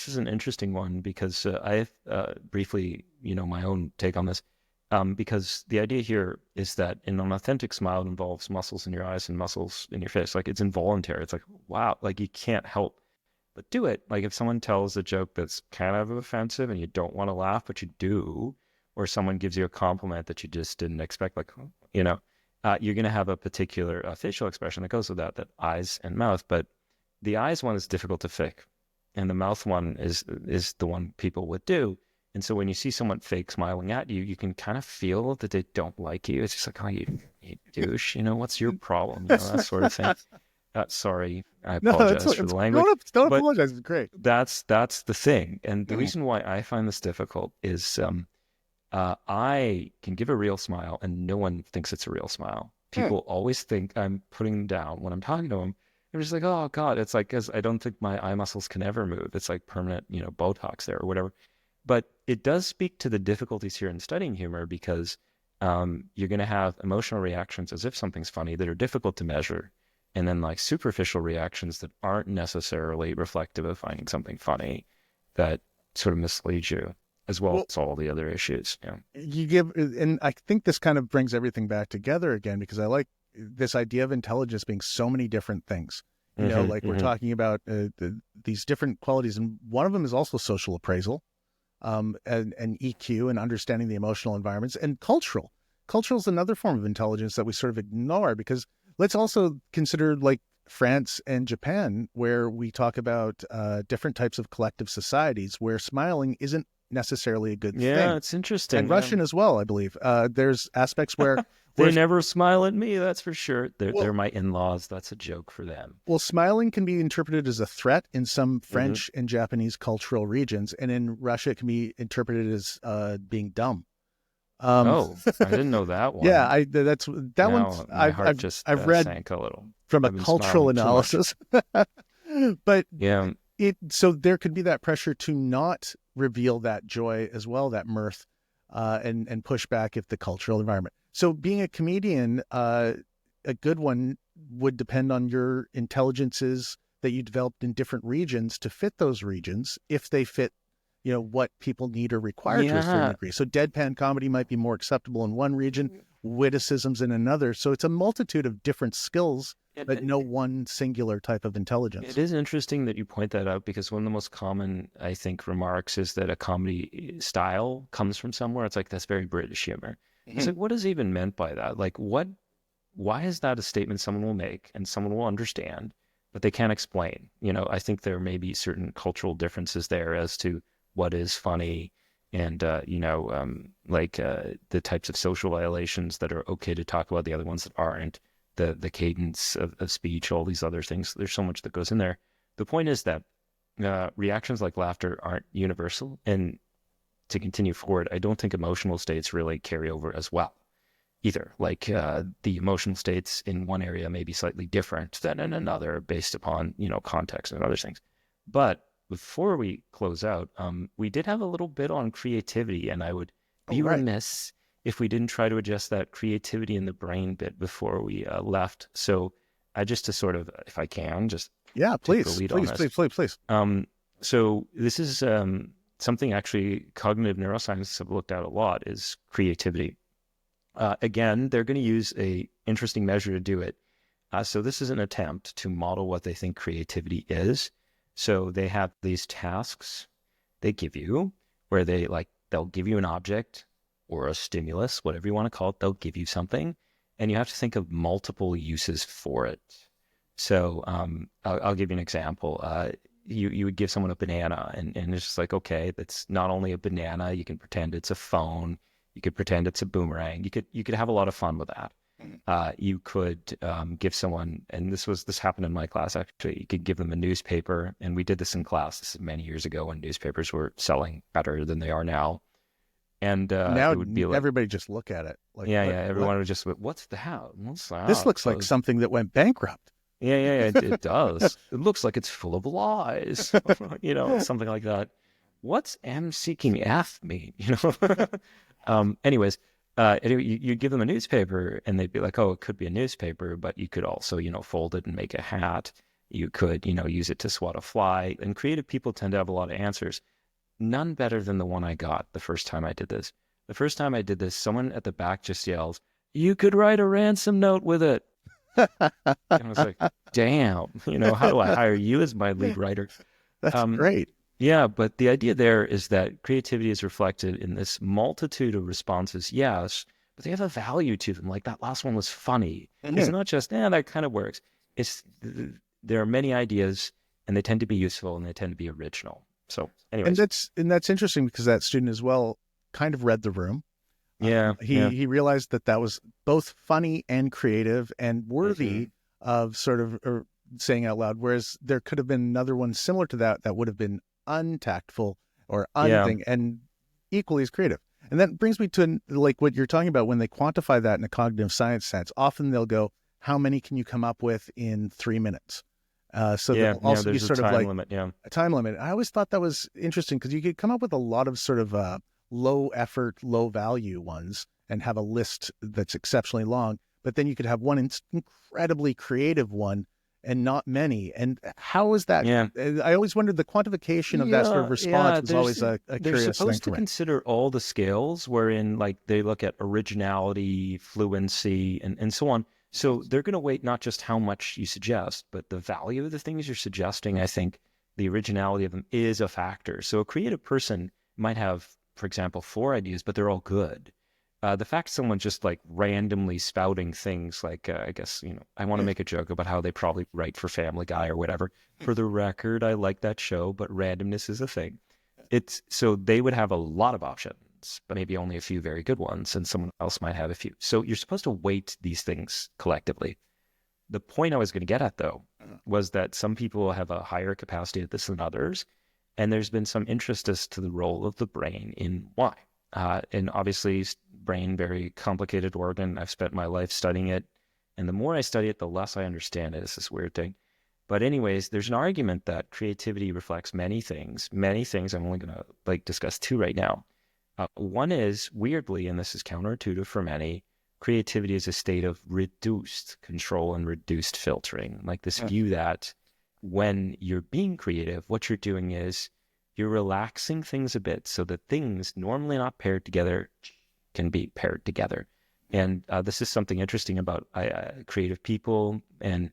is an interesting one because I have briefly, my own take on this. Because the idea here is that in an authentic smile, it involves muscles in your eyes and muscles in your face. Like it's involuntary. It's like, wow, like you can't help but do it. Like if someone tells a joke that's kind of offensive and you don't want to laugh, but you do, or someone gives you a compliment that you just didn't expect, like, you're going to have a particular facial expression that goes with that eyes and mouth. But the eyes one is difficult to fake, and the mouth one is the one people would do. And so when you see someone fake smiling at you, you can kind of feel that they don't like you. It's just like, oh, you douche, what's your problem? That sort of thing. Sorry, I apologize for the language. Don't apologize. It's great. That's the thing. And the reason why I find this difficult is I can give a real smile and no one thinks it's a real smile. People always think I'm putting them down when I'm talking to them. I'm just like, oh God, it's like, because I don't think my eye muscles can ever move. It's like permanent, Botox there or whatever. But it does speak to the difficulties here in studying humor, because you're going to have emotional reactions as if something's funny that are difficult to measure. And then like superficial reactions that aren't necessarily reflective of finding something funny that sort of mislead you, as well as all the other issues. And I think this kind of brings everything back together again, because I like this idea of intelligence being so many different things. We're talking about these different qualities, and one of them is also social appraisal, and EQ, and understanding the emotional environments, and cultural. Cultural is another form of intelligence that we sort of ignore, because let's also consider like France and Japan, where we talk about different types of collective societies where smiling isn't necessarily a good thing. Yeah, it's interesting. And Russian as well, I believe. There's aspects where they never smile at me, that's for sure. They're my in-laws. That's a joke for them. Well, smiling can be interpreted as a threat in some French and Japanese cultural regions, and in Russia it can be interpreted as being dumb. I didn't know that one. Yeah, I've read sank a little from a cultural analysis. But yeah, so there could be that pressure to not reveal that joy as well, that mirth, and push back if the cultural environment. So being a comedian, a good one would depend on your intelligences that you developed in different regions to fit those regions, if they fit what people need or require to a certain degree. So deadpan comedy might be more acceptable in one region, witticisms in another. So it's a multitude of different skills, but no one singular type of intelligence. It is interesting that you point that out, because one of the most common, I think, remarks is that a comedy style comes from somewhere. It's like, that's very British humor. It's like, what is even meant by that? Like, why is that a statement someone will make and someone will understand, but they can't explain? I think there may be certain cultural differences there as to what is funny, and the types of social violations that are okay to talk about, the other ones that aren't, the cadence of speech, all these other things. There's so much that goes in there. The point is that reactions like laughter aren't universal, and to continue forward, I don't think emotional states really carry over as well either. Like the emotional states in one area may be slightly different than in another based upon context and other things. But before we close out, we did have a little bit on creativity, and I would be remiss if we didn't try to adjust that creativity in the brain bit before we left. So I just to sort of, if I can, just please. So this is something actually cognitive neuroscientists have looked at a lot, is creativity. Again, they're going to use a interesting measure to do it. So this is an attempt to model what they think creativity is. So they have these tasks they give you, where they'll give you an object or a stimulus, whatever you want to call it. They'll give you something, and you have to think of multiple uses for it. So I'll give you an example. You would give someone a banana, and it's just like, okay, that's not only a banana. You can pretend it's a phone. You could pretend it's a boomerang. You could have a lot of fun with that. You could give someone, and this happened in my class actually, you could give them a newspaper, and we did this in class. This is many years ago when newspapers were selling better than they are now. And now it would be like, everybody just look at it. Like, everyone would just, what's that? This looks like something that went bankrupt. It does. It looks like it's full of lies, something like that. What's M seeking F mean? Anyways, you give them a newspaper, and they'd be like, oh, it could be a newspaper, but you could also, fold it and make a hat. You could, use it to swat a fly. And creative people tend to have a lot of answers. None better than the one I got the first time I did this. The first time I did this, someone at the back just yells, "You could write a ransom note with it." And I was like, damn, how do I hire you as my lead writer? That's great. Yeah, but the idea there is that creativity is reflected in this multitude of responses, yes, but they have a value to them. Like that last one was funny. Mhm. It's not just, that kind of works. There are many ideas, and they tend to be useful, and they tend to be original. So anyways. And that's interesting because that student as well kind of read the room. Yeah. He realized that was both funny and creative and worthy of sort of saying out loud, whereas there could have been another one similar to that would have been untactful or unthing and equally as creative. And that brings me to like what you're talking about when they quantify that in a cognitive science sense. Often they'll go, how many can you come up with in 3 minutes? So there'll also be sort of like a time limit. I always thought that was interesting because you could come up with a lot of sort of low effort, low value ones and have a list that's exceptionally long, but then you could have one incredibly creative one and not many. And how is that? Yeah. I always wondered the quantification of that sort of response was always a curious thing. They're supposed to consider all the scales wherein like they look at originality, fluency, and so on. So they're going to weight not just how much you suggest, but the value of the things you're suggesting. I think the originality of them is a factor. So a creative person might have, for example, 4 ideas, but they're all good. The fact someone just like randomly spouting things like, I guess, I want to make a joke about how they probably write for Family Guy or whatever. For the record, I like that show, but randomness is a thing. So they would have a lot of options, but maybe only a few very good ones, and someone else might have a few. So you're supposed to weight these things collectively. The point I was going to get at, though, was that some people have a higher capacity at this than others, and there's been some interest as to the role of the brain in why. And obviously, brain, very complicated organ. I've spent my life studying it, and the more I study it, the less I understand it. It's this weird thing. But anyways, there's an argument that creativity reflects many things. Many things. I'm only going to discuss 2 right now. One is, weirdly, and this is counterintuitive for many, creativity is a state of reduced control and reduced filtering. Like this view that when you're being creative, what you're doing is you're relaxing things a bit so that things normally not paired together can be paired together. And this is something interesting about creative people. And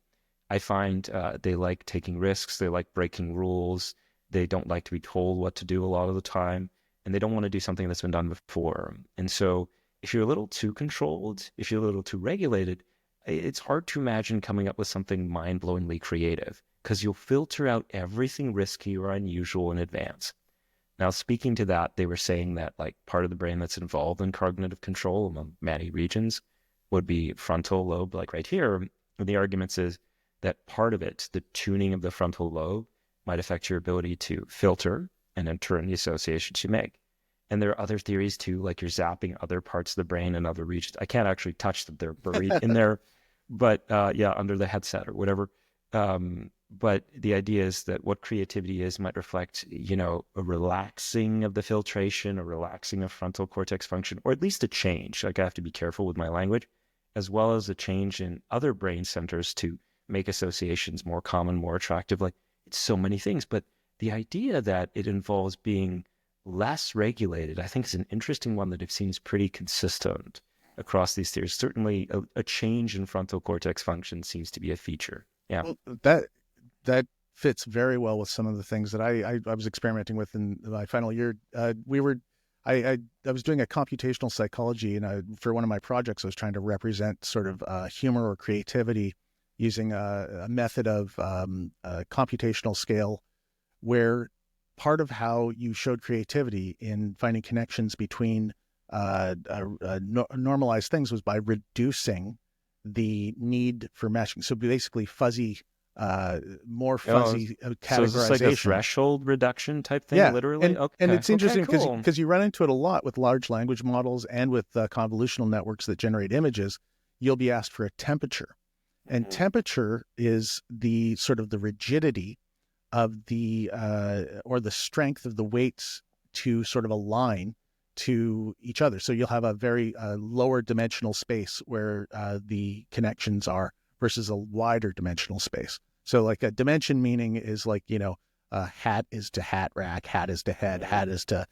I find they like taking risks. They like breaking rules. They don't like to be told what to do a lot of the time. And they don't want to do something that's been done before. And so if you're a little too controlled, if you're a little too regulated, it's hard to imagine coming up with something mind-blowingly creative because you'll filter out everything risky or unusual in advance. Now, speaking to that, they were saying that like part of the brain that's involved in cognitive control among many regions would be frontal lobe, like right here. And the argument is that part of it, the tuning of the frontal lobe, might affect your ability to filter and in turn the associations you make. And there are other theories too, like you're zapping other parts of the brain and other regions. I can't actually touch them. They're buried in there, but under the headset or whatever. But the idea is that what creativity is might reflect, a relaxing of the filtration, a relaxing of frontal cortex function, or at least a change. Like I have to be careful with my language, as well as a change in other brain centers to make associations more common, more attractive. Like it's so many things, but the idea that it involves being less regulated, I think is an interesting one that it seems pretty consistent across these theories. Certainly a change in frontal cortex function seems to be a feature. Yeah. Well, that fits very well with some of the things that I was experimenting with in my final year. I was doing a computational psychology, and for one of my projects, I was trying to represent sort of humor or creativity using a method of a computational scale where part of how you showed creativity in finding connections between normalized things was by reducing the need for meshing. So basically more fuzzy categorization. So is this like a threshold reduction type thing, literally? And it's interesting because you run into it a lot with large language models and with convolutional networks that generate images. You'll be asked for a temperature. And temperature is the sort of the rigidity of the or the strength of the weights to sort of align to each other. So you'll have a very lower dimensional space where the connections are versus a wider dimensional space. So like a dimension meaning is like, hat is to hat rack, hat is to head, hat is to,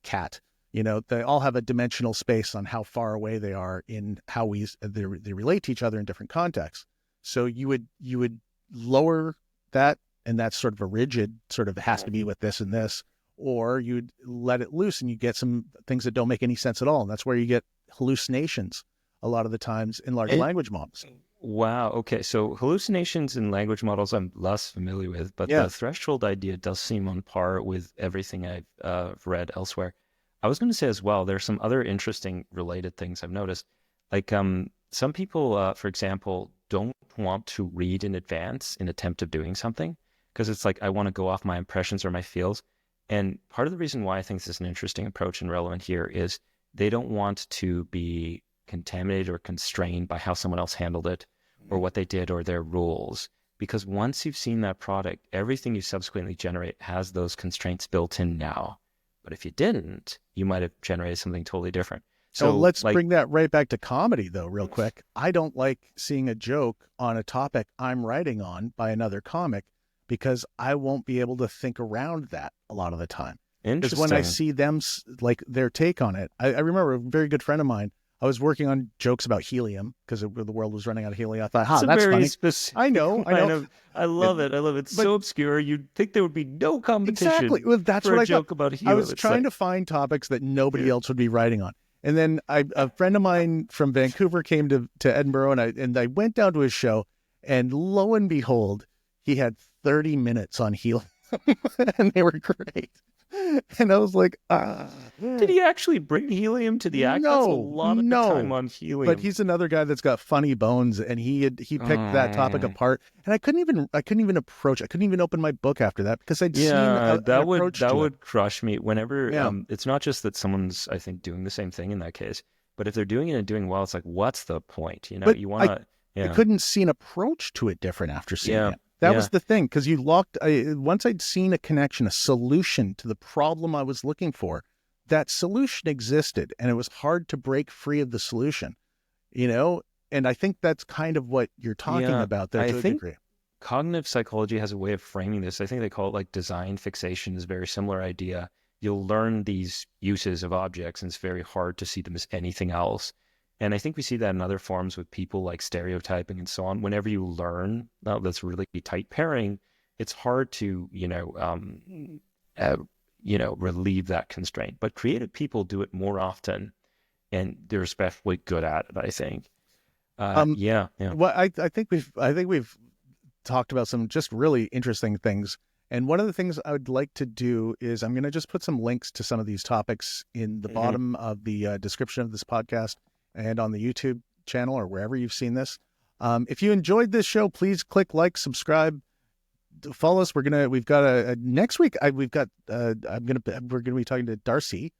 cat. They all have a dimensional space on how far away they are in how they relate to each other in different contexts. So you would lower that, and that's sort of a rigid, sort of has to be with this and this, or you'd let it loose and you get some things that don't make any sense at all. And that's where you get hallucinations a lot of the times in large language models. Wow. Okay. So hallucinations in language models I'm less familiar with, but the threshold idea does seem on par with everything I've read elsewhere. I was going to say as well, there's some other interesting related things I've noticed. Like some people, for example, don't want to read in advance in attempt of doing something because it's like, I want to go off my impressions or my feels. And part of the reason why I think this is an interesting approach and relevant here is they don't want to be contaminated or constrained by how someone else handled it or what they did or their rules. Because once you've seen that product, everything you subsequently generate has those constraints built in now. But if you didn't, you might have generated something totally different. So let's bring that right back to comedy, though, real quick. I don't like seeing a joke on a topic I'm writing on by another comic because I won't be able to think around that a lot of the time. Because when I see them, like their take on it, I remember a very good friend of mine, I was working on jokes about helium because the world was running out of helium. I thought, that's funny. I know. I love it. It's so obscure. You'd think there would be no competition. Exactly. Well, that's what I joke about helium. I was trying to find topics that nobody else would be writing on. And then a friend of mine from Vancouver came to Edinburgh, and I went down to his show, and lo and behold, he had 30 minutes on helium, and they were great. And I was like, Did he actually bring helium to the act? No, that's a lot of the time on helium. But he's another guy that's got funny bones, and he picked that topic apart. And I couldn't even approach. I couldn't even open my book after that because I'd seen that would crush me. Whenever it's not just that someone's, I think, doing the same thing in that case, but if they're doing it and doing well, it's like, what's the point? You know, but you want to. I couldn't see an approach to it different after seeing it. That was the thing, because you once I'd seen a connection, a solution to the problem I was looking for, that solution existed, and it was hard to break free of the solution, you know? And I think that's kind of what you're talking about there to a degree. Cognitive psychology has a way of framing this. I think they call it like design fixation, is a very similar idea. You'll learn these uses of objects, and it's very hard to see them as anything else. And I think we see that in other forms with people like stereotyping and so on. Whenever you learn that's really tight pairing, it's hard to, relieve that constraint. But creative people do it more often, and they're especially good at it, I think. Well, I think we've talked about some just really interesting things. And one of the things I would like to do is I'm going to just put some links to some of these topics in the bottom of the description of this podcast and on the YouTube channel or wherever you've seen this. If you enjoyed this show, please click like, subscribe, follow us. We've got next week. We're going to be talking to Darcy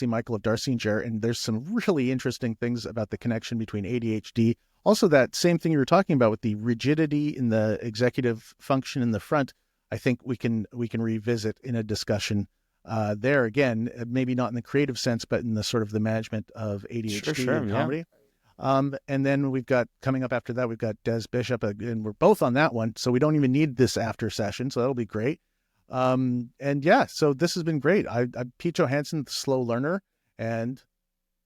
Michael of Darcy and Jer, and there's some really interesting things about the connection between ADHD. Also, that same thing you were talking about with the rigidity in the executive function in the front. I think we can revisit in a discussion there again, maybe not in the creative sense, but in the sort of the management of ADHD and comedy. And then we've got coming up after that, we've got Des Bishop, and we're both on that one. So we don't even need this after session. So that'll be great. So this has been great. I'm Pete Johansson, the slow learner, and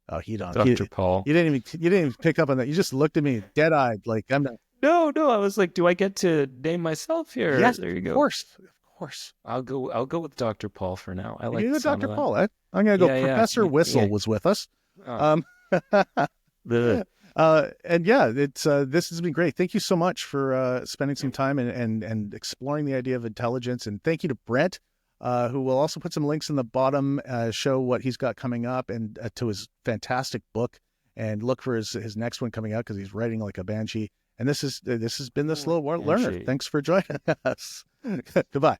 Dr. Paul. You didn't even pick up on that. You just looked at me dead eyed, like I'm not. No, I was like, do I get to name myself here? Yes, there you go. Of course. I'll go with Dr. Paul for now. I like Dr. Paul. I'm gonna go. Professor Whissell was with us. This has been great. Thank you so much for spending some time and exploring the idea of intelligence. And thank you to Brent, who will also put some links in the bottom, show what he's got coming up, and to his fantastic book, and look for his next one coming out because he's writing like a banshee. And this has been the Slow Learner. Thanks for joining us. Goodbye.